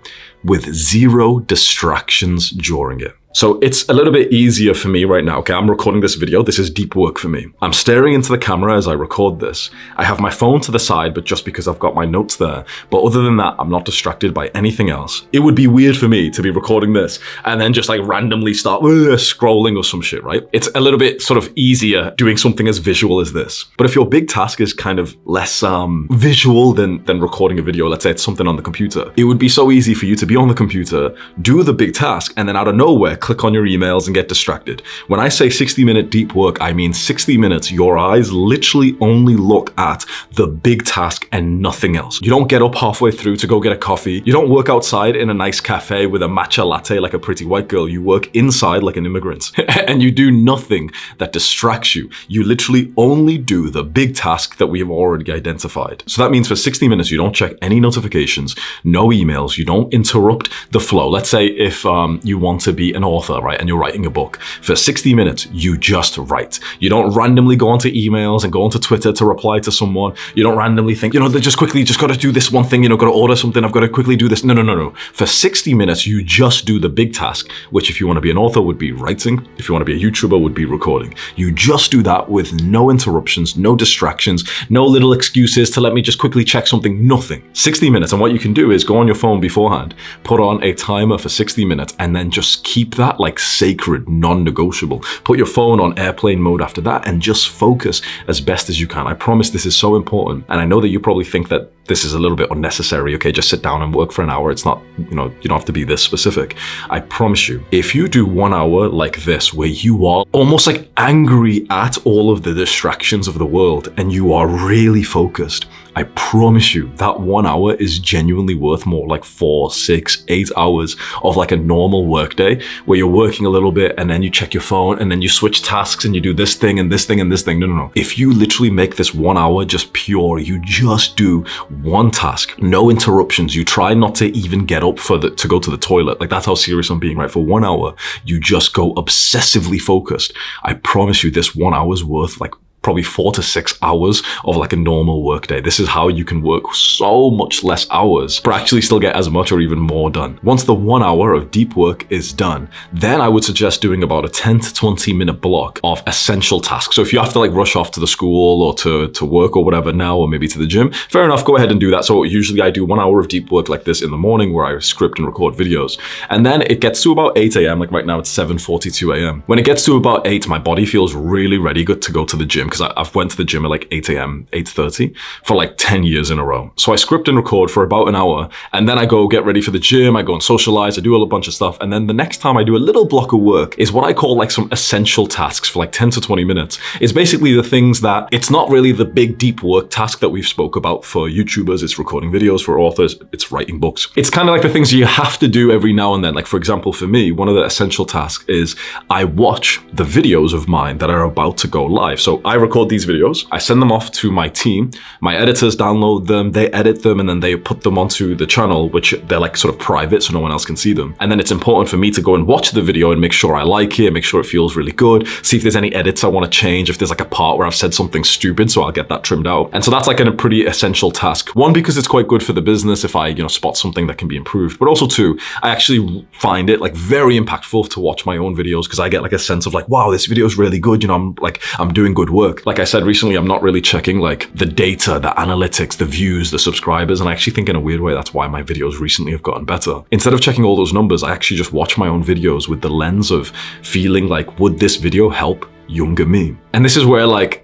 with 0 distractions during it. So it's a little bit easier for me right now. Okay, I'm recording this video. This is deep work for me. I'm staring into the camera as I record this. I have my phone to the side, but just because I've got my notes there. But other than that, I'm not distracted by anything else. It would be weird for me to be recording this and then just like randomly start scrolling or some shit, right? It's a little bit sort of easier doing something as visual as this. But if your big task is kind of less visual than recording a video, let's say it's something on the computer, it would be so easy for you to be on the computer, do the big task, and then out of nowhere, click on your emails and get distracted. When I say 60-minute deep work, I mean 60 minutes, your eyes literally only look at the big task and nothing else. You don't get up halfway through to go get a coffee. You don't work outside in a nice cafe with a matcha latte like a pretty white girl. You work inside like an immigrant and you do nothing that distracts you. You literally only do the big task that we have already identified. So that means for 60 minutes, you don't check any notifications, no emails, you don't interrupt the flow. Let's say if you want to be an author, right, and you're writing a book, for 60 minutes, you just write. You don't randomly go onto emails and go onto Twitter to reply to someone. You don't randomly think, they just quickly got to do this one thing, got to order something, I've got to quickly do this. No. For 60 minutes, you just do the big task, which if you want to be an author would be writing. If you want to be a YouTuber would be recording. You just do that with no interruptions, no distractions, no little excuses to let me just quickly check something, nothing. 60 minutes. And what you can do is go on your phone beforehand, put on a timer for 60 minutes, and then just keep that like sacred, non-negotiable. Put your phone on airplane mode after that and just focus as best as you can. I promise this is so important. And I know that you probably think that this is a little bit unnecessary. Okay, just sit down and work for an hour. It's not, you don't have to be this specific. I promise you, if you do 1 hour like this, where you are almost like angry at all of the distractions of the world and you are really focused, I promise you that 1 hour is genuinely worth more like 4, 6, 8 hours of like a normal workday where you're working a little bit and then you check your phone and then you switch tasks and you do this thing and this thing and this thing. No. If you literally make this 1 hour just pure, you just do one task, no interruptions. You try not to even get up to go to the toilet. Like that's how serious I'm being, right? For 1 hour, you just go obsessively focused. I promise you this 1 hour is worth like probably 4 to 6 hours of like a normal work day. This is how you can work so much less hours, but actually still get as much or even more done. Once the 1 hour of deep work is done, then I would suggest doing about a 10 to 20 minute block of essential tasks. So if you have to like rush off to the school or to work or whatever now, or maybe to the gym, fair enough, go ahead and do that. So usually I do 1 hour of deep work like this in the morning where I script and record videos. And then it gets to about 8 a.m. Like right now it's 7:42 a.m. When it gets to about 8, my body feels really ready to go to the gym, because I've went to the gym at like 8 a.m., 8:30 for like 10 years in a row. So I script and record for about an hour, and then I go get ready for the gym, I go and socialize, I do a bunch of stuff, and then the next time I do a little block of work is what I call like some essential tasks for like 10 to 20 minutes. It's basically the things that, it's not really the big deep work task that we've spoke about for YouTubers, it's recording videos, for authors, it's writing books. It's kind of like the things you have to do every now and then. Like for example, for me, one of the essential tasks is I watch the videos of mine that are about to go live. So I record these videos, I send them off to my team, my editors download them, they edit them, and then they put them onto the channel, which they're like sort of private so no one else can see them. And then it's important for me to go and watch the video and make sure I like it, make sure it feels really good, see if there's any edits I want to change, if there's like a part where I've said something stupid, so I'll get that trimmed out. And so that's like a pretty essential task. One, because it's quite good for the business if I, spot something that can be improved, but also two, I actually find it like very impactful to watch my own videos because I get like a sense of like, wow, this video is really good. I'm doing good work. Like I said recently, I'm not really checking like the data, the analytics, the views, the subscribers. And I actually think in a weird way, that's why my videos recently have gotten better. Instead of checking all those numbers, I actually just watch my own videos with the lens of feeling like, would this video help younger me? And this is where like,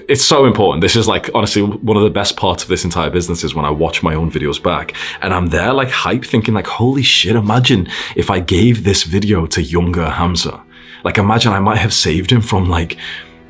it's so important. This is like, honestly, one of the best parts of this entire business is when I watch my own videos back and I'm there like hype thinking like, holy shit, imagine if I gave this video to younger Hamza. Like imagine I might have saved him from like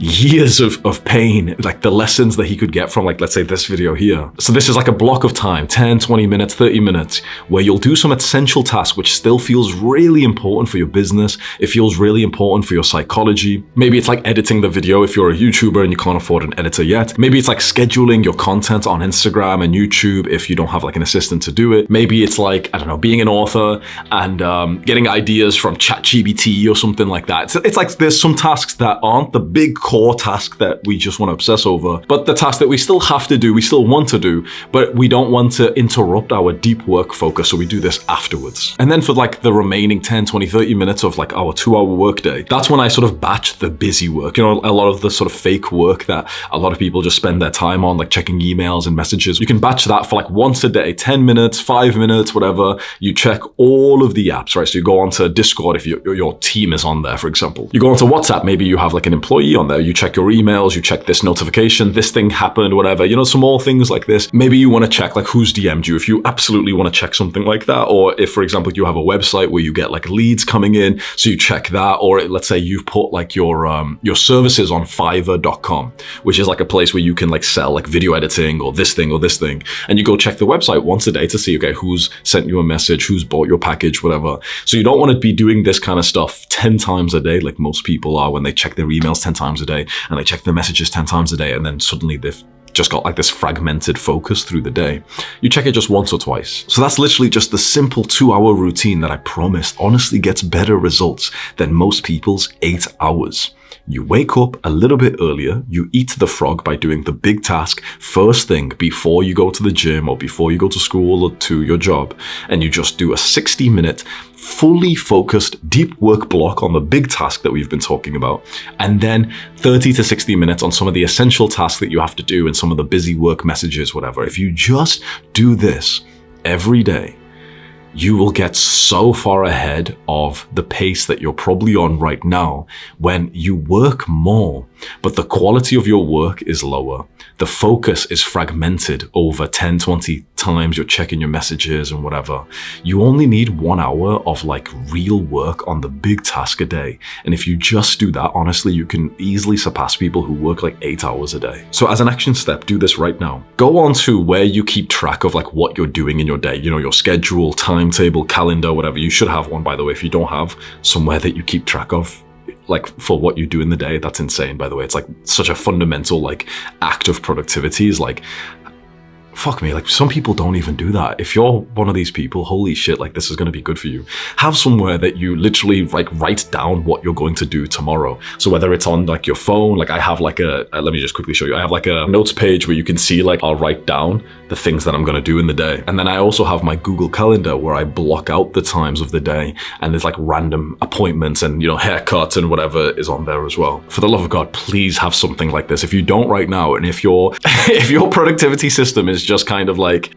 years of pain, like the lessons that he could get from like, let's say this video here. So this is like a block of time, 10, 20 minutes, 30 minutes, where you'll do some essential task, which still feels really important for your business. It feels really important for your psychology. Maybe it's like editing the video if you're a YouTuber and you can't afford an editor yet. Maybe it's like scheduling your content on Instagram and YouTube if you don't have like an assistant to do it. Maybe it's like, I don't know, being an author and getting ideas from ChatGPT or something like that. It's like there's some tasks that aren't the big core task that we just want to obsess over, but the task that we still have to do, we still want to do, but we don't want to interrupt our deep work focus, so we do this afterwards. And then for like the remaining 10, 20, 30 minutes of like our 2-hour workday, that's when I sort of batch the busy work. A lot of the sort of fake work that a lot of people just spend their time on, like checking emails and messages. You can batch that for like once a day, 10 minutes, 5 minutes, whatever. You check all of the apps, right? So you go onto Discord if your team is on there, for example. You go onto WhatsApp, maybe you have like an employee on there. You check your emails, you check this notification, this thing happened, whatever, small things like this. Maybe you want to check like who's DM'd you if you absolutely want to check something like that. Or if, for example, you have a website where you get like leads coming in, so you check that. Or let's say you've put like your services on Fiverr.com, which is like a place where you can like sell like video editing or this thing or this thing. And you go check the website once a day to see, okay, who's sent you a message, who's bought your package, whatever. So you don't want to be doing this kind of stuff 10 times a day like most people are when they check their emails 10 times a day and they check their messages 10 times a day, and then suddenly they've just got like this fragmented focus through the day. You check it just once or twice. So that's literally just the simple 2-hour routine that I promised honestly gets better results than most people's 8 hours. You wake up a little bit earlier, you eat the frog by doing the big task first thing before you go to the gym or before you go to school or to your job, and you just do a 60-minute fully focused deep work block on the big task that we've been talking about, and then 30 to 60 minutes on some of the essential tasks that you have to do and some of the busy work messages, whatever. If you just do this every day, you will get so far ahead of the pace that you're probably on right now when you work more, but the quality of your work is lower. The focus is fragmented over 10, 20 times you're checking your messages and whatever. You only need 1 hour of like real work on the big task a day. And if you just do that, honestly, you can easily surpass people who work like 8 hours a day. So as an action step, do this right now. Go on to where you keep track of like what you're doing in your day, your schedule, timetable, calendar, whatever. You should have one, by the way. If you don't have somewhere that you keep track of, like for what you do in the day, that's insane, by the way. It's like such a fundamental like act of productivity is like, fuck me, like some people don't even do that. If you're one of these people, holy shit, like this is going to be good for you. Have somewhere that you literally like write down what you're going to do tomorrow. So whether it's on like your phone, like I have like let me just quickly show you. I have like a notes page where you can see like I'll write down the things that I'm going to do in the day. And then I also have my Google Calendar where I block out the times of the day, and there's like random appointments and haircuts and whatever is on there as well. For the love of God, please have something like this. If you don't right now, and if your productivity system is just kind of like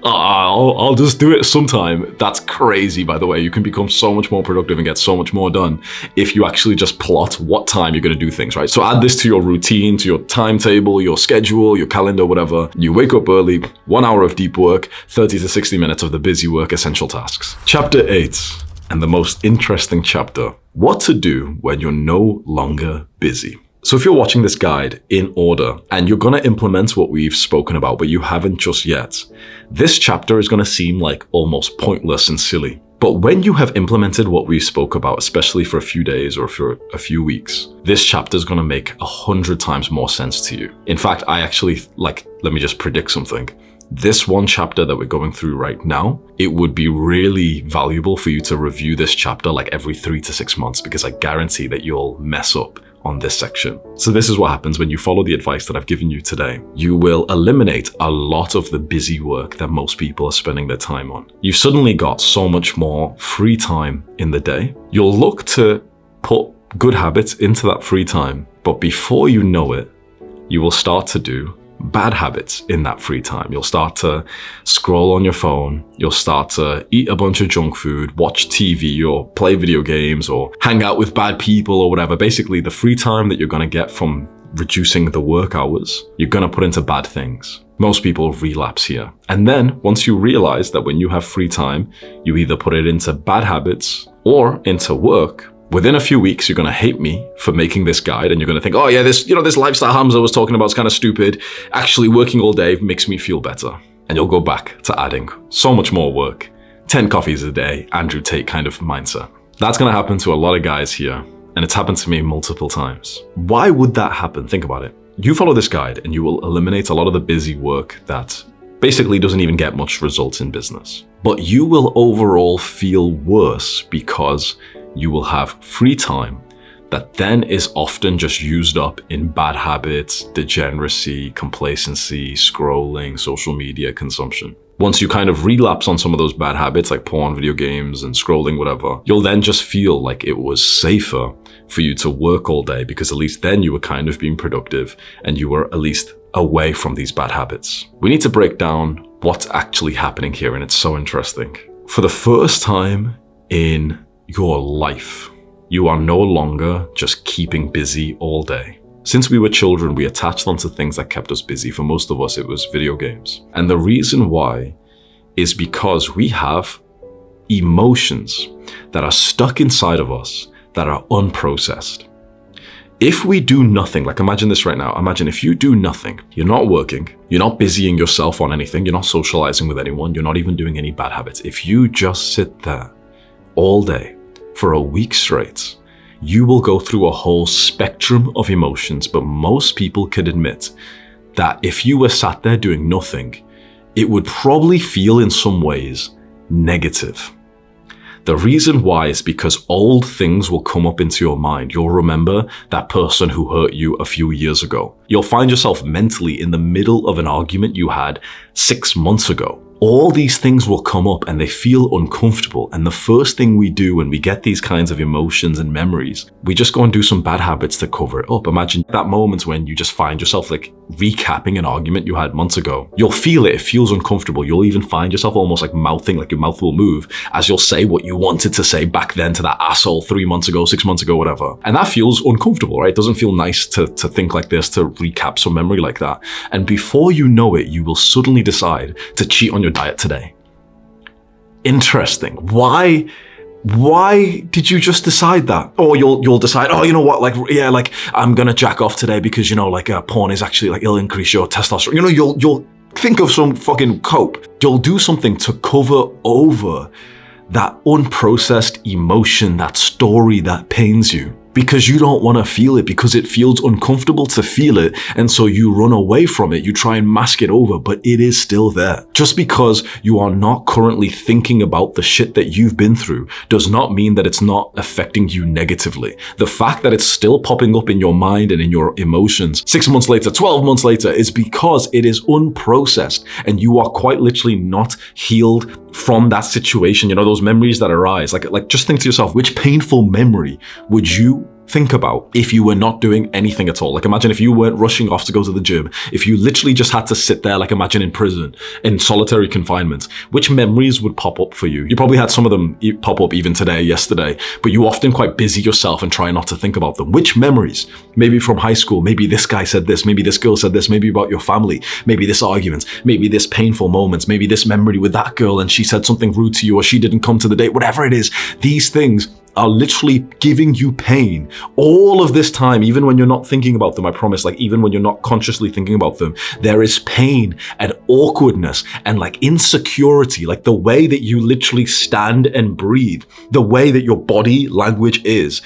I'll just do it sometime, that's crazy, by the way. You can become so much more productive and get so much more done if you actually just plot what time you're going to do things, right? So add this to your routine, to your timetable, your schedule, your calendar, whatever. You wake up early, 1 hour of deep work, 30 to 60 minutes of the busy work essential tasks. Chapter 8, and the most interesting chapter: what to do when you're no longer busy. So if you're watching this guide in order and you're going to implement what we've spoken about, but you haven't just yet, this chapter is going to seem like almost pointless and silly. But when you have implemented what we spoke about, especially for a few days or for a few weeks, this chapter is going to make 100 times more sense to you. In fact, I actually, let me just predict something. This one chapter that we're going through right now, it would be really valuable for you to review this chapter like every 3 to 6 months, because I guarantee that you'll mess up on this section. So this is what happens when you follow the advice that I've given you today. You will eliminate a lot of the busy work that most people are spending their time on. You've suddenly got so much more free time in the day. You'll look to put good habits into that free time, but before you know it, you will start to do bad habits in that free time. You'll start to scroll on your phone. You'll start to eat a bunch of junk food, watch TV or play video games or hang out with bad people or whatever. Basically, the free time that you're going to get from reducing the work hours, you're going to put into bad things. Most people relapse here. And then once you realize that when you have free time, you either put it into bad habits or into work, within a few weeks, you're going to hate me for making this guide, and you're going to think, oh yeah, this lifestyle Hamza was talking about is kind of stupid. Actually, working all day makes me feel better. And you'll go back to adding so much more work. 10 coffees a day, Andrew Tate kind of mindset. That's going to happen to a lot of guys here, and it's happened to me multiple times. Why would that happen? Think about it. You follow this guide and you will eliminate a lot of the busy work that basically doesn't even get much results in business. But you will overall feel worse because you will have free time that then is often just used up in bad habits, degeneracy, complacency, scrolling, social media consumption. Once you kind of relapse on some of those bad habits like porn, video games, and scrolling, whatever, you'll then just feel like it was safer for you to work all day because at least then you were kind of being productive and you were at least away from these bad habits. We need to break down what's actually happening here, and it's so interesting. For the first time in your life, you are no longer just keeping busy all day. Since we were children, we attached onto things that kept us busy. For most of us, it was video games. And the reason why is because we have emotions that are stuck inside of us that are unprocessed. If we do nothing, like imagine this right now, imagine if you do nothing, you're not working, you're not busying yourself on anything, you're not socializing with anyone, you're not even doing any bad habits. If you just sit there all day, for a week straight, you will go through a whole spectrum of emotions, but most people could admit that if you were sat there doing nothing, it would probably feel in some ways negative. The reason why is because old things will come up into your mind. You'll remember that person who hurt you a few years ago. You'll find yourself mentally in the middle of an argument you had 6 months ago. All these things will come up and they feel uncomfortable. And the first thing we do when we get these kinds of emotions and memories, we just go and do some bad habits to cover it up. Imagine that moment when you just find yourself like recapping an argument you had months ago. You'll feel it. It feels uncomfortable. You'll even find yourself almost like mouthing, like your mouth will move as you'll say what you wanted to say back then to that asshole 3 months ago, 6 months ago, whatever. And that feels uncomfortable, right? It doesn't feel nice to think like this, to recap some memory like that. And before you know it, you will suddenly decide to cheat on your diet today. Interesting. Why did you just decide that? Or you'll decide, oh, you know what, I'm gonna jack off today because porn is actually it'll increase your testosterone. You'll think of some fucking cope. You'll do something to cover over that unprocessed emotion, that story that pains you. Because you don't want to feel it, because it feels uncomfortable to feel it, and so you run away from it. You try and mask it over, but it is still there. Just because you are not currently thinking about the shit that you've been through does not mean that it's not affecting you negatively. The fact that it's still popping up in your mind and in your emotions 6 months later, 12 months later, is because it is unprocessed and you are quite literally not healed from that situation. Those memories that arise, like just think to yourself, which painful memory would you think about if you were not doing anything at all? Like imagine if you weren't rushing off to go to the gym, if you literally just had to sit there, like imagine in prison, in solitary confinement, which memories would pop up for you? You probably had some of them pop up even today, yesterday, but you often quite busy yourself and try not to think about them. Which memories? Maybe from high school, maybe this guy said this, maybe this girl said this, maybe about your family, maybe this argument, maybe this painful moments, maybe this memory with that girl and she said something rude to you or she didn't come to the date, whatever it is. These things are literally giving you pain all of this time, even when you're not thinking about them. I promise, even when you're not consciously thinking about them, there is pain. And awkwardness and like insecurity, like the way that you literally stand and breathe, the way that your body language is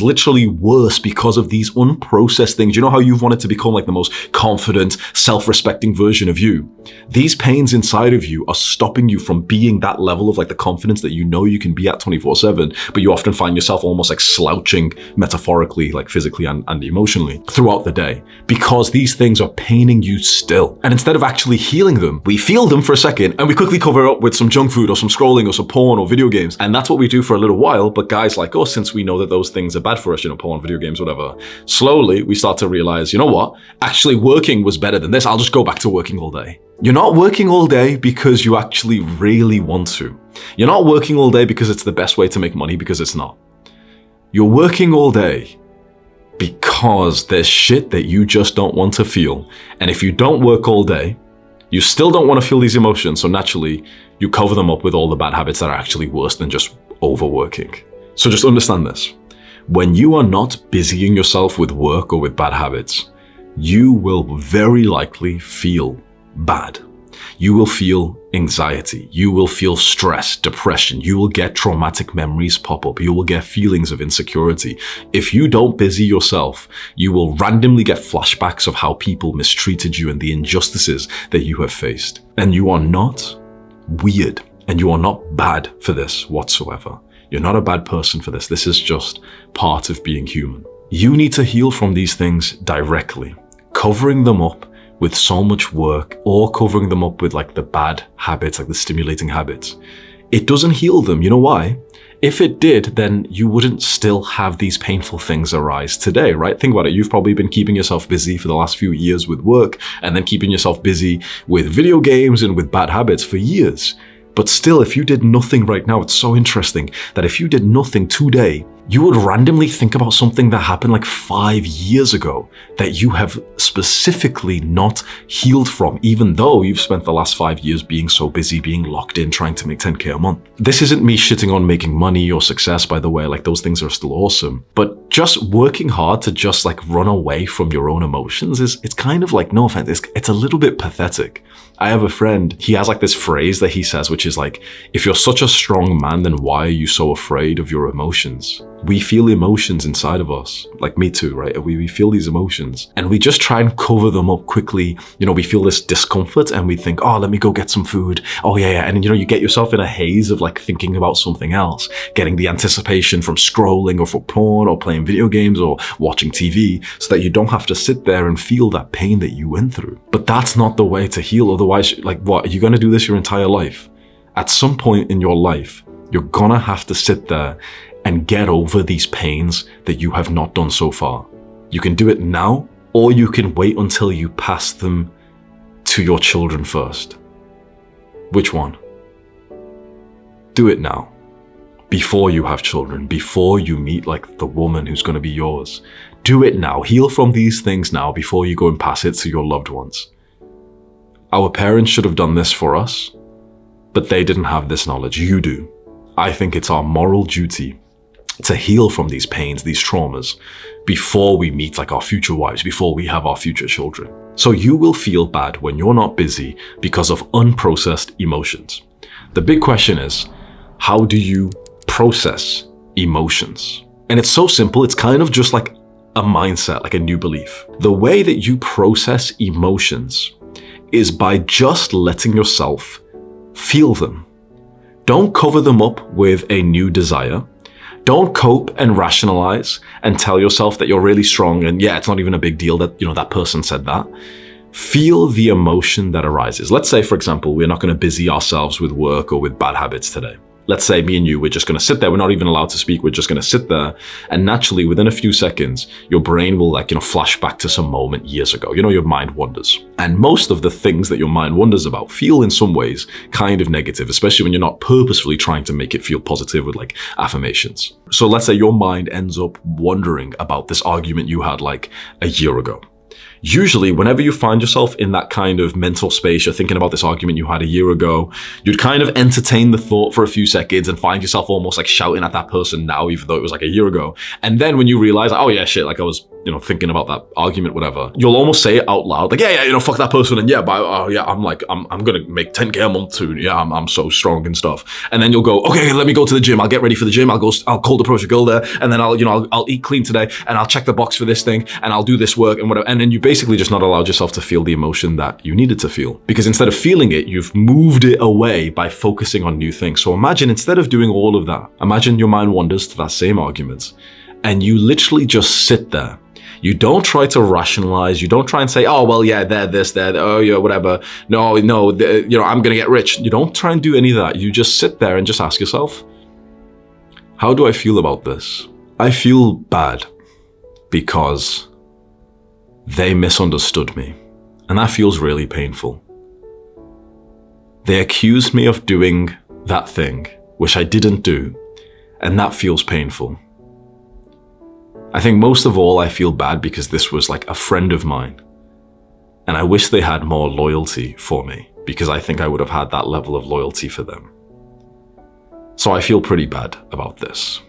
literally worse because of these unprocessed things. You know how you've wanted to become like the most confident, self-respecting version of you? These pains inside of you are stopping you from being that level of like the confidence that you know you can be at 24/7, but you often find yourself almost like slouching metaphorically, like physically and emotionally throughout the day, because these things are paining you still. And instead of actually healing them, we feel them for a second and we quickly cover up with some junk food or some scrolling or some porn or video games. And that's what we do for a little while. But guys like us, since we know that those things are bad for us, porn, video games, whatever, slowly we start to realize, you know what? Actually working was better than this. I'll just go back to working all day. You're not working all day because you actually really want to. You're not working all day because it's the best way to make money, because it's not. You're working all day because there's shit that you just don't want to feel. And if you don't work all day, you still don't want to feel these emotions. So naturally, you cover them up with all the bad habits that are actually worse than just overworking. So just understand this. When you are not busying yourself with work or with bad habits, you will very likely feel bad. You will feel anxiety. You will feel stress, depression. You will get traumatic memories pop up. You will get feelings of insecurity. If you don't busy yourself, you will randomly get flashbacks of how people mistreated you and the injustices that you have faced. And you are not weird, and you are not bad for this whatsoever. You're not a bad person for this. This is just part of being human. You need to heal from these things directly. Covering them up with so much work, or covering them up with like the bad habits, like the stimulating habits, it doesn't heal them. You know why? If it did, then you wouldn't still have these painful things arise today, right? Think about it. You've probably been keeping yourself busy for the last few years with work, and then keeping yourself busy with video games and with bad habits for years. But still, if you did nothing right now, it's so interesting that if you did nothing today, you would randomly think about something that happened like 5 years ago that you have specifically not healed from, even though you've spent the last 5 years being so busy, being locked in, trying to make 10K a month. This isn't me shitting on making money or success, by the way, like those things are still awesome. But just working hard to just like run away from your own emotions it's kind of like, no offense, it's a little bit pathetic. I have a friend, he has like this phrase that he says, which is like, if you're such a strong man, then why are you so afraid of your emotions? We feel emotions inside of us, like me too, right? We feel these emotions and we just try and cover them up quickly. We feel this discomfort and we think, oh, let me go get some food. Oh yeah. And you get yourself in a haze of like thinking about something else, getting the anticipation from scrolling or from porn or playing video games or watching TV, so that you don't have to sit there and feel that pain that you went through. But that's not the way to heal. Otherwise, like what, are you going to do this your entire life? At some point in your life, you're gonna have to sit there and get over these pains that you have not done so far. You can do it now, or you can wait until you pass them to your children first. Which one? Do it now. Before you have children, before you meet like the woman who's gonna be yours. Do it now. Heal from these things now before you go and pass it to your loved ones. Our parents should have done this for us, but they didn't have this knowledge. You do. I think it's our moral duty to heal from these pains, these traumas, before we meet like our future wives, before we have our future children. So you will feel bad when you're not busy because of unprocessed emotions. The big question is, how do you process emotions? And it's so simple. It's kind of just like a mindset, like a new belief. The way that you process emotions is by just letting yourself feel them. Don't cover them up with a new desire. Don't cope and rationalize and tell yourself that you're really strong and yeah, it's not even a big deal that, that person said that. Feel the emotion that arises. Let's say, for example, we're not going to busy ourselves with work or with bad habits today. Let's say me and you, we're just going to sit there. We're not even allowed to speak. We're just going to sit there. And naturally, within a few seconds, your brain will flash back to some moment years ago. Your mind wanders. And most of the things that your mind wanders about feel in some ways kind of negative, especially when you're not purposefully trying to make it feel positive with like affirmations. So let's say your mind ends up wondering about this argument you had like a year ago. Usually, whenever you find yourself in that kind of mental space, you're thinking about this argument you had a year ago, you'd kind of entertain the thought for a few seconds and find yourself almost like shouting at that person now, even though it was like a year ago. And then when you realize, oh yeah, shit, like I was, thinking about that argument, whatever, you'll almost say it out loud, like, yeah, fuck that person. And yeah, but I'm going to make 10K a month soon. Yeah, I'm so strong and stuff. And then you'll go, okay, let me go to the gym. I'll get ready for the gym. I'll cold approach a girl there. And then I'll eat clean today and I'll check the box for this thing and I'll do this work and whatever. And then you basically just not allowed yourself to feel the emotion that you needed to feel, because instead of feeling it, you've moved it away by focusing on new things. So imagine, instead of doing all of that, imagine your mind wanders to that same argument and you literally just sit there. You don't try to rationalize. You don't try and say, oh, well, yeah, they're this, they're, oh, yeah, whatever. No, I'm going to get rich. You don't try and do any of that. You just sit there and just ask yourself, how do I feel about this? I feel bad because they misunderstood me. And that feels really painful. They accused me of doing that thing, which I didn't do. And that feels painful. I think most of all, I feel bad because this was like a friend of mine. And I wish they had more loyalty for me, because I think I would have had that level of loyalty for them. So I feel pretty bad about this.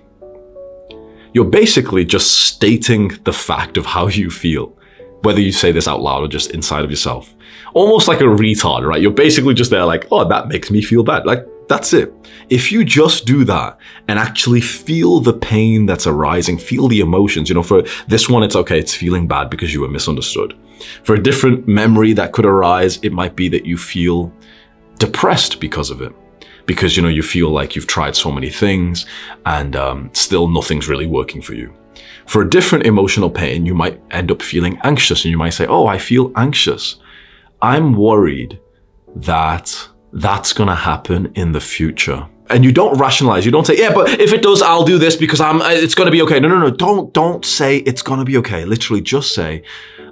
You're basically just stating the fact of how you feel, whether you say this out loud or just inside of yourself. Almost like a retard, right? You're basically just there like, oh, that makes me feel bad. Like, that's it. If you just do that and actually feel the pain that's arising, feel the emotions, for this one, it's okay, it's feeling bad because you were misunderstood. For a different memory that could arise, it might be that you feel depressed because of it. Because, you feel like you've tried so many things and still nothing's really working for you. For a different emotional pain, you might end up feeling anxious and you might say, oh, I feel anxious. I'm worried that that's going to happen in the future. And you don't rationalize. You don't say, yeah, but if it does, I'll do this because it's going to be okay. No. Don't say it's going to be okay. Literally just say,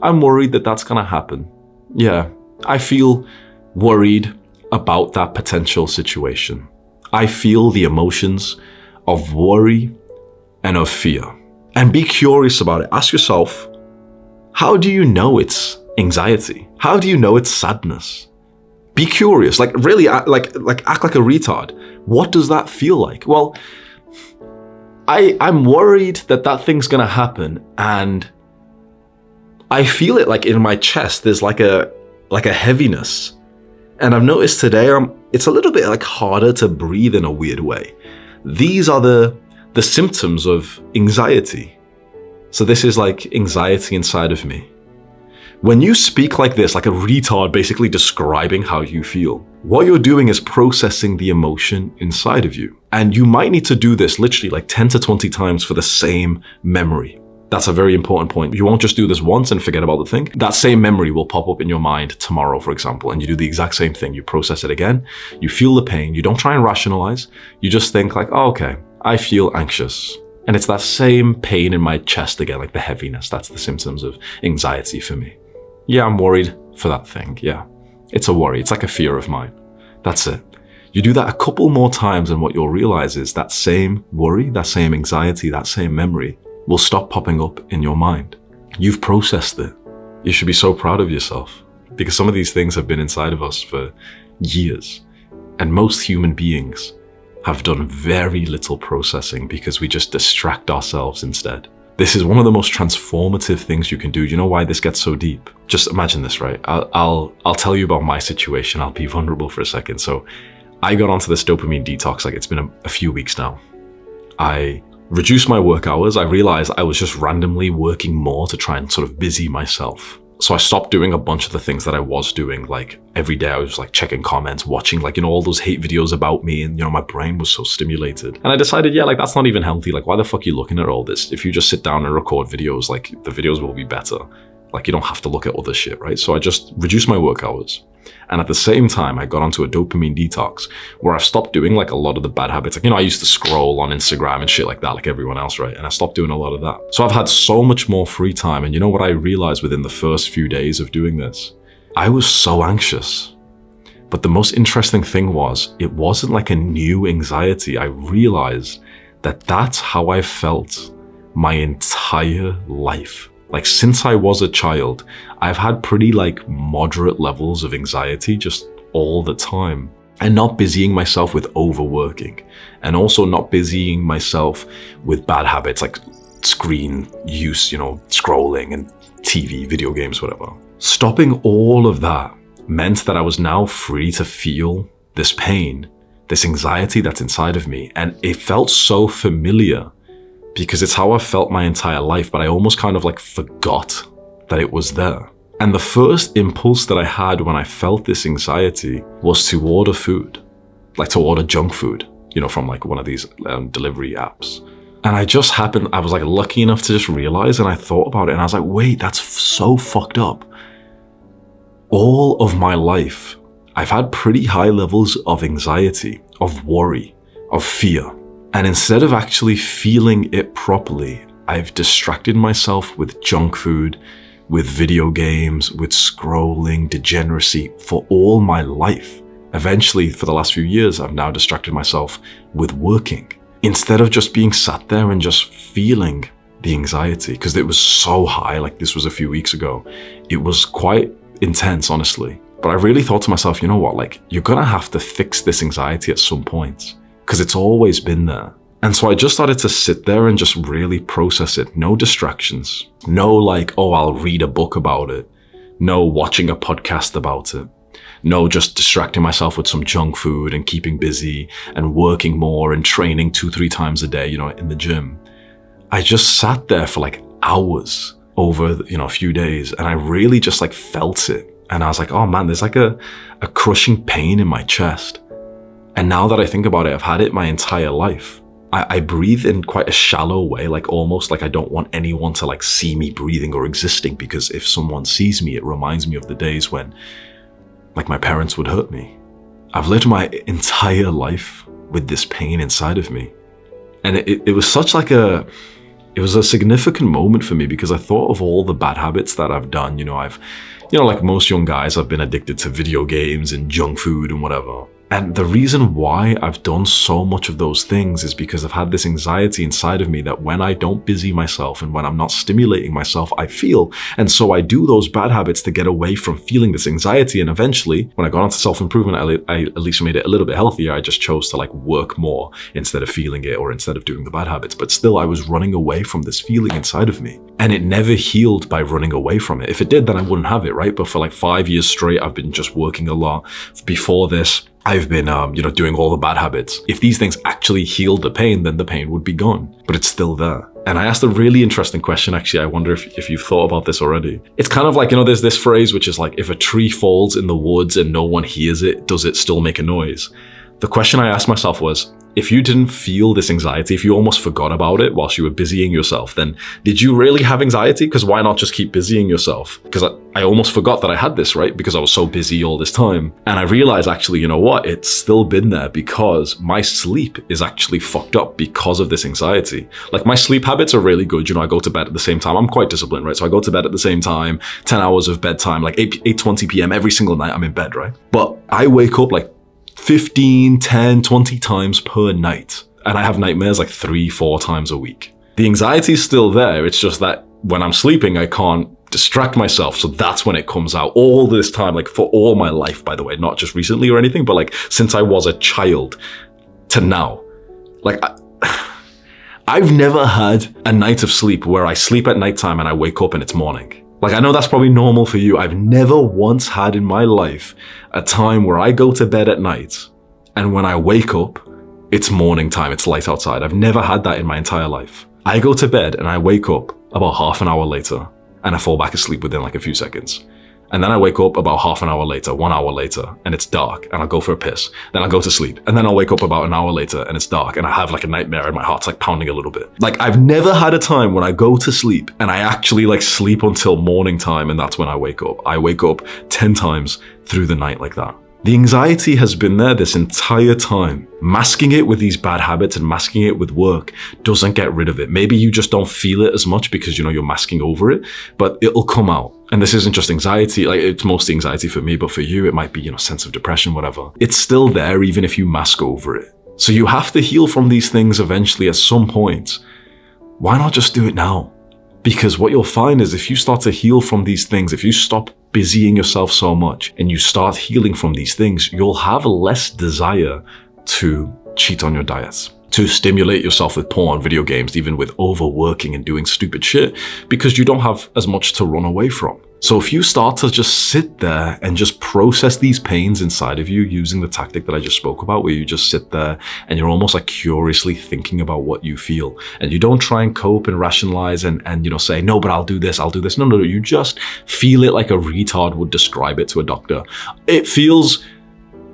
I'm worried that that's going to happen. Yeah, I feel worried about that potential situation. I feel the emotions of worry and of fear. And be curious about it. Ask yourself, how do you know it's anxiety? How do you know it's sadness? Be curious, like really, act like a retard. What does that feel like? Well, I'm worried that thing's gonna happen, and I feel it like in my chest. There's like a heaviness, and I've noticed today it's a little bit like harder to breathe in a weird way. These are the symptoms of anxiety. So this is like anxiety inside of me. When you speak like this, like a retard, basically describing how you feel, what you're doing is processing the emotion inside of you. And you might need to do this literally like 10 to 20 times for the same memory. That's a very important point. You won't just do this once and forget about the thing. That same memory will pop up in your mind tomorrow, for example, and you do the exact same thing. You process it again, you feel the pain, you don't try and rationalize, you just think like, oh, okay, I feel anxious. And it's that same pain in my chest again, like the heaviness. That's the symptoms of anxiety for me. Yeah, I'm worried for that thing. Yeah, it's a worry. It's like a fear of mine. That's it. You do that a couple more times and what you'll realize is that same worry, that same anxiety, that same memory will stop popping up in your mind. You've processed it. You should be so proud of yourself, because some of these things have been inside of us for years. And most human beings have done very little processing because we just distract ourselves instead. This is one of the most transformative things you can do. You know why this gets so deep? Just imagine this, right? I'll tell you about my situation. I'll be vulnerable for a second. So I got onto this dopamine detox, like it's been a few weeks now. I reduced my work hours. I realized I was just randomly working more to try and sort of busy myself. So I stopped doing a bunch of the things that I was doing. Like every day I was like checking comments, watching like, all those hate videos about me, and my brain was so stimulated. And I decided, yeah, like that's not even healthy. Like why the fuck are you looking at all this? If you just sit down and record videos, like the videos will be better. Like you don't have to look at other shit, right? So I just reduced my work hours. And at the same time, I got onto a dopamine detox where I've stopped doing like a lot of the bad habits. Like, I used to scroll on Instagram and shit like that, like everyone else, right? And I stopped doing a lot of that. So I've had so much more free time. And you know what I realized within the first few days of doing this? I was so anxious. But the most interesting thing was, it wasn't like a new anxiety. I realized that that's how I felt my entire life. Like since I was a child, I've had pretty like moderate levels of anxiety just all the time. And not busying myself with overworking, and also not busying myself with bad habits like screen use, scrolling and TV, video games, whatever. Stopping all of that meant that I was now free to feel this pain, this anxiety that's inside of me. And it felt so familiar because it's how I felt my entire life, but I almost kind of like forgot that it was there. And the first impulse that I had when I felt this anxiety was to order food, like to order junk food, from like one of these delivery apps. And I was like lucky enough to just realize, and I thought about it and I was like, wait, that's so fucked up. All of my life, I've had pretty high levels of anxiety, of worry, of fear. And instead of actually feeling it properly, I've distracted myself with junk food, with video games, with scrolling, degeneracy for all my life. Eventually, for the last few years, I've now distracted myself with working instead of just being sat there and just feeling the anxiety, because it was so high. Like this was a few weeks ago. It was quite intense, honestly. But I really thought to myself, you know what, like you're gonna have to fix this anxiety at some point because it's always been there. And so I just started to sit there and just really process it. No distractions. No like, oh, I'll read a book about it. No watching a podcast about it. No just distracting myself with some junk food and keeping busy and working more and training 2-3 times a day, in the gym. I just sat there for like hours over, a few days, and I really just like felt it. And I was like, oh man, there's like a crushing pain in my chest. And now that I think about it, I've had it my entire life. I breathe in quite a shallow way, like almost like I don't want anyone to like see me breathing or existing, because if someone sees me, it reminds me of the days when like my parents would hurt me. I've lived my entire life with this pain inside of me. And it was such like it was a significant moment for me because I thought of all the bad habits that I've done. Like most young guys, I've been addicted to video games and junk food and whatever. And the reason why I've done so much of those things is because I've had this anxiety inside of me that when I don't busy myself and when I'm not stimulating myself, I feel. And so I do those bad habits to get away from feeling this anxiety. And eventually, when I got onto self-improvement, I at least made it a little bit healthier. I just chose to like work more instead of feeling it or instead of doing the bad habits. But still, I was running away from this feeling inside of me. And it never healed by running away from it. If it did, then I wouldn't have it, right? But for like 5 years straight, I've been just working a lot. Before this, I've been, doing all the bad habits. If these things actually healed the pain, then the pain would be gone, but it's still there. And I asked a really interesting question, actually. I wonder if you've thought about this already. It's kind of like, there's this phrase, which is like, if a tree falls in the woods and no one hears it, does it still make a noise? The question I asked myself was, if you didn't feel this anxiety, if you almost forgot about it whilst you were busying yourself, then did you really have anxiety? Because why not just keep busying yourself? Because I almost forgot that I had this, right? Because I was so busy all this time. And I realized actually, you know what? It's still been there because my sleep is actually fucked up because of this anxiety. Like my sleep habits are really good. I go to bed at the same time. I'm quite disciplined, right? So I go to bed at the same time, 10 hours of bedtime, like 8:20 p.m. every single night I'm in bed, right? But I wake up like 15, 10, 20 times per night. And I have nightmares like 3-4 times a week. The anxiety is still there. It's just that when I'm sleeping, I can't distract myself. So that's when it comes out all this time, like for all my life, by the way, not just recently or anything, but like since I was a child to now. Like I've never had a night of sleep where I sleep at nighttime and I wake up and it's morning. Like, I know that's probably normal for you. I've never once had in my life a time where I go to bed at night and when I wake up, it's morning time, it's light outside. I've never had that in my entire life. I go to bed and I wake up about half an hour later and I fall back asleep within like a few seconds. And then I wake up about half an hour later, 1 hour later, and it's dark, and I'll go for a piss. Then I'll go to sleep, and then I'll wake up about an hour later, and it's dark, and I have like a nightmare, and my heart's like pounding a little bit. Like, I've never had a time when I go to sleep, and I actually like sleep until morning time, and that's when I wake up. I wake up 10 times through the night like that. The anxiety has been there this entire time. Masking it with these bad habits and masking it with work doesn't get rid of it. Maybe you just don't feel it as much because, you're masking over it, but it'll come out. And this isn't just anxiety, like it's mostly anxiety for me, but for you, it might be, sense of depression, whatever. It's still there even if you mask over it. So you have to heal from these things eventually at some point. Why not just do it now? Because what you'll find is if you start to heal from these things, if you stop busying yourself so much and you start healing from these things, you'll have less desire to cheat on your diets, to stimulate yourself with porn, video games, even with overworking and doing stupid shit, because you don't have as much to run away from. So if you start to just sit there and just process these pains inside of you using the tactic that I just spoke about, where you just sit there and you're almost like curiously thinking about what you feel, and you don't try and cope and rationalize and say, no, but I'll do this. No, you just feel it like a retard would describe it to a doctor. It feels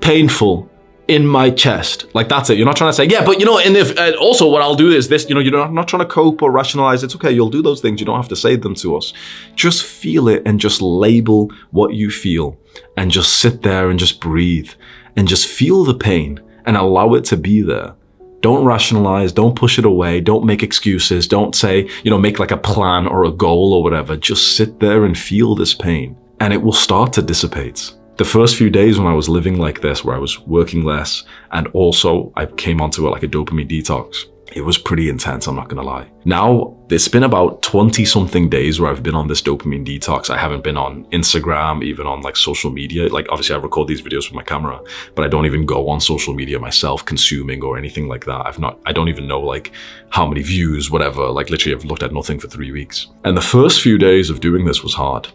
painful in my chest. Like, that's it. You're not trying to say, yeah, but and if also what I'll do is this, you're not trying to cope or rationalize. It's okay. You'll do those things. You don't have to say them to us. Just feel it and just label what you feel and just sit there and just breathe and just feel the pain and allow it to be there. Don't rationalize. Don't push it away. Don't make excuses. Don't say, make like a plan or a goal or whatever. Just sit there and feel this pain and it will start to dissipate. The first few days when I was living like this, where I was working less, and also I came onto like a dopamine detox, it was pretty intense, I'm not gonna lie. Now, it's been about 20 something days where I've been on this dopamine detox. I haven't been on Instagram, even on like social media. Like, obviously I record these videos with my camera, but I don't even go on social media myself consuming or anything like that. I don't even know like how many views, whatever. Like, literally I've looked at nothing for 3 weeks. And the first few days of doing this was hard.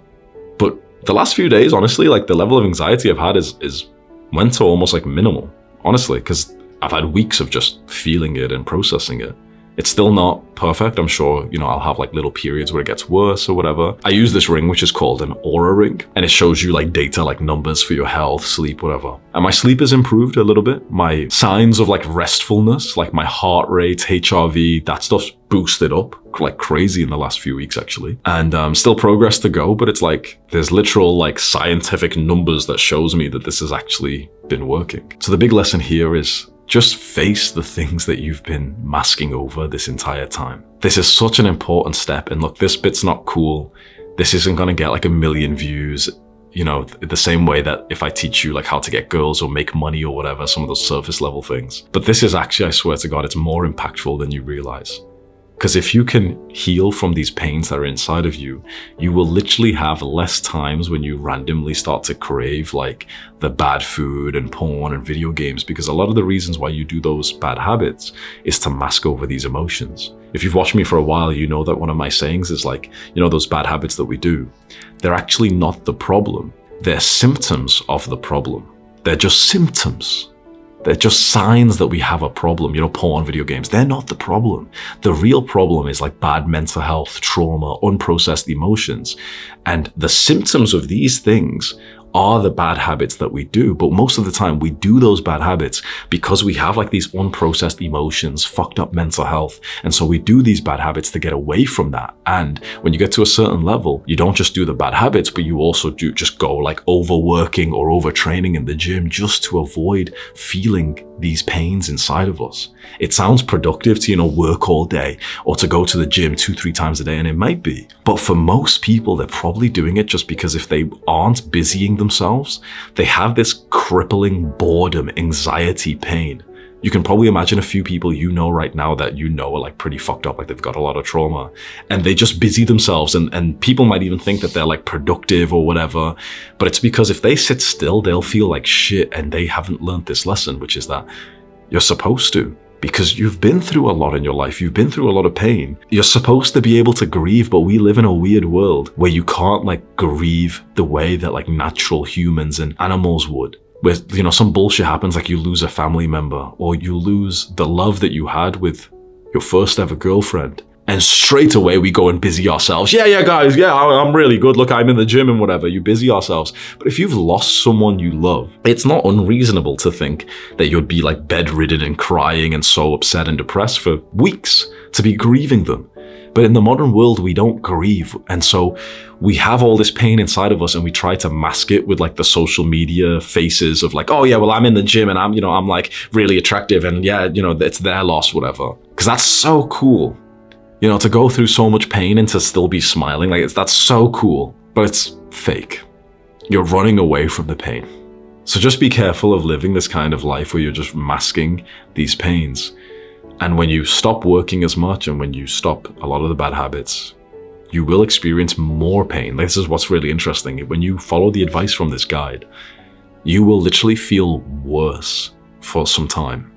But the last few days, honestly, like the level of anxiety I've had is went to almost like minimal, honestly, because I've had weeks of just feeling it and processing it. It's still not perfect. I'm sure, I'll have like little periods where it gets worse or whatever. I use this ring, which is called an Aura ring, and it shows you like data, like numbers for your health, sleep, whatever. And my sleep has improved a little bit. My signs of like restfulness, like my heart rate, HRV, that stuff's boosted up like crazy in the last few weeks, actually. And still progress to go, but it's like there's literal like scientific numbers that shows me that this has actually been working. So the big lesson here is just face the things that you've been masking over this entire time. This is such an important step. And look, this bit's not cool. This isn't going to get like 1 million views, the same way that if I teach you like how to get girls or make money or whatever, some of those surface level things. But this is actually, I swear to God, it's more impactful than you realize. Because if you can heal from these pains that are inside of you, you will literally have less times when you randomly start to crave like the bad food and porn and video games, because a lot of the reasons why you do those bad habits is to mask over these emotions. If you've watched me for a while, you know that one of my sayings is like, those bad habits that we do, they're actually not the problem. They're symptoms of the problem. They're just symptoms. They're just signs that we have a problem. Porn, video games, they're not the problem. The real problem is like bad mental health, trauma, unprocessed emotions. And the symptoms of these things are the bad habits that we do. But most of the time we do those bad habits because we have like these unprocessed emotions, fucked up mental health. And so we do these bad habits to get away from that. And when you get to a certain level, you don't just do the bad habits, but you also do just go like overworking or overtraining in the gym just to avoid feeling these pains inside of us. It sounds productive to, work all day or to go to the gym 2-3 times a day, and it might be. But for most people, they're probably doing it just because if they aren't busying themselves, they have this crippling boredom, anxiety, pain. You can probably imagine a few people right now that are like pretty fucked up, like they've got a lot of trauma, and they just busy themselves, and people might even think that they're like productive or whatever, but it's because if they sit still, they'll feel like shit, and they haven't learned this lesson, which is that you're supposed to. Because you've been through a lot in your life. You've been through a lot of pain. You're supposed to be able to grieve, but we live in a weird world where you can't like grieve the way that like natural humans and animals would. Where, some bullshit happens, like you lose a family member or you lose the love that you had with your first ever girlfriend. And straight away we go and busy ourselves. Yeah, guys, I'm really good. Look, I'm in the gym and whatever. You busy ourselves. But if you've lost someone you love, it's not unreasonable to think that you'd be like bedridden and crying and so upset and depressed for weeks to be grieving them. But in the modern world, we don't grieve. And so we have all this pain inside of us and we try to mask it with like the social media faces of like, oh yeah, well, I'm in the gym and I'm like really attractive and yeah, it's their loss, whatever. Because that's so cool. To go through so much pain and to still be smiling, that's so cool, but it's fake. You're running away from the pain. So just be careful of living this kind of life where you're just masking these pains. And when you stop working as much and when you stop a lot of the bad habits, you will experience more pain. This is what's really interesting. When you follow the advice from this guide, you will literally feel worse for some time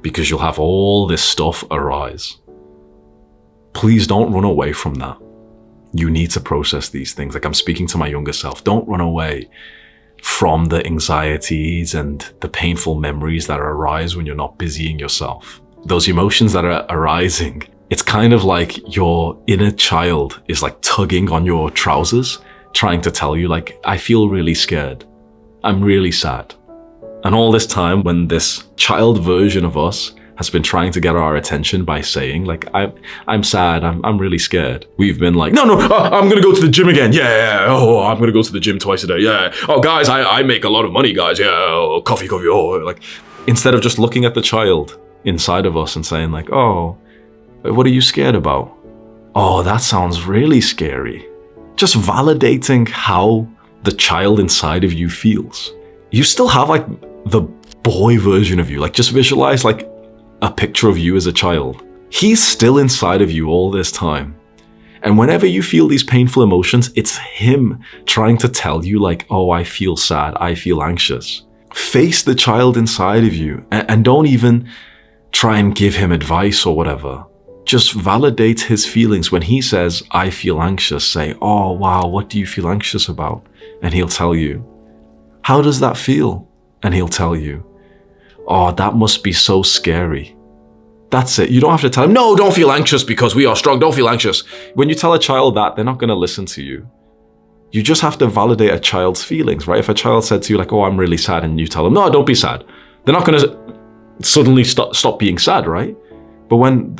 because you'll have all this stuff arise. Please don't run away from that. You need to process these things. Like, I'm speaking to my younger self. Don't run away from the anxieties and the painful memories that arise when you're not busying yourself. Those emotions that are arising, it's kind of like your inner child is like tugging on your trousers, trying to tell you like, I feel really scared. I'm really sad. And all this time, when this child version of us has been trying to get our attention by saying like, I'm sad, I'm really scared, we've been like, no, I'm gonna go to the gym again. Yeah. Oh, I'm gonna go to the gym twice a day. Yeah. Oh, guys, I make a lot of money, guys. Yeah. Oh, coffee. Oh, like, instead of just looking at the child inside of us and saying like, oh, what are you scared about? Oh, that sounds really scary. Just validating how the child inside of you feels. You still have like the boy version of you. Like, just visualize like a picture of you as a child. He's still inside of you all this time. And whenever you feel these painful emotions, it's him trying to tell you like, oh, I feel sad, I feel anxious. Face the child inside of you and don't even try and give him advice or whatever. Just validate his feelings. When he says, I feel anxious, say, oh, wow, what do you feel anxious about? And he'll tell you. How does that feel? And he'll tell you. Oh, that must be so scary. That's it. You don't have to tell him, no, don't feel anxious because we are strong. Don't feel anxious. When you tell a child that, they're not going to listen to you. You just have to validate a child's feelings, right? If a child said to you like, oh, I'm really sad, and you tell them, no, don't be sad. They're not going to suddenly stop being sad, right? But when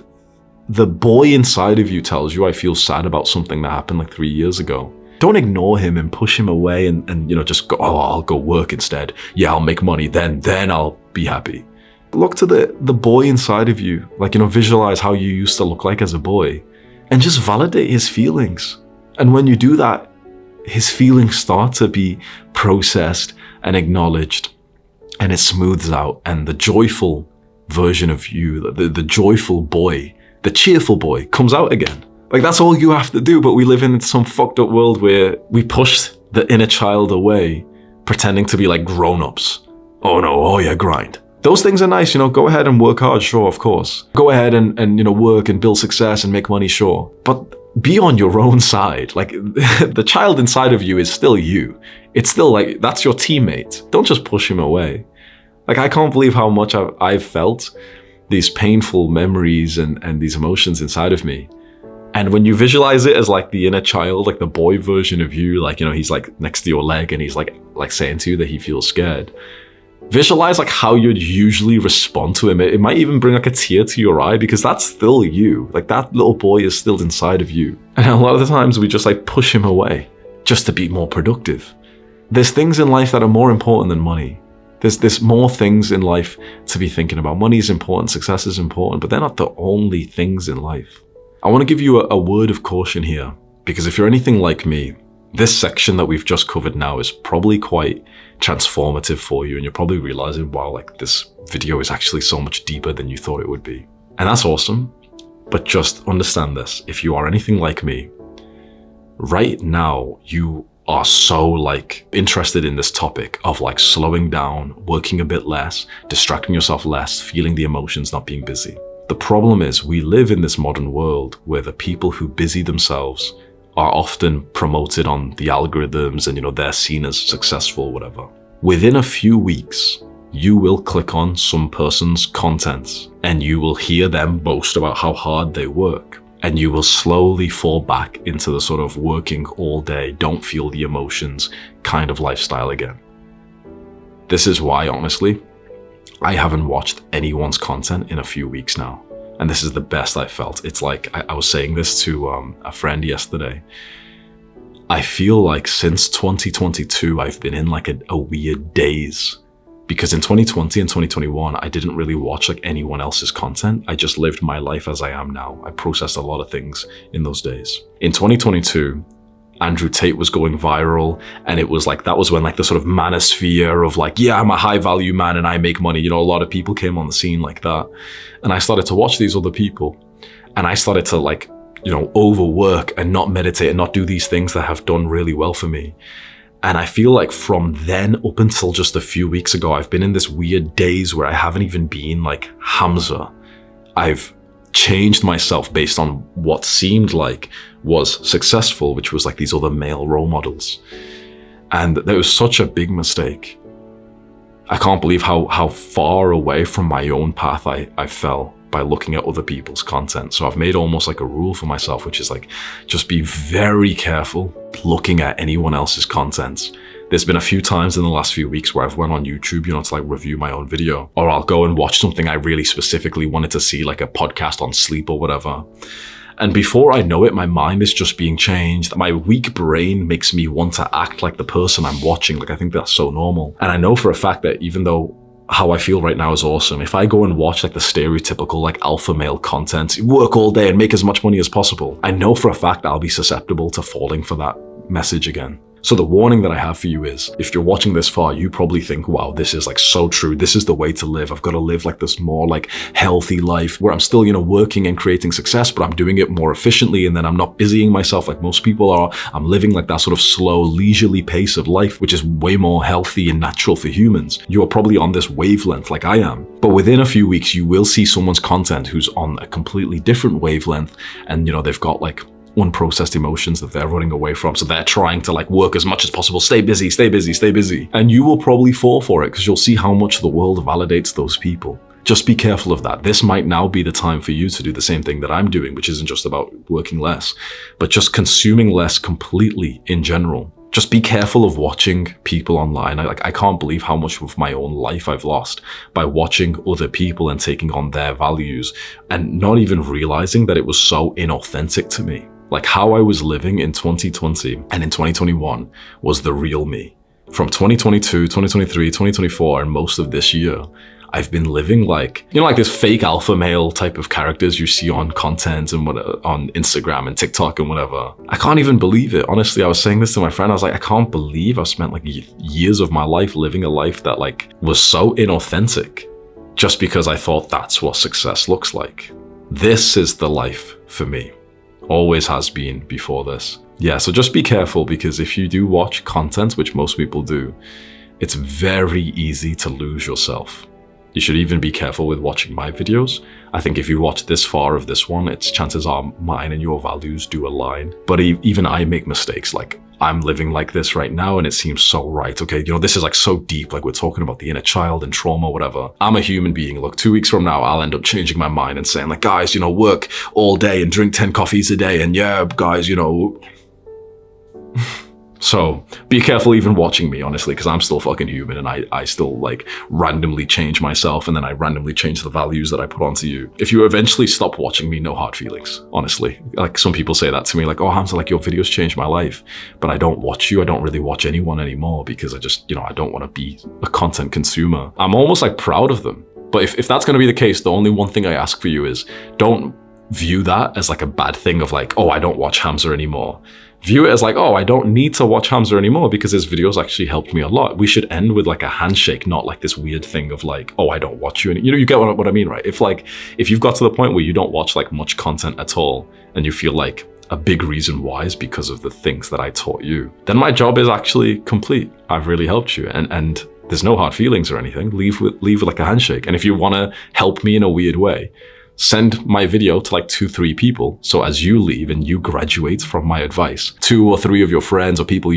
the boy inside of you tells you, I feel sad about something that happened like 3 years ago, don't ignore him and push him away and just go, oh, I'll go work instead. Yeah, I'll make money. Then I'll be happy. Look to the boy inside of you, like, visualize how you used to look like as a boy and just validate his feelings. And when you do that, his feelings start to be processed and acknowledged, and it smooths out, and the joyful version of you, the joyful boy, the cheerful boy comes out again. Like, that's all you have to do. But we live in some fucked up world where we push the inner child away, pretending to be like grown-ups. Oh no, oh yeah, grind. Those things are nice, go ahead and work hard, sure, of course. Go ahead and work and build success and make money, sure. But be on your own side. Like, the child inside of you is still you. It's still like, that's your teammate. Don't just push him away. Like, I can't believe how much I've felt these painful memories and these emotions inside of me. And when you visualize it as like the inner child, like the boy version of you, like, he's like next to your leg and he's like saying to you that he feels scared. Visualize like how you'd usually respond to him. It might even bring like a tear to your eye because that's still you. Like, that little boy is still inside of you. And a lot of the times we just like push him away just to be more productive. There's things in life that are more important than money. There's more things in life to be thinking about. Money is important, success is important, but they're not the only things in life. I want to give you a word of caution here, because if you're anything like me, this section that we've just covered now is probably quite transformative for you, and you're probably realizing, wow, like, this video is actually so much deeper than you thought it would be. And that's awesome, but just understand this. If you are anything like me, right now you are so like interested in this topic of like slowing down, working a bit less, distracting yourself less, feeling the emotions, not being busy. The problem is we live in this modern world where the people who busy themselves are often promoted on the algorithms and, they're seen as successful, whatever. Within a few weeks, you will click on some person's content and you will hear them boast about how hard they work. And you will slowly fall back into the sort of working all day, don't feel the emotions kind of lifestyle again. This is why, honestly, I haven't watched anyone's content in a few weeks now. And this is the best I've felt. It's like, I was saying this to a friend yesterday. I feel like since 2022, I've been in like a weird daze. Because in 2020 and 2021, I didn't really watch like anyone else's content. I just lived my life as I am now. I processed a lot of things in those days. In 2022, Andrew Tate was going viral, and it was like, that was when like the sort of manosphere of like, yeah, I'm a high value man and I make money. A lot of people came on the scene like that. And I started to watch these other people, and I started to like overwork and not meditate and not do these things that have done really well for me. And I feel like from then up until just a few weeks ago, I've been in this weird daze where I haven't even been like Hamza. I've changed myself based on what seemed like was successful, which was like these other male role models. And that was such a big mistake. I can't believe how far away from my own path I fell by looking at other people's content. So I've made almost like a rule for myself, which is like, just be very careful looking at anyone else's content. There's been a few times in the last few weeks where I've went on YouTube, to like review my own video, or I'll go and watch something I really specifically wanted to see, like a podcast on sleep or whatever. And before I know it, my mind is just being changed. My weak brain makes me want to act like the person I'm watching. Like, I think that's so normal. And I know for a fact that even though how I feel right now is awesome, if I go and watch like the stereotypical like alpha male content, work all day and make as much money as possible, I know for a fact I'll be susceptible to falling for that message again. So the warning that I have for you is, if you're watching this far, you probably think, wow, this is like so true. This is the way to live. I've got to live like this more like healthy life where I'm still, working and creating success, but I'm doing it more efficiently. And then I'm not busying myself like most people are. I'm living like that sort of slow, leisurely pace of life, which is way more healthy and natural for humans. You are probably on this wavelength like I am. But within a few weeks, you will see someone's content who's on a completely different wavelength. And, they've got like unprocessed emotions that they're running away from. So they're trying to like work as much as possible, stay busy, stay busy, stay busy. And you will probably fall for it because you'll see how much the world validates those people. Just be careful of that. This might now be the time for you to do the same thing that I'm doing, which isn't just about working less, but just consuming less completely in general. Just be careful of watching people online. I can't believe how much of my own life I've lost by watching other people and taking on their values and not even realizing that it was so inauthentic to me. Like how I was living in 2020 and in 2021 was the real me. From 2022, 2023, 2024, and most of this year, I've been living like, like this fake alpha male type of characters you see on content and on Instagram and TikTok and whatever. I can't even believe it. Honestly, I was saying this to my friend. I was like, I can't believe I've spent like years of my life living a life that like was so inauthentic just because I thought that's what success looks like. This is the life for me. Always has been before this. Yeah, so just be careful, because if you do watch content, which most people do, it's very easy to lose yourself. You should even be careful with watching my videos. I think if you watch this far of this one, chances are mine and your values do align. But even I make mistakes. Like, I'm living like this right now and it seems so right. Okay, this is like so deep. Like, we're talking about the inner child and trauma, whatever. I'm a human being. Look, 2 weeks from now, I'll end up changing my mind and saying like, guys, work all day and drink 10 coffees a day. And yeah, guys, So be careful even watching me, honestly, because I'm still fucking human and I still like randomly change myself and then I randomly change the values that I put onto you. If you eventually stop watching me, no hard feelings, honestly. Like, some people say that to me, like, oh, Hamza, like, your videos changed my life, but I don't watch you. I don't really watch anyone anymore because I just, I don't want to be a content consumer. I'm almost like proud of them. But if that's going to be the case, the only one thing I ask for you is don't view that as like a bad thing of like, oh, I don't watch Hamza anymore. View it as like, oh, I don't need to watch Hamza anymore because his videos actually helped me a lot. We should end with like a handshake, not like this weird thing of like, oh, I don't watch you. And you get what I mean, right? If you've got to the point where you don't watch like much content at all and you feel like a big reason why is because of the things that I taught you, then my job is actually complete. I've really helped you. And there's no hard feelings or anything. Leave with like a handshake. And if you want to help me in a weird way, send my video to like 2-3 people. So as you leave and you graduate from my advice, 2 or 3 of your friends or people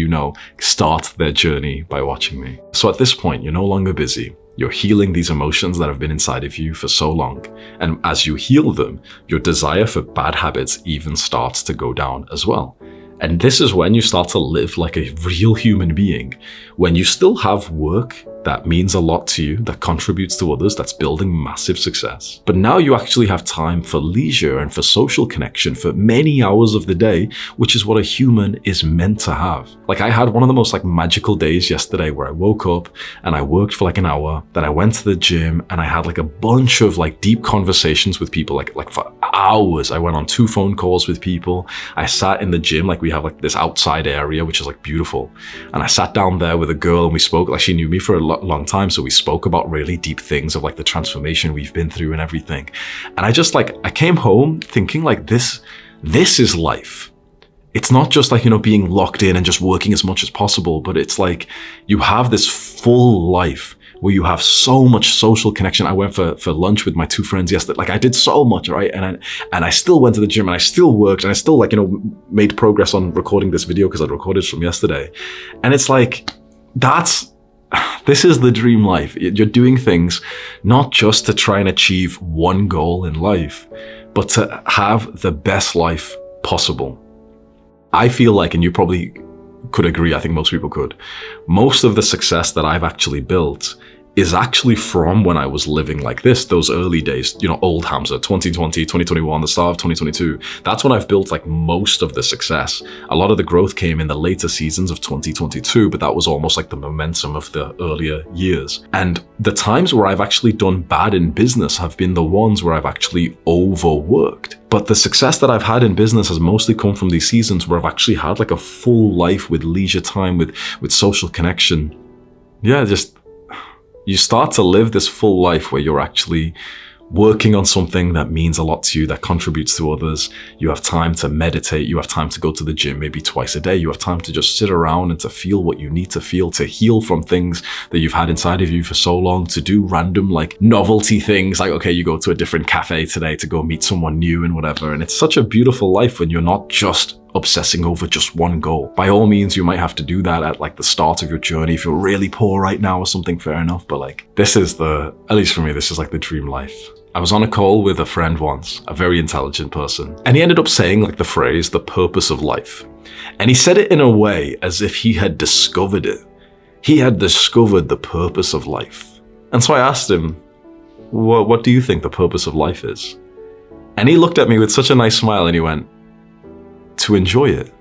start their journey by watching me. So at this point, you're no longer busy. You're healing these emotions that have been inside of you for so long. And as you heal them, your desire for bad habits even starts to go down as well. And this is when you start to live like a real human being, when you still have work that means a lot to you, that contributes to others, that's building massive success. But now you actually have time for leisure and for social connection for many hours of the day, which is what a human is meant to have. Like, I had one of the most like magical days yesterday where I woke up and I worked for like an hour, then I went to the gym and I had like a bunch of like deep conversations with people, like for hours. I went on 2 phone calls with people. I sat in the gym, like we have like this outside area, which is like beautiful. And I sat down there with a girl and we spoke, like she knew me for a long time. So we spoke about really deep things of like the transformation we've been through and everything. And I just like, I came home thinking like this This is life. It's not just like, being locked in and just working as much as possible, but it's like you have this full life where you have so much social connection. I went for lunch with my 2 friends yesterday. Like I did so much, right? And I still went to the gym and I still worked and I still made progress on recording this video because I recorded from yesterday. And it's like, this is the dream life. You're doing things not just to try and achieve one goal in life, but to have the best life possible. I feel like, and you probably could agree, I think most people could, most of the success that I've actually built is actually from when I was living like this, those early days, old Hamza, 2020, 2021, the start of 2022. That's when I've built like most of the success. A lot of the growth came in the later seasons of 2022, but that was almost like the momentum of the earlier years. And the times where I've actually done bad in business have been the ones where I've actually overworked. But the success that I've had in business has mostly come from these seasons where I've actually had like a full life with leisure time, with social connection. Yeah, you start to live this full life where you're actually working on something that means a lot to you, that contributes to others. You have time to meditate. You have time to go to the gym maybe twice a day. You have time to just sit around and to feel what you need to feel, to heal from things that you've had inside of you for so long, to do random like novelty things like, okay, you go to a different cafe today to go meet someone new and whatever. And it's such a beautiful life when you're not just obsessing over just one goal. By all means, you might have to do that at like the start of your journey. If you're really poor right now or something, fair enough. But like, this is at least for me, this is like the dream life. I was on a call with a friend once, a very intelligent person, and he ended up saying like the phrase, the purpose of life. And he said it in a way as if he had discovered it. He had discovered the purpose of life. And so I asked him, what do you think the purpose of life is? And he looked at me with such a nice smile and he went, to enjoy it.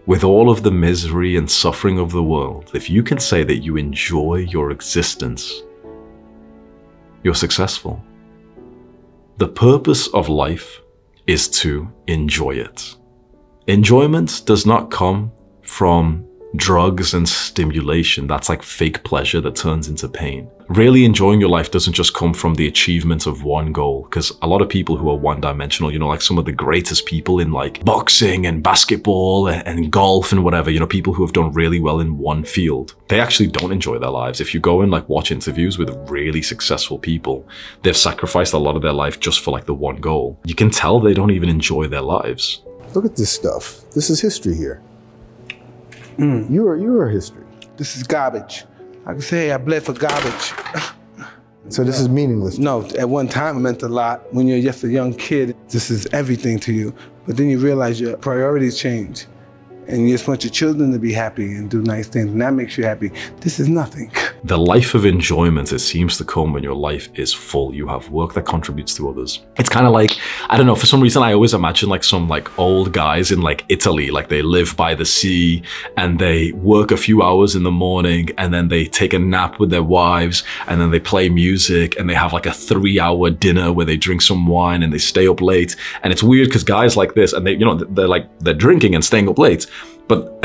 With all of the misery and suffering of the world, if you can say that you enjoy your existence, you're successful. The purpose of life is to enjoy it. Enjoyment does not come from drugs and stimulation. That's like fake pleasure that turns into pain. Really enjoying your life doesn't just come from the achievement of one goal, because a lot of people who are one-dimensional, like some of the greatest people in like boxing and basketball and golf and whatever, people who have done really well in one field, they actually don't enjoy their lives. If you go and like watch interviews with really successful people, they've sacrificed a lot of their life just for like the one goal. You can tell they don't even enjoy their lives. Look at this stuff. This is history here. You are history. This is garbage. I can say I bled for garbage. So this is meaningless. No, at one time it meant a lot. When you're just a young kid, this is everything to you. But then you realize your priorities change. And you just want your children to be happy and do nice things, and that makes you happy. This is nothing. The life of enjoyment, it seems to come when your life is full. You have work that contributes to others. It's kind of like, I don't know, for some reason I always imagine like some like old guys in like Italy, like they live by the sea and they work a few hours in the morning and then they take a nap with their wives and then they play music and they have like a 3-hour dinner where they drink some wine and they stay up late. And it's weird because guys like this, and they're drinking and staying up late, but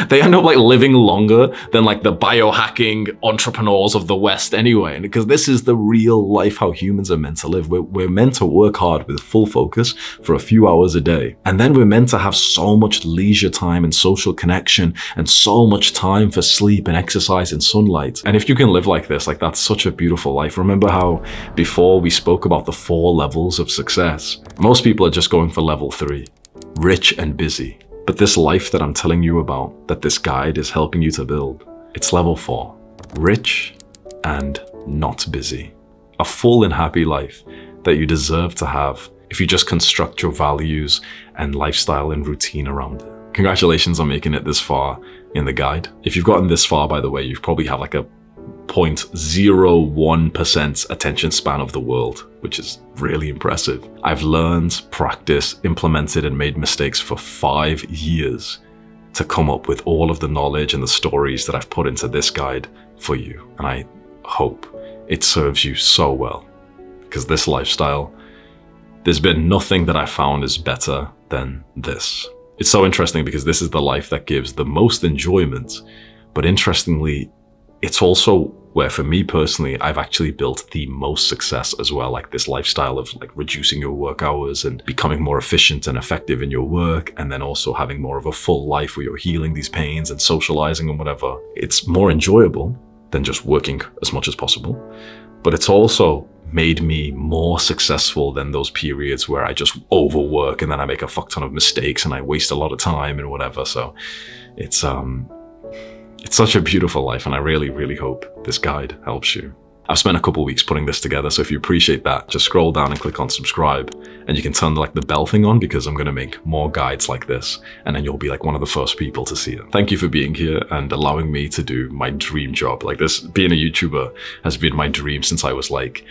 they end up like living longer than like the biohacking entrepreneurs of the West anyway. And because this is the real life, how humans are meant to live. We're meant to work hard with full focus for a few hours a day. And then we're meant to have so much leisure time and social connection and so much time for sleep and exercise and sunlight. And if you can live like this, like that's such a beautiful life. Remember how before we spoke about the 4 levels of success? Most people are just going for level 3, rich and busy. But this life that I'm telling you about, that this guide is helping you to build, it's level 4, rich and not busy. A full and happy life that you deserve to have if you just construct your values and lifestyle and routine around it. Congratulations on making it this far in the guide. If you've gotten this far, by the way, you've probably have like a 0.01% attention span of the world, which is really impressive. I've learned, practiced, implemented, and made mistakes for 5 years to come up with all of the knowledge and the stories that I've put into this guide for you. And I hope it serves you so well, because this lifestyle, there's been nothing that I found is better than this. It's so interesting because this is the life that gives the most enjoyment, but interestingly, it's also where for me personally, I've actually built the most success as well, like this lifestyle of like reducing your work hours and becoming more efficient and effective in your work, and then also having more of a full life where you're healing these pains and socializing and whatever. It's more enjoyable than just working as much as possible, but it's also made me more successful than those periods where I just overwork and then I make a fuck ton of mistakes and I waste a lot of time and whatever. So it's such a beautiful life, and I really, really hope this guide helps you. I've spent a couple weeks putting this together, so if you appreciate that, just scroll down and click on subscribe, and you can turn like the bell thing on, because I'm gonna make more guides like this, and then you'll be like one of the first people to see it. Thank you for being here and allowing me to do my dream job. Like this, being a YouTuber has been my dream since I was like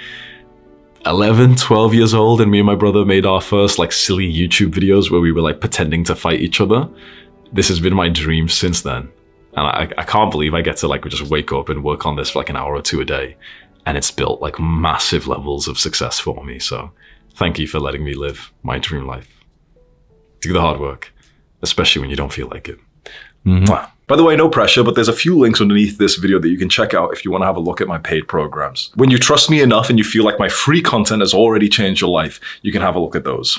11, 12 years old, and me and my brother made our first like silly YouTube videos where we were like pretending to fight each other. This has been my dream since then. And I can't believe I get to like just wake up and work on this for like an hour or two a day. And it's built like massive levels of success for me. So thank you for letting me live my dream life. Do the hard work, especially when you don't feel like it. Mwah. By the way, no pressure, but there's a few links underneath this video that you can check out if you want to have a look at my paid programs. When you trust me enough and you feel like my free content has already changed your life, you can have a look at those.